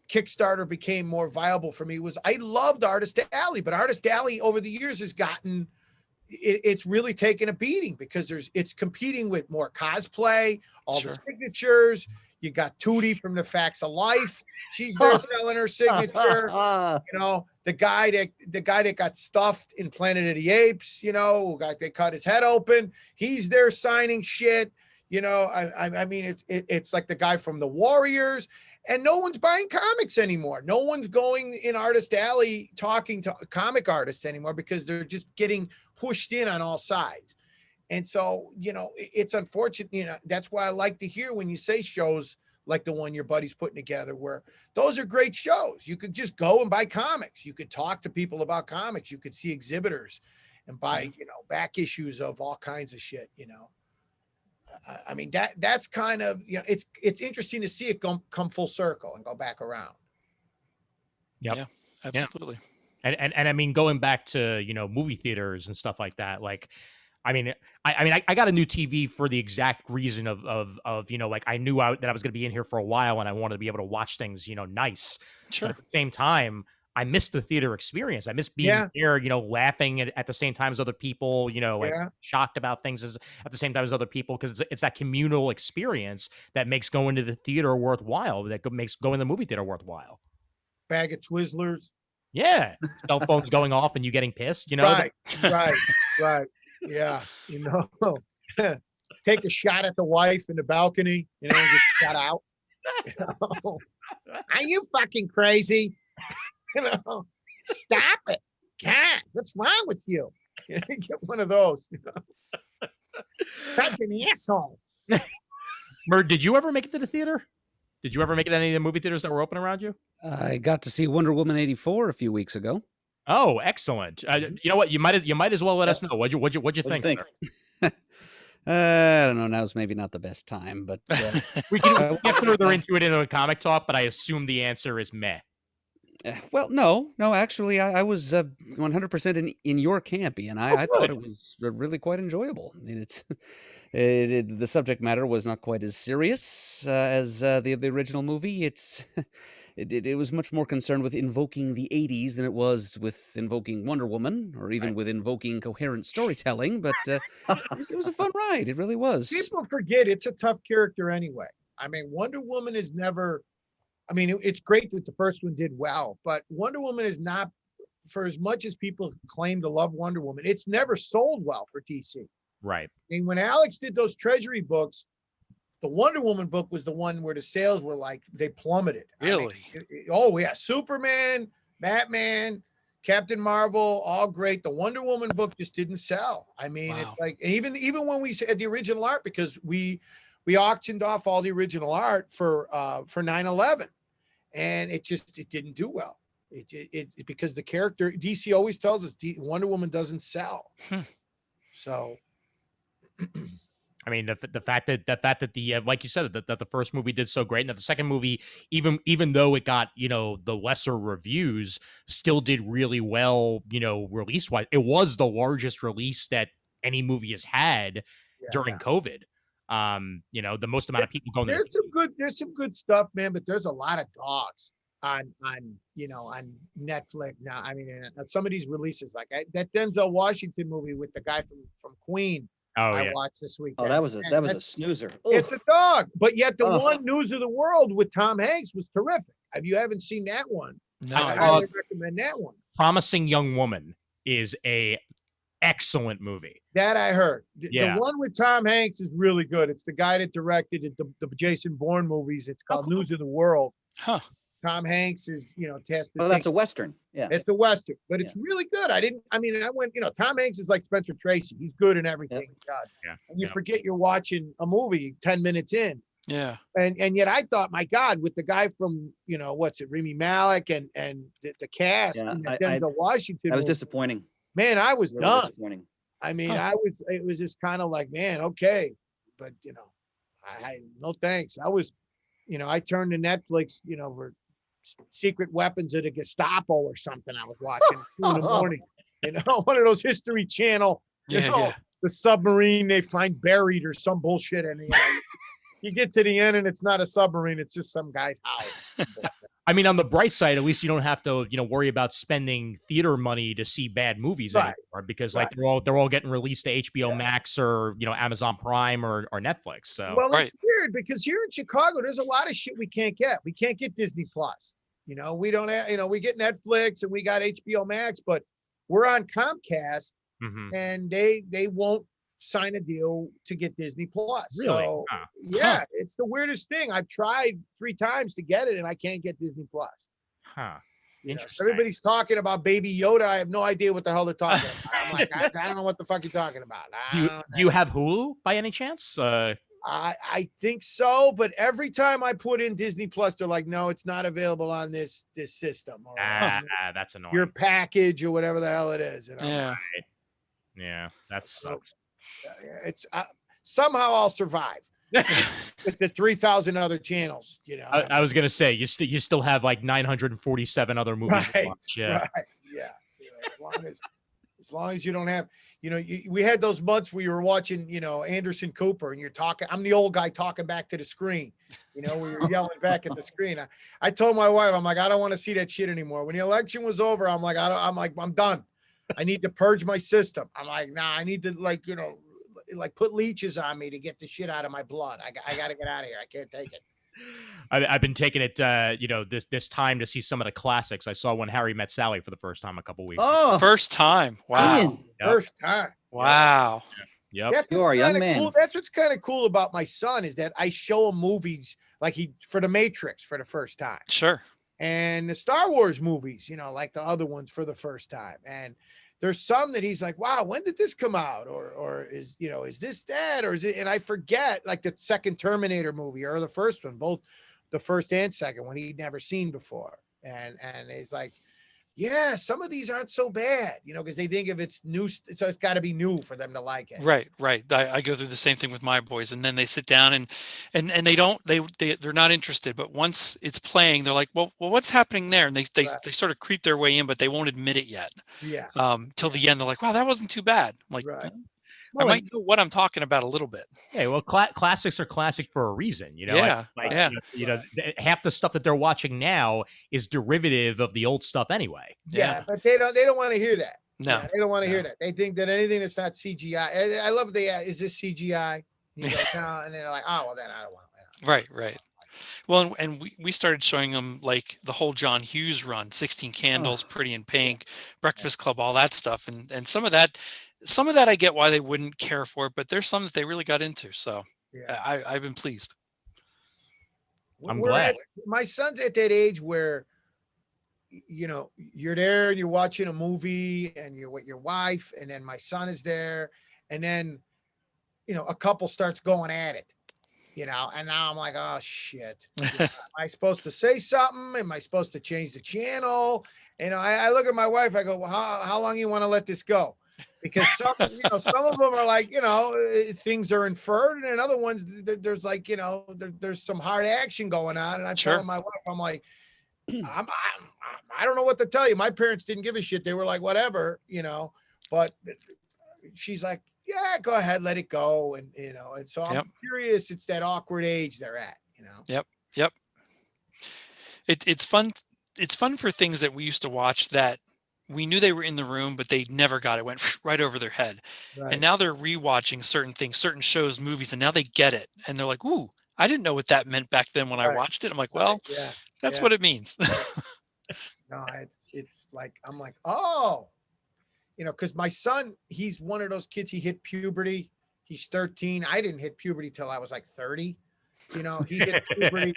[SPEAKER 5] Kickstarter became more viable for me was I loved Artist Alley, but Artist Alley over the years has gotten, it's really taken a beating because it's competing with more cosplay, all the signatures. You got Tootie from the Facts of Life. She's there selling her signature. You know, the guy that got stuffed in Planet of the Apes, you know, they cut his head open. He's there signing shit. You know, I mean, it's like the guy from the Warriors, and no one's buying comics anymore. No one's going in Artist Alley talking to comic artists anymore because they're just getting pushed in on all sides. And so, you know, it's unfortunate, you know, that's why I like to hear when you say shows like the one your buddy's putting together, where those are great shows. You could just go and buy comics. You could talk to people about comics. You could see exhibitors and buy, you know, back issues of all kinds of shit, you know. I mean, that's kind of, it's interesting to see it come full circle and go back around.
[SPEAKER 1] Yep.
[SPEAKER 2] Yeah, absolutely.
[SPEAKER 1] And I mean, going back to, movie theaters and stuff like that, like, I mean, I got a new TV for the exact reason of like, I knew that I was going to be in here for a while and I wanted to be able to watch things, nice. But
[SPEAKER 2] Sure.
[SPEAKER 1] at the same time, I missed the theater experience. I miss being there, laughing at the same time as other people, like shocked about things at the same time as other people, because it's that communal experience that makes going to the theater worthwhile, that makes going to the movie theater worthwhile.
[SPEAKER 5] Bag of Twizzlers.
[SPEAKER 1] Yeah. Cell phones going off and you getting pissed,
[SPEAKER 5] Right. Yeah. Take a shot at the wife in the balcony, and get shut out. Are you fucking crazy? Stop it. God, what's wrong with you? Get one of those. Such an asshole.
[SPEAKER 1] Murd, did you ever make it to the theater? Did you ever make it to any of the movie theaters that were open around you?
[SPEAKER 3] I got to see Wonder Woman 84 a few weeks ago.
[SPEAKER 1] Oh, excellent. You know what? You might as well let us know. What'd you think?
[SPEAKER 3] I don't know. Now's maybe not the best time, but
[SPEAKER 1] we can get further into it in a comic talk, but I assume the answer is meh.
[SPEAKER 3] Well, no. Actually, I was 100% in your camp, Ian. I thought it was really quite enjoyable. I mean, the subject matter was not quite as serious as the original movie. It was much more concerned with invoking the 80s than it was with invoking Wonder Woman, or even with invoking coherent storytelling. But it was a fun ride. It really was.
[SPEAKER 5] People forget it's a tough character anyway. I mean, Wonder Woman is never. I mean, it's great that the first one did well, but Wonder Woman is not, for as much as people claim to love Wonder Woman, it's never sold well for DC.
[SPEAKER 1] Right.
[SPEAKER 5] And when Alex did those Treasury books, the Wonder Woman book was the one where the sales were like, they plummeted.
[SPEAKER 2] Really?
[SPEAKER 5] Oh, yeah. Superman, Batman, Captain Marvel, all great. The Wonder Woman book just didn't sell. I mean, It's like, even when we had the original art, because we auctioned off all the original art for 9/11. And it didn't do well. It because the character, DC always tells us Wonder Woman doesn't sell. So,
[SPEAKER 1] I mean, the fact that the like you said, that the first movie did so great, and that the second movie, even though it got the lesser reviews, still did really well. Release wise, it was the largest release that any movie has had during COVID. The most amount of people going.
[SPEAKER 5] There's some good stuff, man, but there's a lot of dogs on Netflix now. I mean, some of these releases, like that Denzel Washington movie with the guy from Queen. I watched this week.
[SPEAKER 6] Oh, that was a snoozer.
[SPEAKER 5] It's a dog, but yet the one News of the World with Tom Hanks was terrific. If you haven't seen that one,
[SPEAKER 2] No.
[SPEAKER 5] I highly recommend that one.
[SPEAKER 1] Promising Young Woman is a excellent movie.
[SPEAKER 5] That I heard. The one with Tom Hanks is really good. It's the guy that directed the Jason Bourne movies. It's called News of the World.
[SPEAKER 2] Huh.
[SPEAKER 5] Tom Hanks is, tested.
[SPEAKER 6] Oh, that's a Western. Yeah.
[SPEAKER 5] It's a Western, but it's really good. I went, Tom Hanks is like Spencer Tracy. He's good in everything. God.
[SPEAKER 1] Yeah.
[SPEAKER 5] And you forget you're watching a movie 10 minutes in.
[SPEAKER 2] Yeah.
[SPEAKER 5] And yet I thought, my God, with the guy from, Rami Malek and the cast, and Denzel Washington.
[SPEAKER 6] That was disappointing.
[SPEAKER 5] Man, I was
[SPEAKER 6] Really
[SPEAKER 5] done.
[SPEAKER 6] disappointing.
[SPEAKER 5] I mean, it was just kind of like, man, okay. But, I no thanks. I turned to Netflix, for Secret Weapons of the Gestapo or something. I was watching at 2 in the morning, one of those History Channel, the submarine they find buried or some bullshit. And you get to the end and it's not a submarine. It's just some guy's house.
[SPEAKER 1] I mean, on the bright side, at least you don't have to, worry about spending theater money to see bad movies anymore, because like they're all getting released to HBO Max or Amazon Prime or Netflix. So
[SPEAKER 5] it's weird because here in Chicago, there's a lot of shit we can't get. We can't get Disney Plus. We don't have, we get Netflix and we got HBO Max, but we're on Comcast and they won't sign a deal to get Disney Plus.
[SPEAKER 1] Really?
[SPEAKER 5] So it's the weirdest thing. I've tried 3 times to get it and I can't get Disney Plus.
[SPEAKER 1] Interesting.
[SPEAKER 5] Everybody's talking about Baby Yoda. I have no idea what the hell they're talking about. I'm like, I don't know what the fuck you're talking about.
[SPEAKER 1] Do you have Hulu by any chance?
[SPEAKER 5] I think so, but every time I put in Disney Plus, they're like, no, it's not available on this system. Or
[SPEAKER 1] that's annoying.
[SPEAKER 5] your package or whatever the hell it is.
[SPEAKER 1] Yeah, that sucks.
[SPEAKER 5] It's somehow I'll survive with the 3,000 other channels, you know.
[SPEAKER 1] I was gonna say you still have like 947 other movies to
[SPEAKER 5] Right,
[SPEAKER 1] watch. Yeah.
[SPEAKER 5] right, yeah. You know, as long as you don't have, you know, we had those months where you were watching, you know, Anderson Cooper, and you're talking. I'm the old guy talking back to the screen, you know, where you're yelling back at the screen. I told my wife, I'm like, I don't want to see that shit anymore. When the election was over, I'm like, I'm done. I need to purge my system. I'm like, nah, I need to, like, you know, like put leeches on me to get the shit out of my blood. I got to get out of here. I can't take it.
[SPEAKER 1] I've been taking it, you know, this time to see some of the classics. I saw When Harry Met Sally for the first time a couple weeks ago.
[SPEAKER 6] Oh,
[SPEAKER 2] First time. Wow.
[SPEAKER 6] Ian,
[SPEAKER 1] Yep.
[SPEAKER 5] First time.
[SPEAKER 2] Wow.
[SPEAKER 1] Yep.
[SPEAKER 5] That's
[SPEAKER 6] You
[SPEAKER 5] what's
[SPEAKER 6] are a young
[SPEAKER 5] kinda
[SPEAKER 6] man.
[SPEAKER 5] Cool. That's what's kind of cool about my son is that I show him movies like for the Matrix for the first time,
[SPEAKER 2] Sure.
[SPEAKER 5] and the Star Wars movies, you know, like the other ones for the first time. And there's some that he's like, wow, when did this come out? Or is, you know, is this that? Or is it? And I forget, like the second Terminator movie or the first one, both the first and second one he'd never seen before. And he's like, yeah, some of these aren't so bad, you know, because they think if it's new, so it's got to be new for them to like it.
[SPEAKER 2] Right. I go through the same thing with my boys, and then they sit down and they're not interested. But once it's playing, they're like, well, what's happening there? And they sort of creep their way in, but they won't admit it yet.
[SPEAKER 5] Yeah.
[SPEAKER 2] Till the end, they're like, wow, that wasn't too bad. I'm like,
[SPEAKER 5] Right.
[SPEAKER 2] I might know what I'm talking about a little bit.
[SPEAKER 1] Yeah, well, classics are classic for a reason, you know.
[SPEAKER 2] Yeah, yeah.
[SPEAKER 1] You know, half the stuff that they're watching now is derivative of the old stuff anyway.
[SPEAKER 5] Yeah, but they don't want to hear that.
[SPEAKER 2] No,
[SPEAKER 5] Yeah, they don't want to
[SPEAKER 2] no.
[SPEAKER 5] hear that. They think that anything that's not CGI. I love is this CGI? You go, no, and they're like, oh, well, then I don't want to.
[SPEAKER 2] Right. Well, and we started showing them like the whole John Hughes run, 16 Candles, Pretty in Pink, Breakfast Club, all that stuff, and some of that I get why they wouldn't care for it, but there's some that they really got into. So
[SPEAKER 5] Yeah.
[SPEAKER 2] I've been pleased.
[SPEAKER 1] I'm glad.
[SPEAKER 5] My son's at that age where, you know, you're there and you're watching a movie and you're with your wife, and then my son is there, and then, you know, a couple starts going at it, you know, and now I'm like, oh shit, am I supposed to say something? Am I supposed to change the channel? You know, I look at my wife, I go, well, how long you want to let this go? Because some of them are like, you know, things are inferred, and in other ones there's like, you know, there's some hard action going on, and I'm telling my wife, I'm like, I don't know what to tell you. My parents didn't give a shit. They were like, whatever, you know, but she's like, yeah, go ahead, let it go. And, you know, and so I'm curious. It's that awkward age they're at, you know?
[SPEAKER 2] Yep. It's fun. It's fun for things that we used to watch that we knew they were in the room, but they never got it. Went right over their head.
[SPEAKER 5] Right.
[SPEAKER 2] And now they're rewatching certain things, certain shows, movies, and now they get it. And they're like, ooh, I didn't know what that meant back then when I watched it. I'm like, well, that's what it means.
[SPEAKER 5] No, it's like, I'm like, oh, you know, because my son, he's one of those kids, he hit puberty. He's 13. I didn't hit puberty till I was like 30. You know, he hit puberty.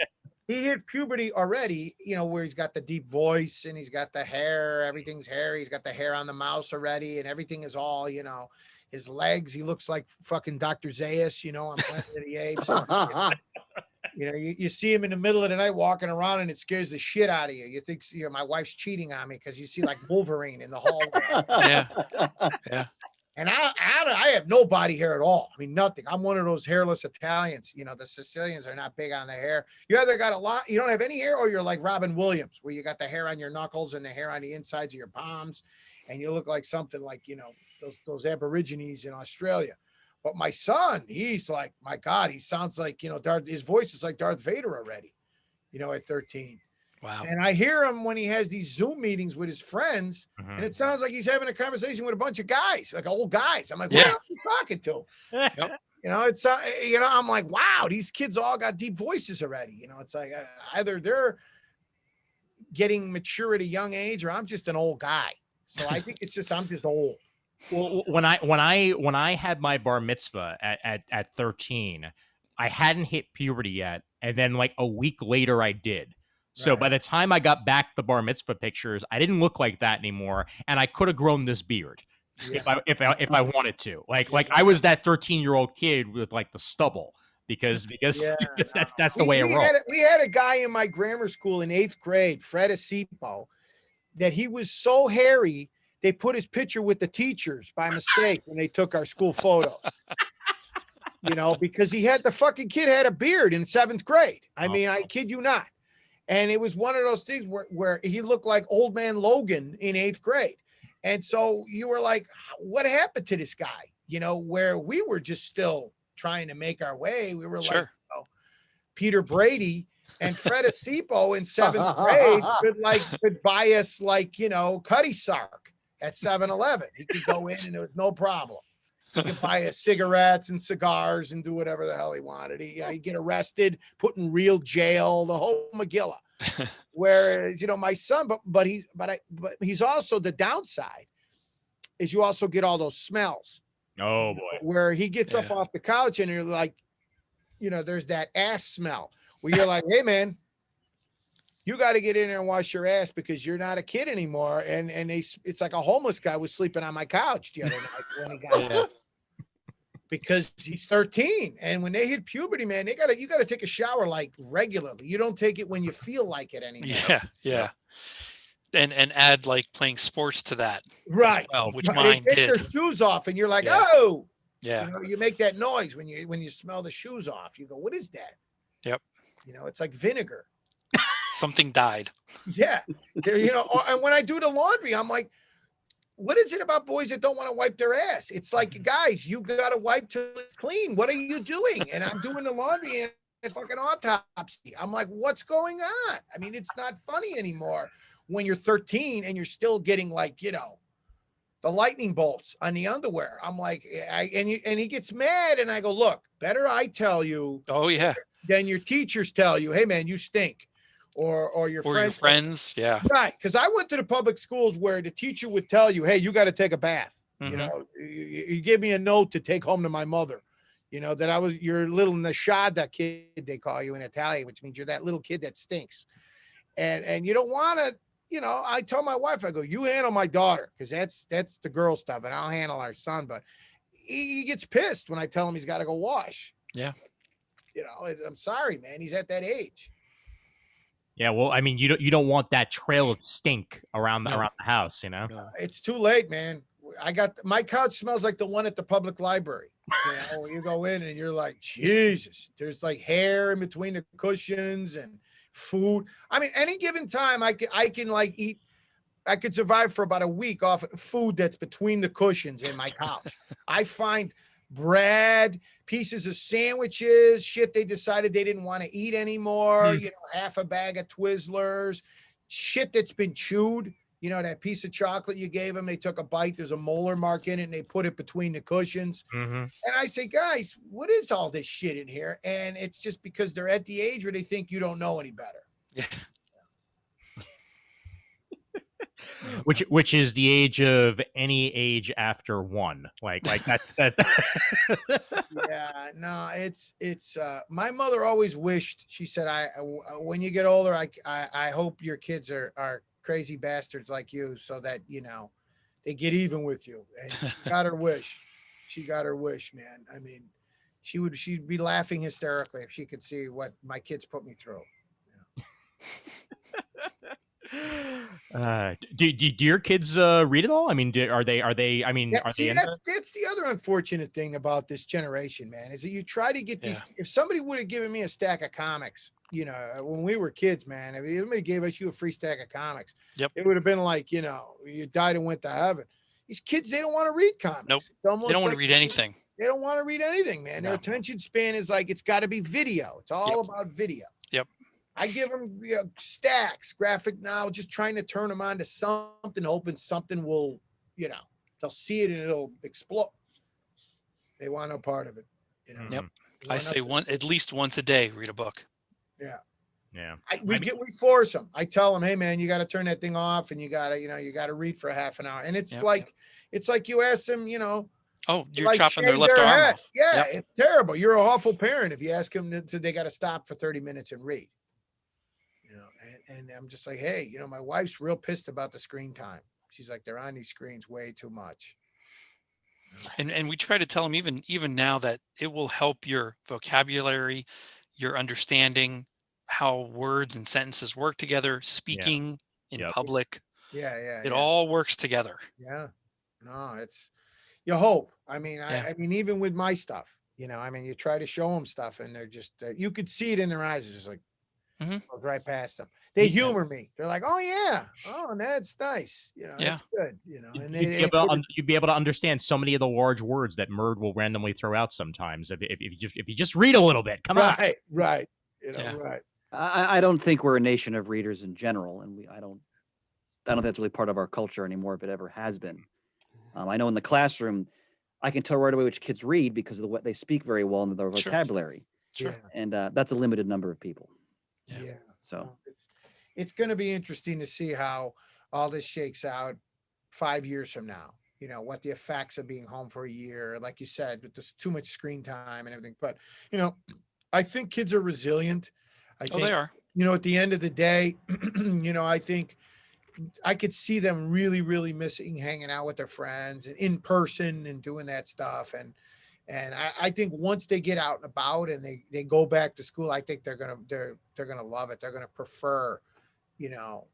[SPEAKER 5] He hit puberty already, you know, where he's got the deep voice and he's got the hair, everything's hairy. He's got the hair on the mouse already, and everything is all, you know, his legs, he looks like fucking Dr. Zaius, you know, on Planet of the Apes. You know, you see him in the middle of the night walking around, and it scares the shit out of you. You think, you know, my wife's cheating on me because you see like Wolverine in the hallway.
[SPEAKER 2] Yeah.
[SPEAKER 5] And I have no body hair at all. I mean, nothing. I'm one of those hairless Italians. You know, the Sicilians are not big on the hair. You either got a lot, you don't have any hair, or you're like Robin Williams, where you got the hair on your knuckles and the hair on the insides of your palms, and you look like something like, you know, those Aborigines in Australia. But my son, he's like, my God, he sounds like, you know, his voice is like Darth Vader already, you know, at 13.
[SPEAKER 2] Wow.
[SPEAKER 5] And I hear him when he has these Zoom meetings with his friends, and it sounds like he's having a conversation with a bunch of guys, like old guys. I'm like, what are you talking to? You know, it's, you know, I'm like, wow, these kids all got deep voices already. You know, it's like either they're getting mature at a young age, or I'm just an old guy. So I think it's just, I'm just old.
[SPEAKER 1] Well, when I had my bar mitzvah at 13, I hadn't hit puberty yet, and then like a week later I did. So by the time I got back the bar mitzvah pictures, I didn't look like that anymore, and I could have grown this beard if I wanted to. Like I was that 13-year-old kid with like the stubble because that's the way it rolled.
[SPEAKER 5] We had a guy in my grammar school in 8th grade, Fred Asipo, that he was so hairy they put his picture with the teachers by mistake when they took our school photo. you know, because the fucking kid had a beard in 7th grade. I mean, I kid you not. And it was one of those things where he looked like old man Logan in 8th grade. And so you were like, what happened to this guy? You know, where we were just still trying to make our way. We were like, you know, Peter Brady and Fred Asipo in 7th grade could buy us like, you know, Cuddy Sark at 7-Eleven. He could go in and there was no problem. He could buy us cigarettes and cigars and do whatever the hell he wanted. He'd get arrested, put in real jail, the whole Megillah. Whereas, you know, my son, but he's also, the downside is you also get all those smells.
[SPEAKER 1] Oh boy.
[SPEAKER 5] Where he gets up off the couch and you're like, you know, there's that ass smell where you're like, hey man, you got to get in there and wash your ass because you're not a kid anymore. And it's like a homeless guy was sleeping on my couch the other night when he got because he's 13. And when they hit puberty, man, you gotta take a shower like regularly. You don't take it when you feel like it anymore.
[SPEAKER 2] Yeah. And add like playing sports to that.
[SPEAKER 5] Right.
[SPEAKER 2] Well, which
[SPEAKER 5] They
[SPEAKER 2] mine
[SPEAKER 5] take
[SPEAKER 2] did.
[SPEAKER 5] their shoes off and you're like,
[SPEAKER 2] Yeah.
[SPEAKER 5] oh,
[SPEAKER 2] Yeah.
[SPEAKER 5] you know, you make that noise when you smell the shoes off. You go, what is that?
[SPEAKER 2] Yep.
[SPEAKER 5] You know, it's like vinegar.
[SPEAKER 2] Something died.
[SPEAKER 5] Yeah. You know, and when I do the laundry, I'm like, what is it about boys that don't want to wipe their ass? It's like, guys, you got to wipe till it's clean. What are you doing? And I'm doing the laundry and fucking autopsy. I'm like, what's going on? I mean, it's not funny anymore when you're 13 and you're still getting like, you know, the lightning bolts on the underwear. I'm like, and he gets mad and I go, look, better I tell you.
[SPEAKER 2] Oh yeah.
[SPEAKER 5] Than your teachers tell you, hey man, you stink. Or your friends.
[SPEAKER 2] Yeah.
[SPEAKER 5] Right. Because I went to the public schools where the teacher would tell you, hey, you got to take a bath.
[SPEAKER 2] Mm-hmm.
[SPEAKER 5] You know, you give me a note to take home to my mother. You know, that you're little Nashada kid, they call you in Italian, which means you're that little kid that stinks. And you don't want to, you know, I tell my wife, I go, you handle my daughter, because that's the girl stuff, and I'll handle our son. But he gets pissed when I tell him he's got to go wash.
[SPEAKER 2] Yeah.
[SPEAKER 5] You know, I'm sorry, man. He's at that age.
[SPEAKER 1] Yeah, well, I mean, you don't want that trail of stink around the house, you know.
[SPEAKER 5] It's too late, man. My couch smells like the one at the public library. You know, you go in and you're like, Jesus, there's like hair in between the cushions and food. I mean, any given time I can like eat. I could survive for about a week off food that's between the cushions in my couch. I find bread, pieces of sandwiches, shit they decided they didn't want to eat anymore, you know, half a bag of Twizzlers, shit that's been chewed, you know, that piece of chocolate you gave them, they took a bite, there's a molar mark in it, and they put it between the cushions. And I say, guys, what is all this shit in here? And it's just because they're at the age where they think you don't know any better.
[SPEAKER 2] Yeah.
[SPEAKER 1] Which is the age of any age after 1. Like that's that.
[SPEAKER 5] Yeah, no, it's my mother always wished, she said, when you get older, I hope your kids are crazy bastards like you, so that, you know, they get even with you. And she got her wish. She got her wish, man. I mean, she'd be laughing hysterically if she could see what my kids put me through.
[SPEAKER 1] Do your kids read it all? I mean, are they? I mean,
[SPEAKER 5] Yeah,
[SPEAKER 1] are
[SPEAKER 5] see,
[SPEAKER 1] they?
[SPEAKER 5] that's the other unfortunate thing about this generation, man, is that you try to get these. If somebody would have given me a stack of comics, you know, when we were kids, man, if somebody gave us a free stack of comics, it would have been like, you know, you died and went to heaven. These kids, they don't want to read comics.
[SPEAKER 2] Nope.
[SPEAKER 5] It's almost
[SPEAKER 2] They don't want
[SPEAKER 5] like
[SPEAKER 2] to read anything.
[SPEAKER 5] They don't want to read anything, man. Their attention span is like, it's got to be video. It's all about video.
[SPEAKER 2] Yep.
[SPEAKER 5] I give them stacks, graphic novel, just trying to turn them on to something, hoping something will, you know, they'll see it and it'll explode. They want no part of it. You know?
[SPEAKER 2] Yep. I say at least once a day, read a book.
[SPEAKER 5] Yeah.
[SPEAKER 1] Yeah.
[SPEAKER 5] We force them. I tell them, hey man, you got to turn that thing off and you got to read for half an hour. And it's it's like you ask them, you know,
[SPEAKER 2] oh, you're
[SPEAKER 5] like
[SPEAKER 2] chopping their left arm off.
[SPEAKER 5] Yeah. It's terrible. You're a awful parent if you ask them they got to stop for 30 minutes and read. You know, and I'm just like, hey, you know, my wife's real pissed about the screen time. She's like, they're on these screens way too much.
[SPEAKER 2] And we try to tell them even now that it will help your vocabulary, your understanding, how words and sentences work together, speaking in public. It all works together.
[SPEAKER 5] Yeah. No, you hope. I mean, I mean, even with my stuff, You know, I mean, you try to show them stuff and they're just, you could see it in their eyes. It's just like,
[SPEAKER 2] Mhm.
[SPEAKER 5] goes right past them. They
[SPEAKER 1] Yeah.
[SPEAKER 5] humor me. They're like, oh yeah. Oh, that's nice. You know,
[SPEAKER 2] Yeah.
[SPEAKER 5] that's good. You know, and
[SPEAKER 1] You'd be able to understand so many of the large words that Murd will randomly throw out sometimes if you just read a little bit. Come on.
[SPEAKER 5] right. You know,
[SPEAKER 2] Yeah.
[SPEAKER 5] right.
[SPEAKER 6] I don't think we're a nation of readers in general, and I don't think that's really part of our culture anymore, if it ever has been. I know in the classroom, I can tell right away which kids read because of the way they speak very well and their
[SPEAKER 2] Sure.
[SPEAKER 6] vocabulary,
[SPEAKER 2] Sure.
[SPEAKER 6] and that's a limited number of people.
[SPEAKER 2] Yeah.
[SPEAKER 5] Yeah.
[SPEAKER 6] So
[SPEAKER 5] It's going to be interesting to see how all this shakes out 5 years from now. You know, what the effects of being home for a year, like you said, with this too much screen time and everything. But, you know, I think kids are resilient. I
[SPEAKER 2] Oh,
[SPEAKER 5] think,
[SPEAKER 2] they are.
[SPEAKER 5] you know, at the end of the day, you know, I think I could see them really, really missing hanging out with their friends and in person and doing that stuff. And I think once they get out and about and they go back to school, I think they're gonna love it. They're gonna prefer, you know,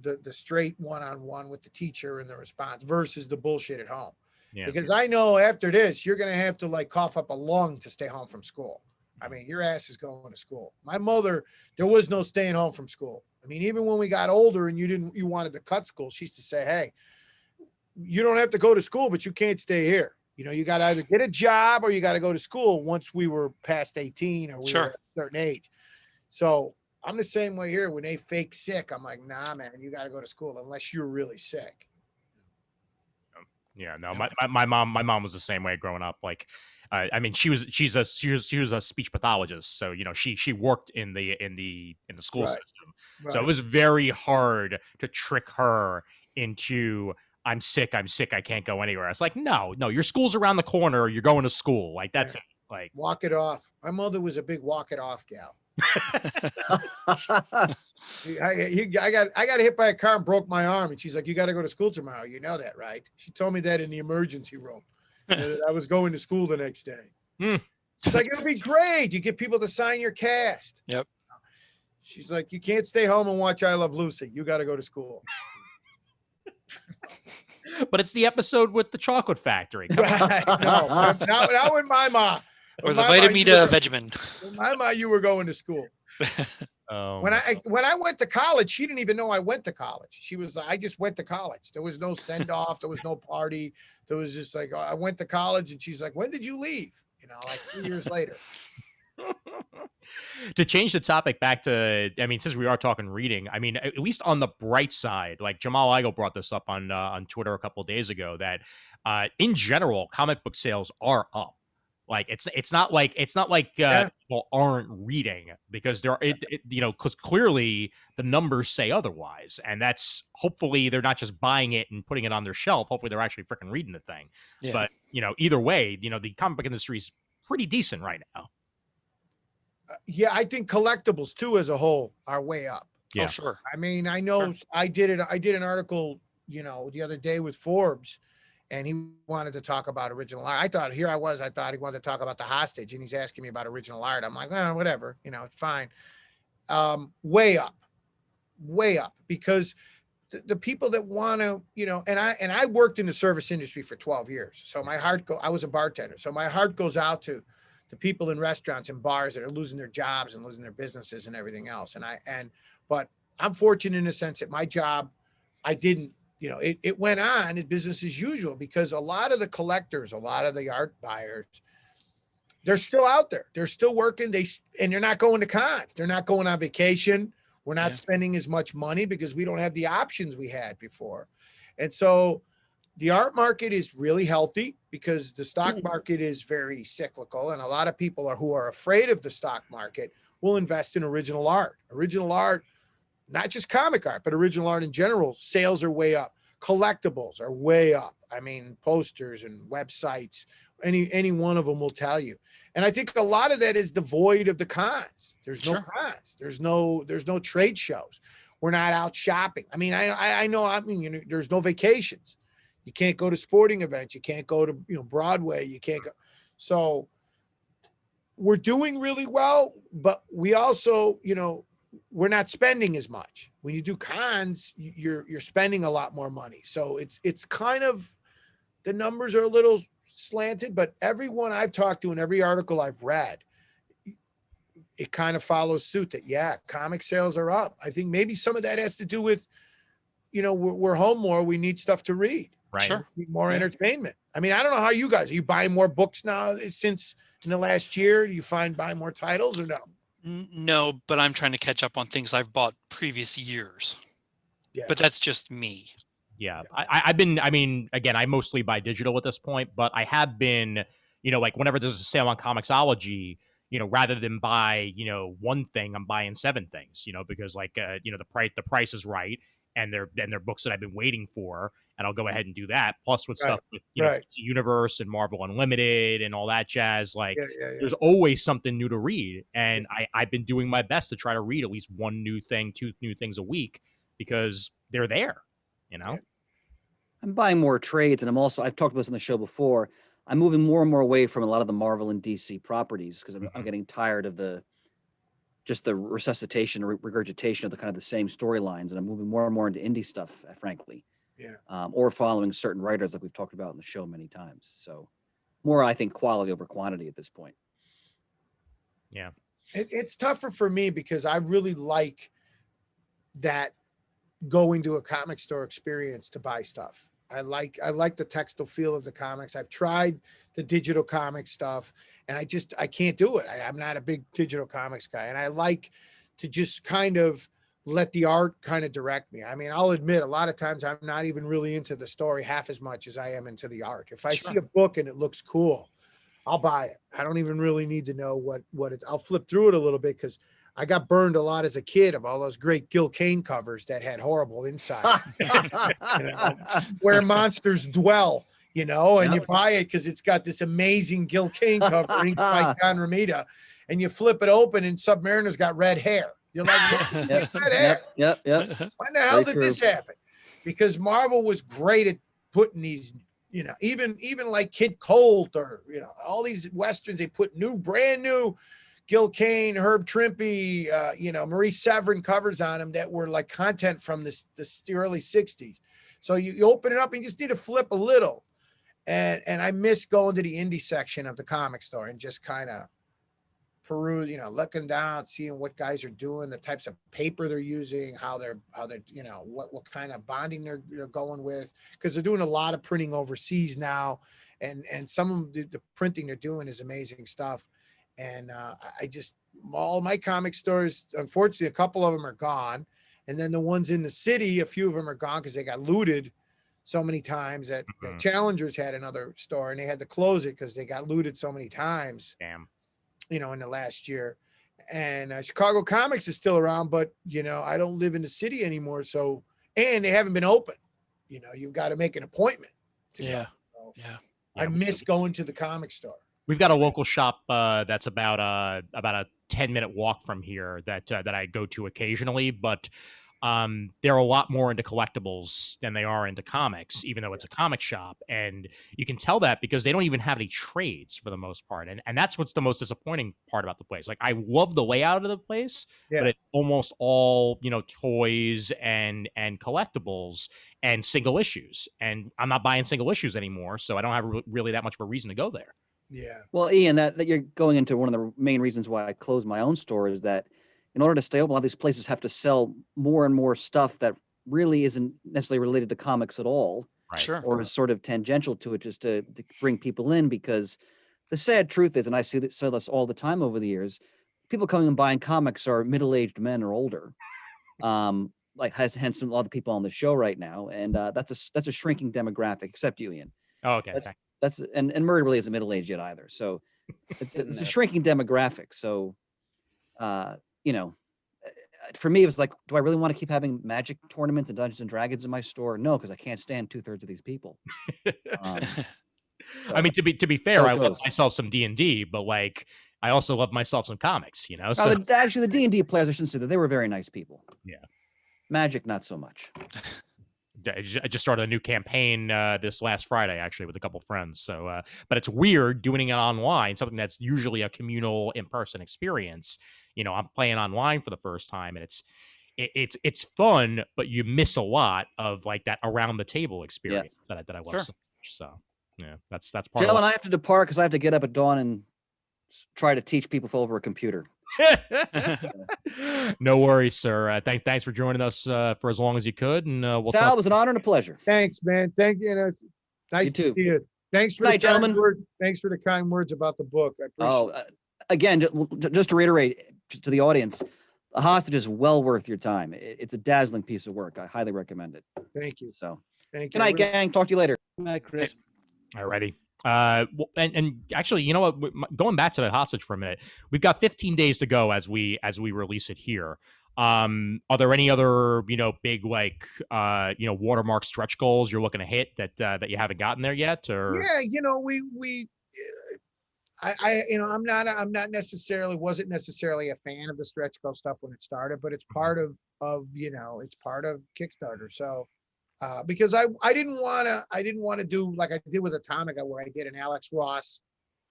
[SPEAKER 5] the straight one-on-one with the teacher and the response versus the bullshit at home.
[SPEAKER 1] Yeah.
[SPEAKER 5] Because I know after this, you're gonna have to like cough up a lung to stay home from school. I mean, your ass is going to school. My mother, there was no staying home from school. I mean, even when we got older and you wanted to cut school, she used to say, hey, you don't have to go to school, but you can't stay here. You know, you got to either get a job or you got to go to school once we were past 18 or we
[SPEAKER 2] Sure.
[SPEAKER 5] were at a certain age. So I'm the same way here. When they fake sick, I'm like, nah, man, you got to go to school unless you're really sick.
[SPEAKER 1] Yeah, no, my mom was the same way growing up. Like, I mean, she was a speech pathologist, so you know she worked in the school
[SPEAKER 5] Right.
[SPEAKER 1] system,
[SPEAKER 5] Right.
[SPEAKER 1] so it was very hard to trick her into I'm sick, I can't go anywhere. It's like no, your school's around the corner, you're going to school, like that's it. Like
[SPEAKER 5] Walk it off. My mother was a big walk it off gal. I got hit by a car and broke my arm, and she's like, "You got to go to school tomorrow. You know that, right?" She told me that in the emergency room. That I was going to school the next day. She's like, "It'll be great. You get people to sign your cast."
[SPEAKER 2] Yep.
[SPEAKER 5] She's like, "You can't stay home and watch I Love Lucy. You got to go to school."
[SPEAKER 1] But it's the episode with the chocolate factory. Come on.
[SPEAKER 5] Right. No, not with my mom.
[SPEAKER 2] Or
[SPEAKER 5] With
[SPEAKER 2] the
[SPEAKER 5] my mom,
[SPEAKER 2] Vitamita Vegemin.
[SPEAKER 5] with my mom, you were going to school.
[SPEAKER 1] Oh,
[SPEAKER 5] When I went to college, she didn't even know I went to college. She was like, I just went to college. There was no send off. There was no party. There was just like, I went to college, and she's like, when did you leave? You know, like 2 years later.
[SPEAKER 1] To change the topic back to, I mean, since we are talking reading, I mean, at least on the bright side, like Jamal Igo brought this up on Twitter a couple of days ago, that in general, comic book sales are up. Like it's not like people aren't reading, because you know, because clearly the numbers say otherwise, and that's hopefully they're not just buying it and putting it on their shelf. Hopefully they're actually freaking reading the thing.
[SPEAKER 2] Yeah.
[SPEAKER 1] But you know, either way, you know, the comic book industry is pretty decent right now.
[SPEAKER 5] Yeah, I think collectibles too, as a whole, are way up.
[SPEAKER 1] Yeah.
[SPEAKER 2] Oh, sure.
[SPEAKER 5] I mean, I know
[SPEAKER 2] Sure.
[SPEAKER 5] I did an article, you know, the other day with Forbes, and he wanted to talk about original art. I thought he wanted to talk about the hostage, and he's asking me about original art. I'm like, well, whatever, you know, it's fine. Way up, because the people that want to, you know, and I worked in the service industry for 12 years. So I was a bartender. So my heart goes out to the people in restaurants and bars that are losing their jobs and losing their businesses and everything else. But I'm fortunate in the sense that my job, I didn't, you know, it went on as business as usual, because a lot of the collectors, a lot of the art buyers, they're still out there. They're still working. And they're not going to cons. They're not going on vacation. We're not spending as much money because we don't have the options we had before. And so the art market is really healthy because the stock market is very cyclical. And a lot of people who are afraid of the stock market will invest in original art. Original art, not just comic art, but original art in general, sales are way up. Collectibles are way up. I mean, posters and websites, any one of them will tell you. And I think a lot of that is devoid of the cons. There's no cons. There's no trade shows. We're not out shopping. I mean, I know, I mean, you know, there's no vacations. You can't go to sporting events. You can't go to, you know, Broadway. You can't go. So we're doing really well, but we also, you know, we're not spending as much. When you do cons, you're spending a lot more money. So it's kind of, the numbers are a little slanted, but everyone I've talked to and every article I've read, it kind of follows suit that, yeah, comic sales are up. I think maybe some of that has to do with, we're home more. We need stuff to read.
[SPEAKER 1] Right.
[SPEAKER 2] Sure.
[SPEAKER 5] We need more
[SPEAKER 2] Yeah.
[SPEAKER 5] entertainment. I mean, I don't know how you guys, are you buying more books now since in the last year? Do you find buying more titles or no?
[SPEAKER 2] No, but I'm trying to catch up on things I've bought previous years.
[SPEAKER 5] Yeah.
[SPEAKER 2] But that's just me.
[SPEAKER 1] Yeah, I've been, I mean, again, I mostly buy digital at this point, but I have been, like whenever there's a sale on Comixology, rather than buy, one thing, I'm buying 7 things, because like, the price is right. And they're books that I've been waiting for, and I'll go ahead and do that. Plus with stuff with, Universe and Marvel Unlimited and all that jazz, like there's always something new to read. And I've been doing my best to try to read at least 1 new thing, 2 new things a week because they're there,
[SPEAKER 6] I'm buying more trades, and I've talked about this on the show before. I'm moving more and more away from a lot of the Marvel and DC properties because I'm getting tired of the resuscitation or regurgitation of the kind of the same storylines, and I'm moving more and more into indie stuff, frankly.
[SPEAKER 5] Yeah.
[SPEAKER 6] Or following certain writers like we've talked about in the show many times. So more, I think, quality over quantity at this point.
[SPEAKER 1] Yeah.
[SPEAKER 5] It's tougher for me because I really like that going to a comic store experience to buy stuff. I like the textile feel of the comics. I've tried the digital comic stuff and I can't do it. I'm not a big digital comics guy. And I like to just kind of let the art kind of direct me. I mean, I'll admit a lot of times I'm not even really into the story half as much as I am into the art. If I see a book and it looks cool, I'll buy it. I don't even really need to know what it, I'll flip through it a little bit because I got burned a lot as a kid of all those great Gil Kane covers that had horrible inside. Where monsters dwell, and you buy it because it's got this amazing Gil Kane cover inked by John Romita, and you flip it open and Submariner's got red hair. You're like, red hair.
[SPEAKER 6] Yep.
[SPEAKER 5] Why in the hell did this happen? Because Marvel was great at putting these, even like Kid Colt or, all these Westerns, they put brand new Gil Kane, Herb Trimpe, Marie Severin covers on them that were like content from the early 60s. So you open it up and you just need to flip a little. And I miss going to the indie section of the comic store and just kind of peruse, looking down, seeing what guys are doing, the types of paper they're using, how they're, what kind of bonding they're going with, because they're doing a lot of printing overseas now. And some of the printing they're doing is amazing stuff. And all my comic stores, unfortunately, a couple of them are gone. And then the ones in the city, a few of them are gone because they got looted so many times that Challengers had another store and they had to close it because they got looted so many times.
[SPEAKER 1] Damn.
[SPEAKER 5] In the last year. And Chicago Comics is still around, but, I don't live in the city anymore. So, and they haven't been open. You've got to make an appointment.
[SPEAKER 2] Yeah.
[SPEAKER 5] So
[SPEAKER 2] Yeah.
[SPEAKER 5] I miss going to the comic store.
[SPEAKER 1] We've got a local shop that's about a 10-minute walk from here that I go to occasionally, but they're a lot more into collectibles than they are into comics, even though it's a comic shop. And you can tell that because they don't even have any trades for the most part. And that's what's the most disappointing part about the place. Like, I love the layout of the place, but it's almost all, toys and collectibles and single issues. And I'm not buying single issues anymore, so I don't have really that much of a reason to go there.
[SPEAKER 5] Yeah.
[SPEAKER 6] Well, Ian, that you're going into one of the main reasons why I closed my own store is that in order to stay open, a lot of these places have to sell more and more stuff that really isn't necessarily related to comics at all.
[SPEAKER 1] Right.
[SPEAKER 2] Sure.
[SPEAKER 6] Or is sort of tangential to it just to bring people in, because the sad truth is, and I see this all the time over the years, people coming and buying comics are middle-aged men or older. Hence a lot of the people on the show right now. And that's a shrinking demographic, except you, Ian.
[SPEAKER 1] Oh, okay.
[SPEAKER 6] And Murd really isn't middle-aged yet either. So it's a shrinking demographic. So, for me, it was like, do I really want to keep having Magic tournaments and Dungeons and Dragons in my store? No, because I can't stand 2/3 of these people.
[SPEAKER 1] I mean, to be fair, I love myself some D&D, but like, I also love myself some comics, So
[SPEAKER 6] Actually, the D&D players, I shouldn't say that, they were very nice people.
[SPEAKER 1] Yeah.
[SPEAKER 6] Magic, not so much.
[SPEAKER 1] I just started a new campaign this last Friday, actually, with a couple friends. So, but it's weird doing it online, something that's usually a communal in-person experience. I'm playing online for the first time, and it's fun, but you miss a lot of like that around the table experience that I love so much. So, Yeah, that's part of
[SPEAKER 6] Gentlemen, I have to depart because I have to get up at dawn and try to teach people over a computer.
[SPEAKER 1] No worries, sir. Thanks for joining us for as long as you could, and we'll
[SPEAKER 6] Sal,
[SPEAKER 1] talk.
[SPEAKER 6] it was an honor and a pleasure.
[SPEAKER 5] Thanks, man. Thank you. It's nice
[SPEAKER 6] You
[SPEAKER 5] to
[SPEAKER 6] too.
[SPEAKER 5] see you. Thanks for
[SPEAKER 6] Good night,
[SPEAKER 5] the kind
[SPEAKER 6] gentlemen.
[SPEAKER 5] word. Thanks for the kind words about the book. I appreciate
[SPEAKER 6] Oh,
[SPEAKER 5] it.
[SPEAKER 6] again, just to reiterate to the audience, The Hostage is well worth your time. It's a dazzling piece of work. I highly recommend it.
[SPEAKER 5] Thank you.
[SPEAKER 6] So,
[SPEAKER 5] Thank
[SPEAKER 6] good
[SPEAKER 5] you.
[SPEAKER 6] night, gang. Talk to you later.
[SPEAKER 3] Good night, Chris.
[SPEAKER 1] Alrighty. And actually, you know what? Going back to the hostage for a minute, we've got 15 days to go as we release it here. Are there any other big watermark stretch goals you're looking to hit that you haven't gotten there yet? Or
[SPEAKER 5] Yeah, wasn't necessarily a fan of the stretch goal stuff when it started, but it's part of it's part of Kickstarter. So because I didn't want to do like I did with Atomica, where I did an Alex Ross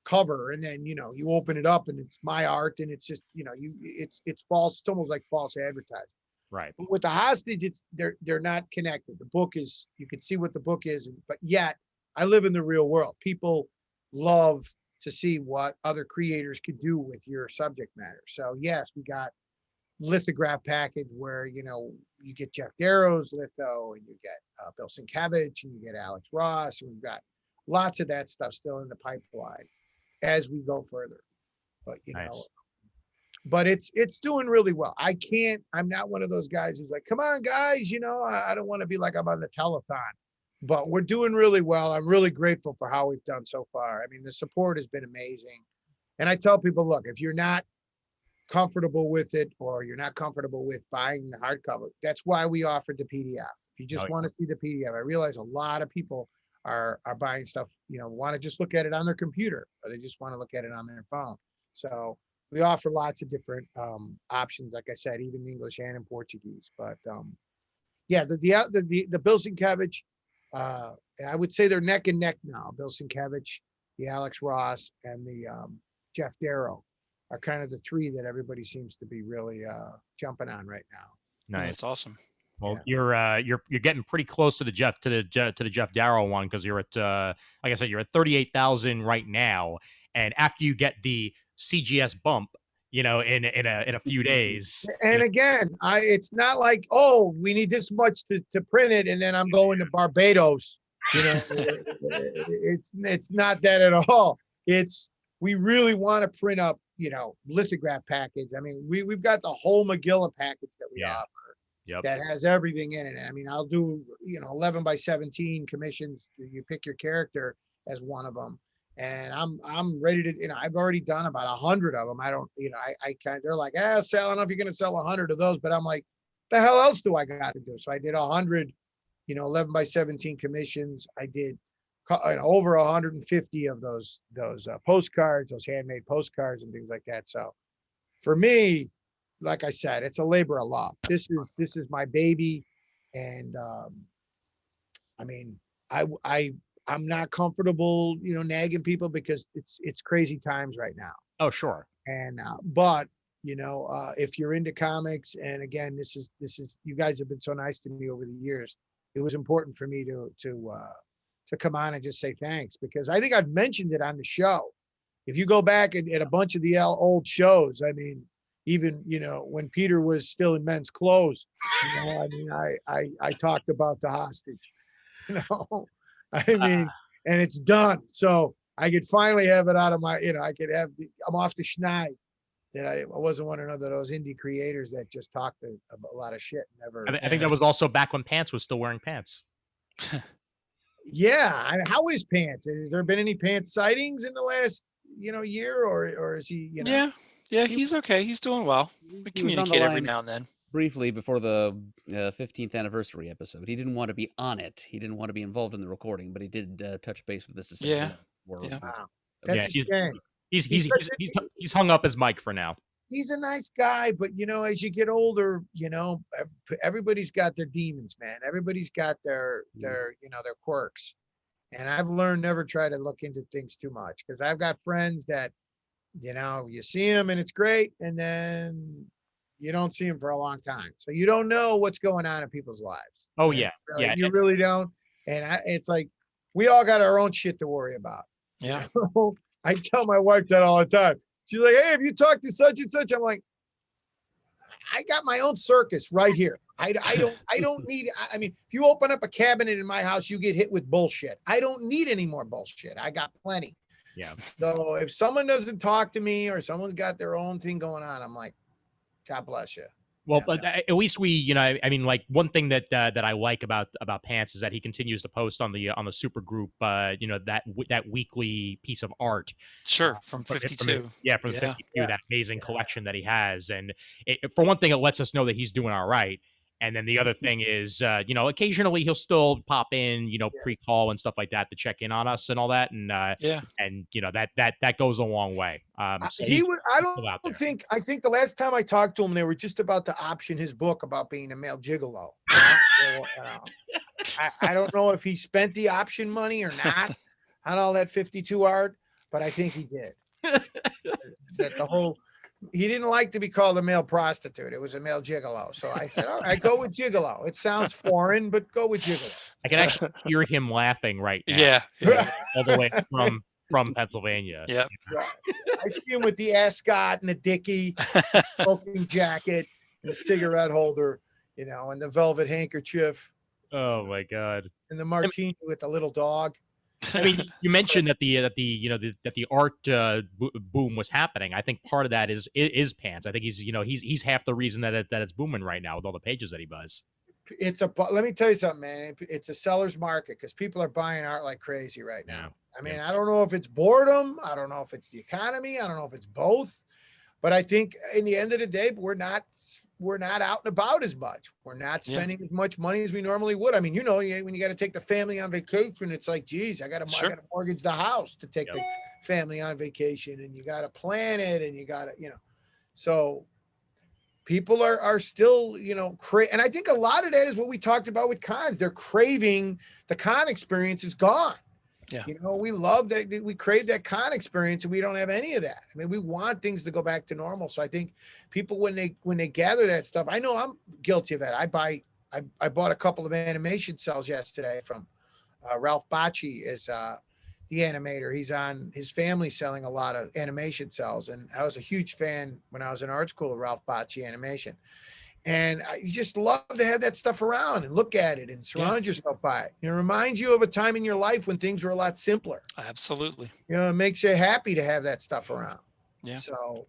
[SPEAKER 5] cover, and then you open it up and it's my art, and it's just it's false. It's almost like false advertising.
[SPEAKER 1] right?
[SPEAKER 5] But with the hostage, they're not connected. The book is, you can see what the book is, but yet I live in the real world. People love to see what other creators could do with your subject matter. So yes, we got lithograph package where you get Jeff Darrow's litho, and you get Bill Sienkiewicz, and you get Alex Ross, and we've got lots of that stuff still in the pipeline as we go further. But
[SPEAKER 1] Nice.
[SPEAKER 5] but it's doing really well. I'm not one of those guys who's like, come on guys, I don't want to be like I'm on the telethon, but we're doing really well. I'm really grateful for how we've done so far. I mean, the support has been amazing. And I tell people, look, if you're not comfortable with it, or you're not comfortable with buying the hardcover, that's why we offered the PDF. If you just want to see the PDF, I realize a lot of people are buying stuff, want to just look at it on their computer, or they just want to look at it on their phone. So we offer lots of different options, like I said, even in English and in Portuguese. But yeah, the Bill Sienkiewicz, I would say they're neck and neck now. Bill Sienkiewicz, the Alex Ross, and the Jeff Darrow are kind of the three that everybody seems to be really jumping on right now.
[SPEAKER 1] Nice.
[SPEAKER 2] That's awesome.
[SPEAKER 1] Well, you're getting pretty close to the Jeff Darrow one, because you're at like I said, you're at 38,000 right now, and after you get the CGS bump, in a few days.
[SPEAKER 5] And again, it's not like, oh, we need this much to print it, and then I'm going to Barbados. It's not that at all. We really want to print up, lithograph package. I mean, we've got the whole Magilla package that we offer.
[SPEAKER 1] Yep.
[SPEAKER 5] That has everything in it. I mean, I'll do 11 by 17 commissions. You pick your character as one of them, and I'm ready to. I've already done about 100 of them. I don't. I kind. They're like, Sal, I don't know if you're going to sell 100 of those, but I'm like, the hell else do I got to do? So I did 100, 11 by 17 commissions. I did over 150 of those postcards, those handmade postcards and things like that. So for me, like I said, it's a labor of love. This is my baby. And I mean, I'm not comfortable, nagging people, because it's crazy times right now.
[SPEAKER 1] Oh, sure.
[SPEAKER 5] And but if you're into comics, and again, this is you guys have been so nice to me over the years. It was important for me to come on and just say thanks, because I think I've mentioned it on the show. If you go back at a bunch of the old shows, I mean, even when Peter was still in men's clothes, I mean, I talked about the hostage, I mean, and it's done. So I could finally have it out of my, I'm off the schneid. That I wasn't one of those indie creators that just talked a lot of shit. Never.
[SPEAKER 1] I think that was also back when Pants was still wearing pants.
[SPEAKER 5] Yeah. How is Pants? Has there been any Pants sightings in the last, year, or is he,
[SPEAKER 2] Yeah, he's okay. He's doing well. We
[SPEAKER 3] He was on the
[SPEAKER 2] communicate every
[SPEAKER 3] line
[SPEAKER 2] now and then.
[SPEAKER 3] briefly before the 15th anniversary episode. He didn't want to be on it. He didn't want to be involved in the recording, but he did touch base with us to say
[SPEAKER 2] Yeah.
[SPEAKER 3] hello.
[SPEAKER 2] Yeah.
[SPEAKER 5] Wow. That's a shame.
[SPEAKER 1] He's hung up his mic for now.
[SPEAKER 5] He's a nice guy, but as you get older, everybody's got their demons, man. Everybody's got their quirks. And I've learned never try to look into things too much, because I've got friends that, you see them and it's great, and then you don't see them for a long time. So you don't know what's going on in people's lives.
[SPEAKER 1] Oh yeah.
[SPEAKER 5] You really don't. And it's like, we all got our own shit to worry about.
[SPEAKER 2] Yeah.
[SPEAKER 5] I tell my wife that all the time. She's like, hey, have you talked to such and such? I'm like, I got my own circus right here. I don't need, I mean, if you open up a cabinet in my house, you get hit with bullshit. I don't need any more bullshit. I got plenty.
[SPEAKER 1] Yeah.
[SPEAKER 5] So if someone doesn't talk to me or someone's got their own thing going on, I'm like, God bless you.
[SPEAKER 1] Well,
[SPEAKER 5] Yeah.
[SPEAKER 1] but at least we, you know, I mean, like one thing that that I like about Pants is that he continues to post on the super group, you know, that weekly piece of art.
[SPEAKER 2] Sure. From
[SPEAKER 1] From
[SPEAKER 2] 52.
[SPEAKER 1] yeah, from
[SPEAKER 2] Yeah.
[SPEAKER 1] 52,
[SPEAKER 5] Yeah.
[SPEAKER 1] that amazing collection that he has, and for one thing, it lets us know that he's doing all right. And then the other thing is, you know, occasionally he'll still pop in, you know, pre-call and stuff like that to check in on us and all that, and
[SPEAKER 2] Yeah.
[SPEAKER 1] and you know that goes a long way. So
[SPEAKER 5] He
[SPEAKER 1] he's
[SPEAKER 5] would. I
[SPEAKER 1] still out there.
[SPEAKER 5] don't think. I think the last time I talked to him, they were just about to option his book about being a male gigolo. I don't know if he spent the option money or not on all that 52 art, but I think he did. That the whole. He didn't like to be called a male prostitute. It was a male gigolo. So I said, all right, go with gigolo. It sounds foreign, but go with gigolo.
[SPEAKER 1] I can actually hear him laughing right now.
[SPEAKER 2] Yeah. Yeah.
[SPEAKER 1] All the way from Pennsylvania.
[SPEAKER 2] Yeah.
[SPEAKER 5] I see him with the ascot and the dicky, smoking jacket, and the cigarette holder, you know, and the velvet handkerchief,
[SPEAKER 1] Oh my God.
[SPEAKER 5] and the martini with the little dog.
[SPEAKER 1] I mean, you mentioned that the art boom was happening. I think part of that is Pants. I think he's half the reason that it's booming right now with all the pages that he buys.
[SPEAKER 5] Let me tell you something, man. It's a seller's market because people are buying art like crazy right now. I mean, I don't know if it's boredom. I don't know if it's the economy. I don't know if it's both. But I think in the end of the day, we're not out and about as much. We're not spending as much money as we normally would. I mean, you know, when you got to take the family on vacation, it's like, geez, I got to mortgage the house to take the family on vacation, and you got to plan it, and you got to, you know, so people are still, you know, and I think a lot of that is what we talked about with cons. They're craving the con experience is gone.
[SPEAKER 2] Yeah.
[SPEAKER 5] You know, we love that. We crave that con experience, and we don't have any of that. I mean, we want things to go back to normal. So I think people, when they gather that stuff, I know I'm guilty of that. I bought a couple of animation cells yesterday from Ralph Bacci is the animator. He's on his family selling a lot of animation cells. And I was a huge fan when I was in art school of Ralph Bacci animation. And you just love to have that stuff around and look at it and surround yourself by it. It reminds you of a time in your life when things were a lot simpler.
[SPEAKER 2] Absolutely.
[SPEAKER 5] You know, it makes you happy to have that stuff around.
[SPEAKER 2] Yeah.
[SPEAKER 5] So,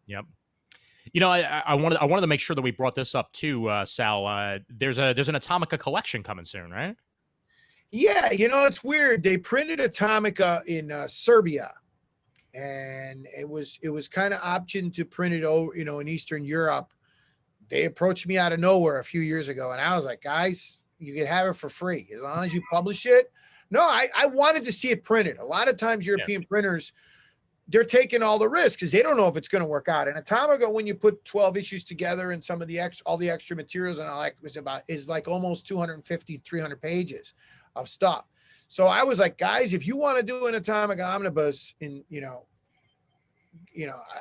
[SPEAKER 1] Yep. You know, I wanted to make sure that we brought this up too, Sal. There's an Atomica collection coming soon, right?
[SPEAKER 5] yeah, you know, it's weird. They printed Atomica in Serbia, and it was kind of optioned to print it over, you know, in Eastern Europe. They approached me out of nowhere a few years ago, and I was like, guys, you can have it for free as long as you publish it. No, I wanted to see it printed. A lot of times European printers, they're taking all the risks because they don't know if it's going to work out. And Atomica, when you put 12 issues together and some of the all the extra materials and all that is like almost 250, 300 pages of stuff. So I was like, guys, if you want to do an Atomica omnibus in, you know,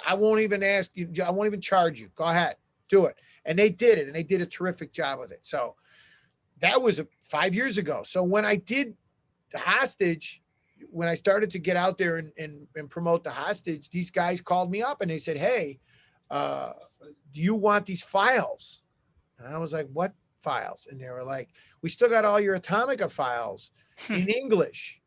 [SPEAKER 5] I won't even ask you. I won't even charge you. Go ahead, do it. And they did it, and they did a terrific job with it. So that was 5 years ago. So when I did the Hostage, when I started to get out there and promote the Hostage, these guys called me up and they said, hey, do you want these files? And I was like, what files? And they were like, we still got all your Atomica files in English.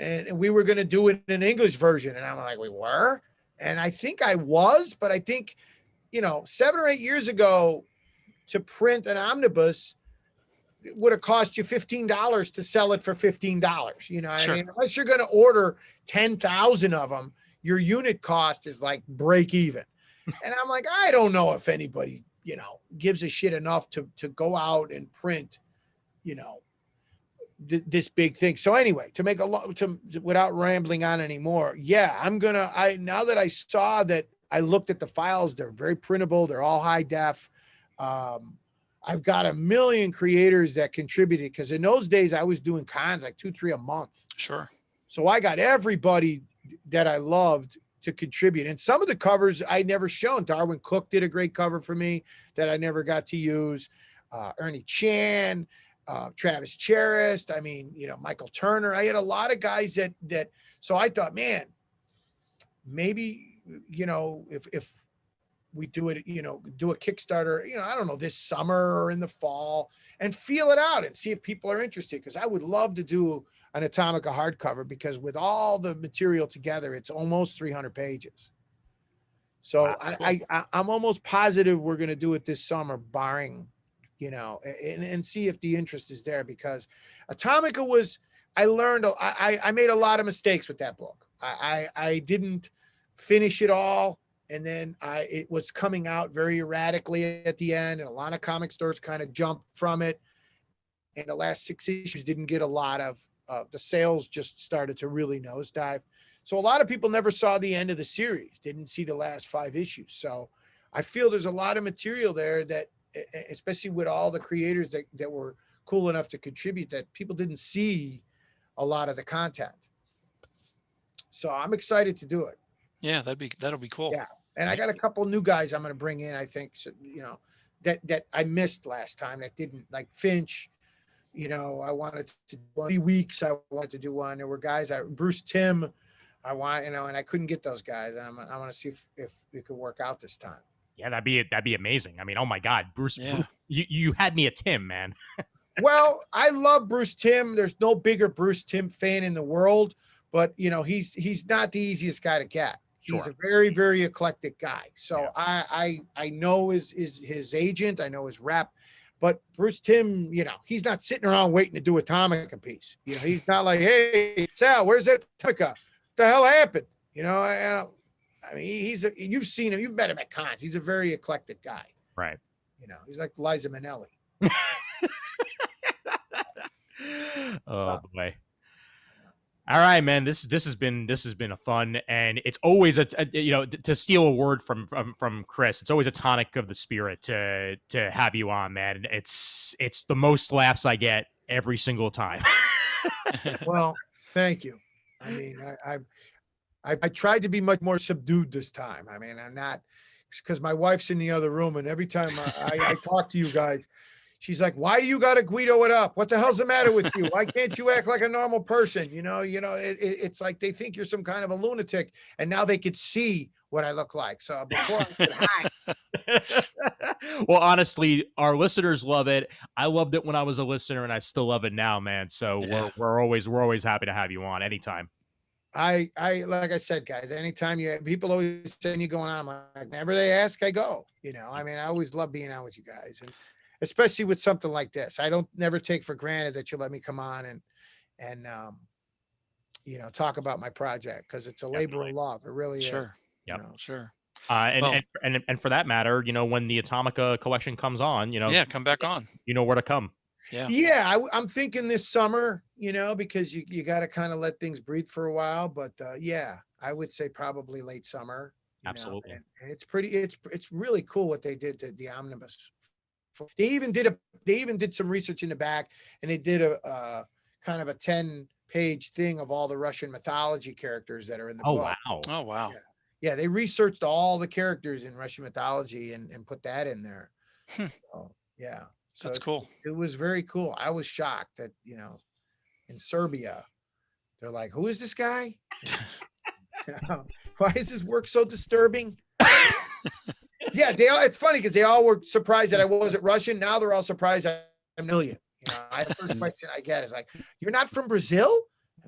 [SPEAKER 5] And we were going to do it in an English version. And I'm like, we were? And I think I was, but I think, you know, 7 or 8 years ago to print an omnibus, it would have cost you $15 to sell it for $15. You know what I mean? Unless you're going to order 10,000 of them, your unit cost is like break even. And I'm like, I don't know if anybody, you know, gives a shit enough to go out and print, you know, this big thing. So anyway, to make without rambling on anymore. Yeah, now that I saw that, I looked at the files. They're very printable. They're all high def. I've got a million creators that contributed because in those days I was doing cons like 2-3 a month.
[SPEAKER 2] Sure.
[SPEAKER 5] So I got everybody that I loved to contribute. And some of the covers I never shown. Darwin Cook did a great cover for me that I never got to use. Ernie Chan, Travis Charest. I mean, Michael Turner. I had a lot of guys that. So I thought, man, maybe if we do it, do a Kickstarter, I don't know, this summer or in the fall, and feel it out and see if people are interested. Because I would love to do an Atomica hardcover, because with all the material together, it's almost 300 pages. So
[SPEAKER 1] Wow.
[SPEAKER 5] I'm almost positive we're going to do it this summer, barring, and see if the interest is there, because Atomica was, I learned, I made a lot of mistakes with that book. I didn't finish it all. And then it was coming out very erratically at the end, and a lot of comic stores kind of jumped from it. And the last 6 issues didn't get a lot of, the sales just started to really nosedive. So a lot of people never saw the end of the series, didn't see the last 5 issues. So I feel there's a lot of material there that, especially with all the creators that were cool enough to contribute, that people didn't see a lot of the content. So I'm excited to do it.
[SPEAKER 2] Yeah, that'll be cool.
[SPEAKER 5] Yeah. And I got a couple new guys I'm going to bring in, I think, so, that I missed last time that didn't, like Finch. I wanted to do 3 weeks. I wanted to do one. There were guys, Bruce Timm, I want, and I couldn't get those guys. And I want to see if it could work out this time.
[SPEAKER 1] Yeah, that'd be amazing. I mean, oh my God, Bruce,
[SPEAKER 2] Yeah.
[SPEAKER 1] Bruce you had me a Tim, man.
[SPEAKER 5] Well, I love Bruce Timm. There's no bigger Bruce Timm fan in the world, but he's not the easiest guy to get. He's
[SPEAKER 1] Sure.
[SPEAKER 5] a very, very eclectic guy. So
[SPEAKER 1] Yeah.
[SPEAKER 5] I know his agent, I know his rep, but Bruce Timm, he's not sitting around waiting to do a Atomica piece. He's not like, hey, Sal, where's that Atomica? What the hell happened? I mean, you've seen him, you've met him at cons. He's a very eclectic guy.
[SPEAKER 1] Right.
[SPEAKER 5] He's like Liza Minnelli.
[SPEAKER 1] Oh boy. All right, man. This has been a fun, and it's always to steal a word from Chris. It's always a tonic of the spirit to have you on, man. It's the most laughs I get every single time.
[SPEAKER 5] Well, thank you. I mean, I tried to be much more subdued this time. I mean, I'm not, because my wife's in the other room, and every time I talk to you guys, she's like, "Why do you got to Guido it up? What the hell's the matter with you? Why can't you act like a normal person?" It's like they think you're some kind of a lunatic, and now they could see what I look like. So before I said hi.
[SPEAKER 1] Well, honestly, our listeners love it. I loved it when I was a listener, and I still love it now, man. So
[SPEAKER 2] Yeah.
[SPEAKER 1] we're always happy to have you on anytime.
[SPEAKER 5] I like I said, guys, anytime people always saying you going on, I'm like, whenever they ask, I go. I mean, I always love being out with you guys, and especially with something like this. I don't never take for granted that you let me come on and talk about my project, because it's a labor of love. It really is.
[SPEAKER 2] Sure.
[SPEAKER 1] Yep.
[SPEAKER 2] Sure.
[SPEAKER 1] And for that matter, when the Atomica collection comes on,
[SPEAKER 2] Yeah, come back on.
[SPEAKER 1] you know where to come.
[SPEAKER 2] Yeah.
[SPEAKER 5] Yeah, I'm thinking this summer, because you got to kind of let things breathe for a while. But yeah, I would say probably late summer.
[SPEAKER 1] Absolutely.
[SPEAKER 5] And it's really cool what they did to the omnibus. They even did some research in the back, and they did a kind of a 10-page thing of all the Russian mythology characters that are in the
[SPEAKER 1] Oh
[SPEAKER 5] book.
[SPEAKER 1] wow.
[SPEAKER 2] Oh wow.
[SPEAKER 5] Yeah, they researched all the characters in Russian mythology and put that in there. So, yeah. So
[SPEAKER 2] That's cool.
[SPEAKER 5] It was very cool. I was shocked that, in Serbia, they're like, "Who is this guy? Why is his work so disturbing?" Yeah, it's funny because they all were surprised that I wasn't Russian. Now they're all surprised I'm a million. The first question I get is like, "You're not from Brazil?"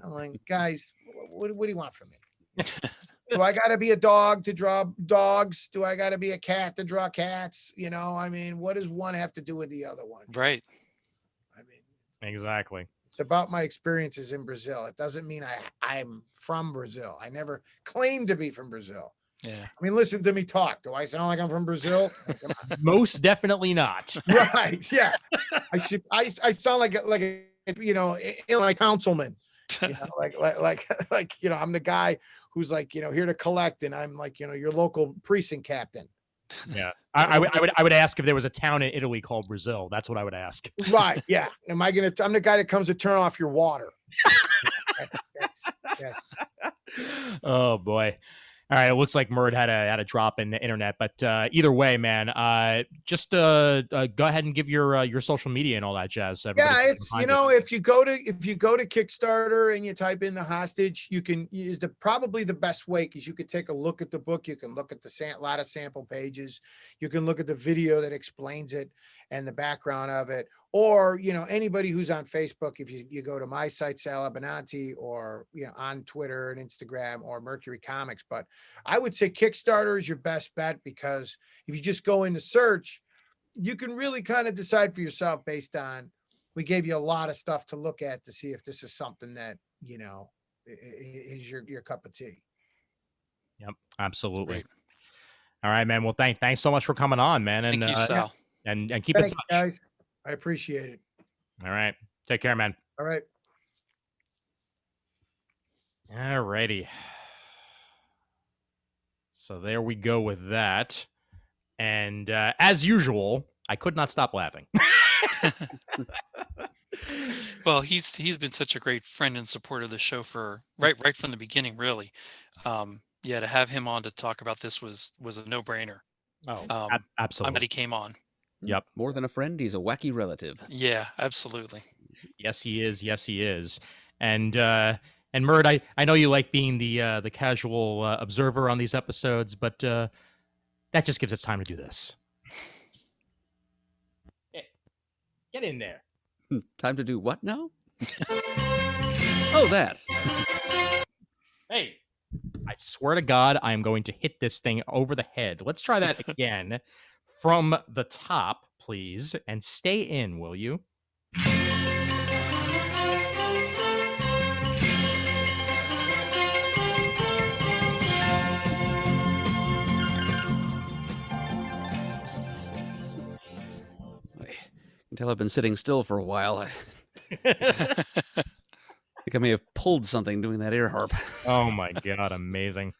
[SPEAKER 5] I'm like, "Guys, what do you want from me? Do I got to be a dog to draw dogs? Do I got to be a cat to draw cats? I mean, what does one have to do with the other one?"
[SPEAKER 2] Right.
[SPEAKER 5] I mean,
[SPEAKER 1] Exactly.
[SPEAKER 5] it's about my experiences in Brazil. It doesn't mean I'm from Brazil. I never claimed to be from Brazil.
[SPEAKER 2] Yeah.
[SPEAKER 5] I mean, listen to me talk. Do I sound like I'm from Brazil?
[SPEAKER 1] Most definitely not.
[SPEAKER 5] Right. Yeah. I sound like a Illinois councilman. Like I'm the guy who's like, here to collect, and I'm like, your local precinct captain.
[SPEAKER 1] Yeah. I would ask if there was a town in Italy called Brazil. That's what I would ask.
[SPEAKER 5] Right. Yeah. I'm the guy that comes to turn off your water. Yes.
[SPEAKER 1] Oh boy. All right, it looks like Murd had a drop in the internet, but either way, man, just go ahead and give your social media and all that jazz. So everybody
[SPEAKER 5] Yeah,
[SPEAKER 1] can
[SPEAKER 5] it's
[SPEAKER 1] find it.
[SPEAKER 5] if you go to Kickstarter and you type in the hostage, you can use probably the best way, because you could take a look at the book, you can look at a lot of sample pages, you can look at the video that explains it and the background of it, or anybody who's on Facebook, if you go to my site, Sal Abenanti, or on Twitter and Instagram, or Mercury Comics. But I would say Kickstarter is your best bet, because if you just go into search, you can really kind of decide for yourself based on, we gave you a lot of stuff to look at to see if this is something that, is your cup of tea.
[SPEAKER 1] Yep, absolutely.
[SPEAKER 2] Great.
[SPEAKER 1] All right, man. Well, thanks so much for coming on, man. And
[SPEAKER 2] Thank you, Sal.
[SPEAKER 1] and keep in
[SPEAKER 5] Thanks,
[SPEAKER 1] touch.
[SPEAKER 5] guys. I appreciate it.
[SPEAKER 1] All right. Take care, man.
[SPEAKER 5] All right.
[SPEAKER 1] All righty. So there we go with that. And as usual, I could not stop laughing.
[SPEAKER 2] Well, he's been such a great friend and supporter of the show for right from the beginning, really. Yeah, to have him on to talk about this was a no-brainer.
[SPEAKER 1] Oh,
[SPEAKER 2] I'm
[SPEAKER 1] absolutely.
[SPEAKER 2] glad he came on.
[SPEAKER 1] Yep.
[SPEAKER 3] More than a friend, he's a wacky relative.
[SPEAKER 2] Yeah, absolutely.
[SPEAKER 1] Yes, he is. Yes, he is. And Murd, I know you like being the casual observer on these episodes, but that just gives us time to do this. Hey, get in there.
[SPEAKER 3] Time to do what now? Oh, that.
[SPEAKER 1] Hey, I swear to God, I am going to hit this thing over the head. Let's try that again from the top, please, and stay in, will you?
[SPEAKER 3] I can tell I've been sitting still for a while. I think I may have pulled something doing that air harp.
[SPEAKER 1] Oh my God, amazing.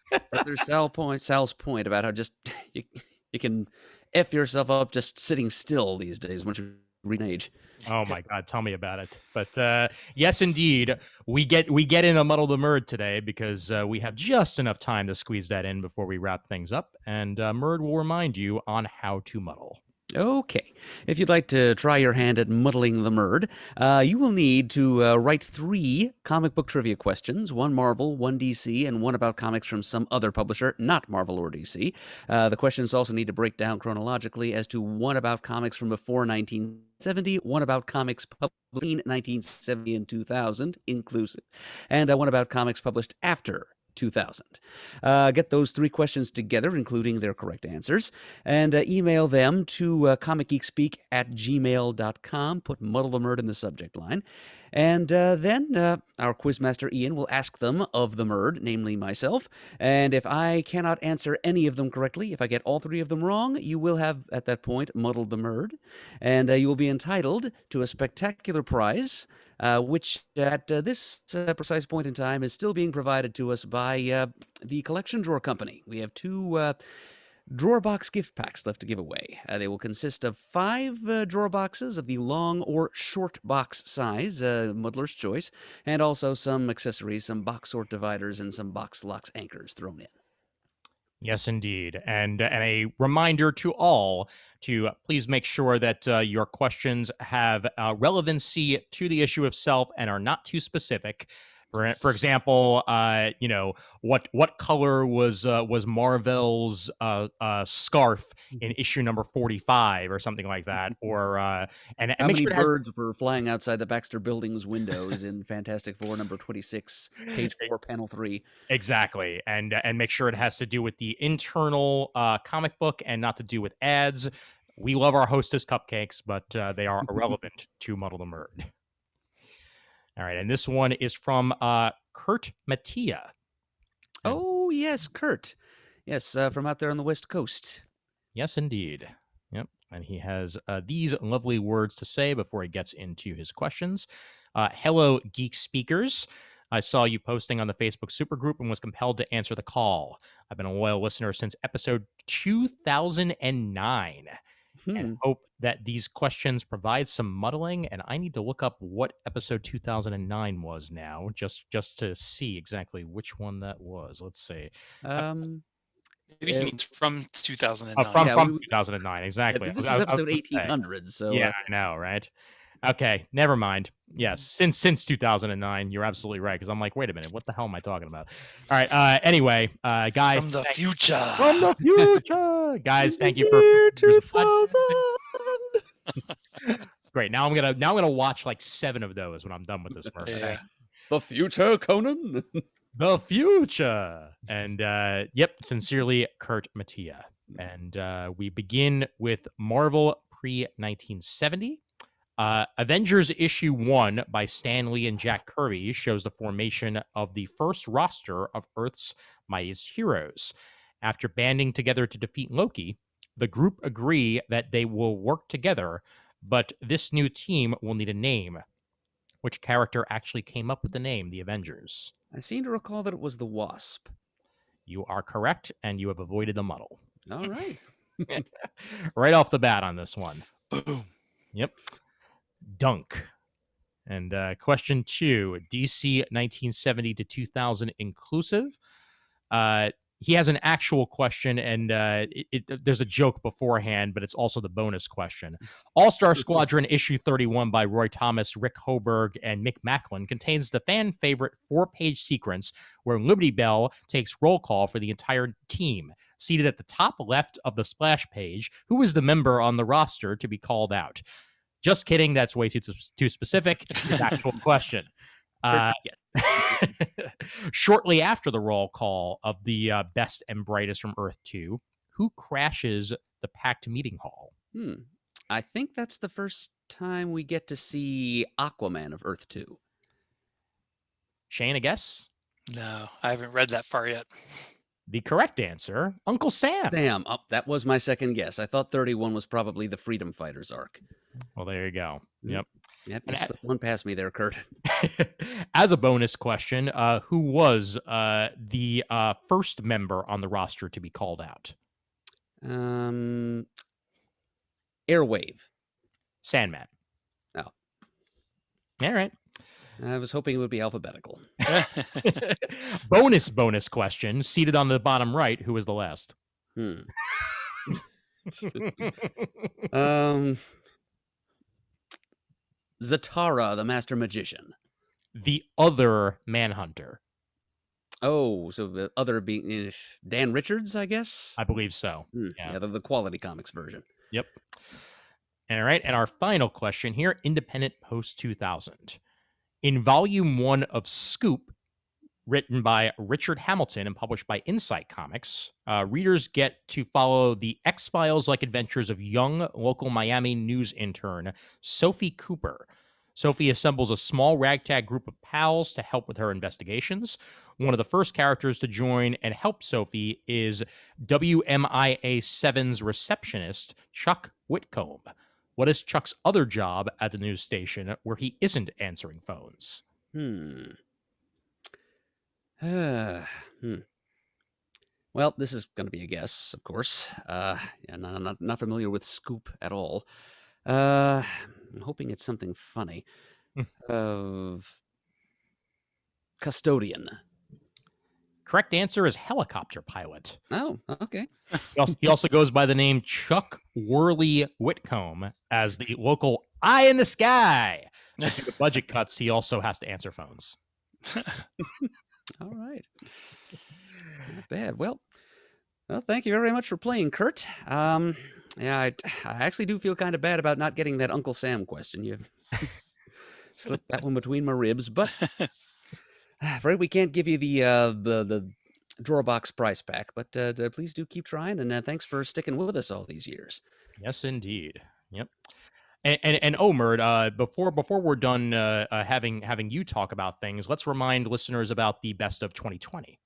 [SPEAKER 3] There's Sal's point about how just you can F yourself up just sitting still these days once you reach an age.
[SPEAKER 1] Oh my God, tell me about it. But yes, indeed, we get in a Muddle the Murd today because we have just enough time to squeeze that in before we wrap things up. And Murd will remind you on how to muddle.
[SPEAKER 3] Okay. If you'd like to try your hand at muddling the Murd, you will need to write 3 comic book trivia questions, 1 Marvel, 1 DC, and 1 about comics from some other publisher, not Marvel or DC. The questions also need to break down chronologically as to 1 about comics from before 1970, 1 about comics published between 1970 and 2000, inclusive, and 1 about comics published after 2000. Get those 3 questions together, including their correct answers, and email them to comicgeekspeak@gmail.com. Put Muddle the Murd in the subject line. And then our quizmaster Ian will ask them of the Murd, namely myself. And if I cannot answer any of them correctly, if I get all 3 of them wrong, you will have, at that point, muddled the Murd. And you will be entitled to a spectacular prize, which at this precise point in time is still being provided to us by the Collection Drawer Company. We have 2 drawer box gift packs left to give away. They will consist of 5 drawer boxes of the long or short box size, Muddler's choice, and also some accessories, some box sort dividers, and some box locks anchors thrown in.
[SPEAKER 1] Yes, indeed. And a reminder to all to please make sure that your questions have relevancy to the issue itself and are not too specific. For example, what color was Marvel's scarf in issue number 45 or something like that, or and
[SPEAKER 3] How
[SPEAKER 1] make
[SPEAKER 3] many
[SPEAKER 1] sure it has,
[SPEAKER 3] birds were flying outside the Baxter Building's windows in Fantastic Four number 26, page 4, panel 3?
[SPEAKER 1] exactly, and make sure it has to do with the internal comic book and not to do with ads. We love our Hostess cupcakes, but they are irrelevant to Muddle the Murd. All right, and this one is from Kurt Mattia.
[SPEAKER 3] Oh, yes, Kurt. Yes, from out there on the West Coast.
[SPEAKER 1] Yes, indeed. Yep, and he has these lovely words to say before he gets into his questions. Hello, Geek Speakers. I saw you posting on the Facebook supergroup and was compelled to answer the call. I've been a loyal listener since episode 2009. and hope that these questions provide some muddling. And I need to look up what episode 2009 was now, just to see exactly which one that was. Let's see.
[SPEAKER 2] Maybe he means from 2009.
[SPEAKER 1] From 2009, exactly.
[SPEAKER 3] This is episode 1800, so
[SPEAKER 1] yeah, I know, right? Okay, never mind. Yes, since 2009, you're absolutely right. Because I'm like, wait a minute, what the hell am I talking about? All right. Anyway, guys,
[SPEAKER 2] From the future.
[SPEAKER 1] From the future, guys. Thank you for
[SPEAKER 3] 2000.
[SPEAKER 1] Great. Now I'm gonna watch like 7 of those when I'm done with this.
[SPEAKER 2] Yeah.
[SPEAKER 3] The future, Conan.
[SPEAKER 1] The future. And yep, sincerely, Kurt Mattia. And we begin with Marvel pre-1970. Avengers issue 1 by Stan Lee and Jack Kirby shows the formation of the first roster of Earth's mightiest heroes. After banding together to defeat Loki, the group agree that they will work together, but this new team will need a name. Which character actually came up with the name, the Avengers?
[SPEAKER 3] I seem to recall that it was the Wasp.
[SPEAKER 1] You are correct, and you have avoided the muddle.
[SPEAKER 3] All right.
[SPEAKER 1] Right off the bat on this one.
[SPEAKER 2] Boom.
[SPEAKER 1] Yep. Dunk. And question 2, DC 1970 to 2000 inclusive. He has an actual question, and there's a joke beforehand, but it's also the bonus question. All-Star Squadron issue 31 by Roy Thomas, Rick Hoberg, and Mick Macklin contains the fan-favorite 4-page sequence where Liberty Bell takes roll call for the entire team. Seated at the top left of the splash page, who is the member on the roster to be called out? Just kidding, that's way too specific. It's an actual question. Shortly after the roll call of the best and brightest from Earth 2, who crashes the packed meeting hall?
[SPEAKER 3] I think that's the first time we get to see Aquaman of Earth 2.
[SPEAKER 1] Shane, a guess?
[SPEAKER 2] No, I haven't read that far yet.
[SPEAKER 1] The correct answer, Uncle Sam.
[SPEAKER 3] Damn, that was my second guess. I thought 31 was probably the Freedom Fighters arc.
[SPEAKER 1] Well, there you go. Yep.
[SPEAKER 3] Yep, you slipped one past me there, Kurt.
[SPEAKER 1] As a bonus question, who was the first member on the roster to be called out?
[SPEAKER 3] Airwave.
[SPEAKER 1] Sandman.
[SPEAKER 3] Oh.
[SPEAKER 1] All right.
[SPEAKER 3] I was hoping it would be alphabetical.
[SPEAKER 1] Bonus question. Seated on the bottom right, who was the last?
[SPEAKER 3] Zatara, the Master Magician.
[SPEAKER 1] The other Manhunter.
[SPEAKER 3] Oh, so the other being Dan Richards, I guess?
[SPEAKER 1] I believe so.
[SPEAKER 3] Yeah, the Quality Comics version.
[SPEAKER 1] Yep. All right. And our final question here, Independent Post 2000. In Volume 1 of Scoop, written by Richard Hamilton and published by Insight Comics, readers get to follow the X-Files-like adventures of young local Miami news intern Sophie Cooper. Sophie assembles a small ragtag group of pals to help with her investigations. One of the first characters to join and help Sophie is WMIA-7's receptionist, Chuck Whitcomb. What is Chuck's other job at the news station where he isn't answering phones?
[SPEAKER 3] Well, this is going to be a guess, of course. Not familiar with Scoop at all. I'm hoping it's something funny. Custodian.
[SPEAKER 1] Correct answer is helicopter pilot.
[SPEAKER 3] Oh, okay.
[SPEAKER 1] He also goes by the name Chuck Worley Whitcomb as the local eye in the sky. Due to budget cuts, he also has to answer phones.
[SPEAKER 3] All right. Not bad. Well, thank you very much for playing, Kurt. I actually do feel kind of bad about not getting that Uncle Sam question. You slipped that one between my ribs, but afraid we can't give you the drawer box prize pack. But please do keep trying, and thanks for sticking with us all these years.
[SPEAKER 1] Yes, indeed. Yep. And Murd, before we're done having you talk about things, let's remind listeners about the best of 2020.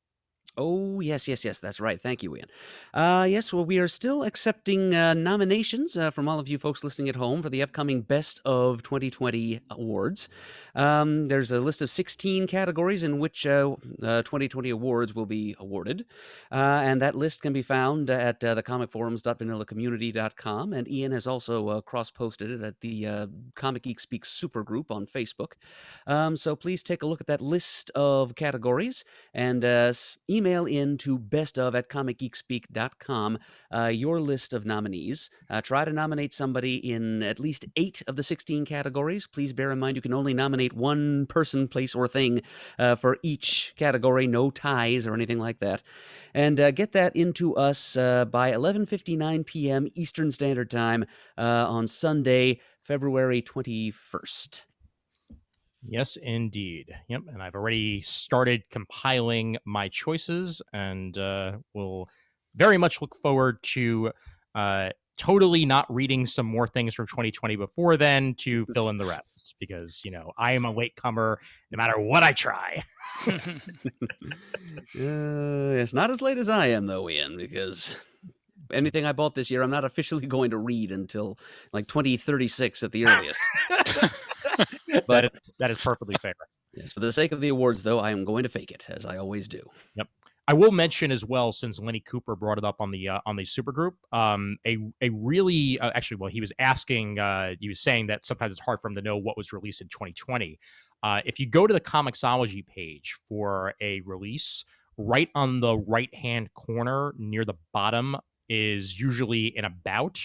[SPEAKER 3] Oh, yes, yes, yes, that's right. Thank you, Ian. Yes, well, we are still accepting nominations from all of you folks listening at home for the upcoming Best of 2020 awards. There's a list of 16 categories in which 2020 awards will be awarded, and that list can be found at thecomicforums.vanillacommunity.com, and Ian has also cross-posted it at the Comic Geek Speak supergroup on Facebook. So please take a look at that list of categories and email in to bestof@comicgeekspeak.com your list of nominees. Try to nominate somebody in at least 8 of the 16 categories. Please bear in mind you can only nominate one person, place, or thing for each category, no ties or anything like that. And get that into us by 11:59 p.m. Eastern Standard Time on Sunday, February 21st.
[SPEAKER 1] Yes, indeed. Yep. And I've already started compiling my choices and will very much look forward to totally not reading some more things from 2020 before then to fill in the rest because, I am a latecomer no matter what I try.
[SPEAKER 3] It's not as late as I am, though, Ian, because anything I bought this year, I'm not officially going to read until like 2036 at the earliest. But
[SPEAKER 1] that is perfectly fair.
[SPEAKER 3] yes, for the sake of the awards, though, I am going to fake it, as I always do.
[SPEAKER 1] Yep. I will mention as well, since Lenny Cooper brought it up on the supergroup, a really actually, well, he was asking, he was saying that sometimes it's hard for him to know what was released in 2020. If you go to the Comixology page for a release, right on the right-hand corner near the bottom is usually an about,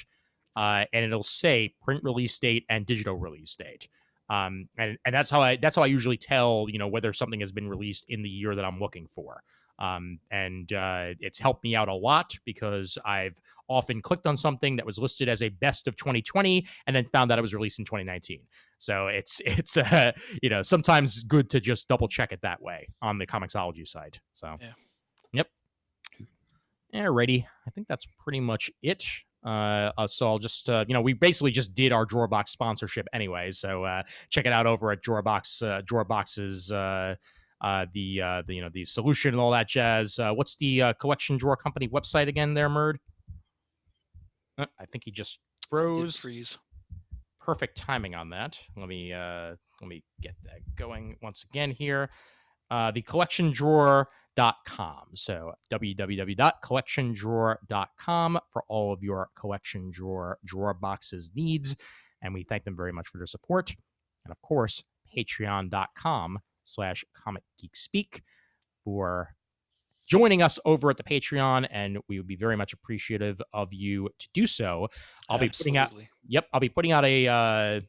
[SPEAKER 1] and it'll say print release date and digital release date. And that's how I usually tell, whether something has been released in the year that I'm looking for. And it's helped me out a lot because I've often clicked on something that was listed as a best of 2020 and then found that it was released in 2019. So it's sometimes good to just double check it that way on the Comixology site. So,
[SPEAKER 2] Yeah.
[SPEAKER 1] Yep. Alrighty. I think that's pretty much it. So I'll just, we basically just did our Drawerbox sponsorship anyway. So check it out over at Drawerbox's, the solution and all that jazz. What's the collection drawer company website again there, Murd? I think he just froze.
[SPEAKER 2] Freeze.
[SPEAKER 1] Perfect timing on that. Let me get that going once again here. The collection drawer.com. So www.collectiondrawer.com for all of your collection drawer boxes needs. And we thank them very much for their support. And of course, patreon.com/comicgeekspeak for joining us over at the Patreon, and we would be very much appreciative of you to do so. I'll be putting out a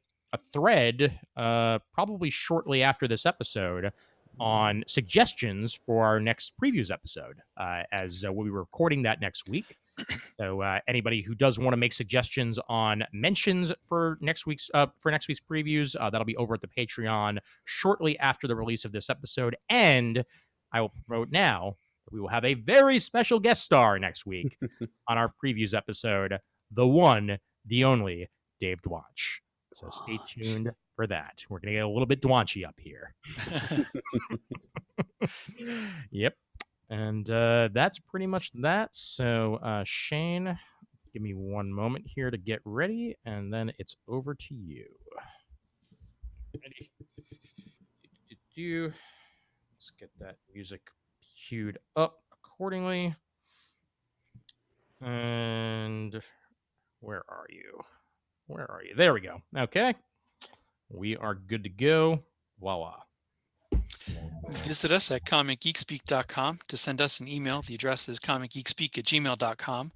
[SPEAKER 1] thread probably shortly after this episode on suggestions for our next previews episode, as we'll be recording that next week. So anybody who does want to make suggestions on mentions for next week's previews, that'll be over at the Patreon shortly after the release of this episode. And I will promote now that we will have a very special guest star next week on our previews episode, the one, the only Dave Dwanch. So stay tuned for that. We're going to get a little bit Dwanchy up here. Yep. And that's pretty much that. So, Shane, give me one moment here to get ready, and then it's over to you. Ready? Let's get that music queued up accordingly. And where are you? There we go. Okay. We are good to go. Voila.
[SPEAKER 2] Visit us at comicgeekspeak.com to send us an email. The address is comicgeekspeak@gmail.com.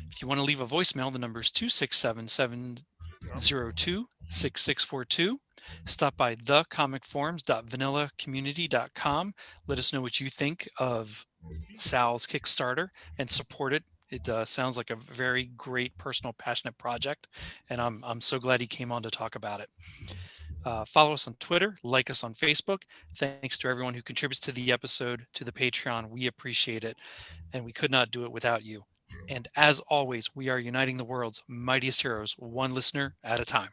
[SPEAKER 2] If you want to leave a voicemail, the number is 267-702-6642. Stop by thecomicforums.vanillacommunity.com. Let us know what you think of Sal's Kickstarter and support it. It sounds like a very great, personal, passionate project, and I'm so glad he came on to talk about it. Follow us on Twitter, like us on Facebook. Thanks to everyone who contributes to the episode, to the Patreon. We appreciate it, and we could not do it without you. And as always, we are uniting the world's mightiest heroes, one listener at a time.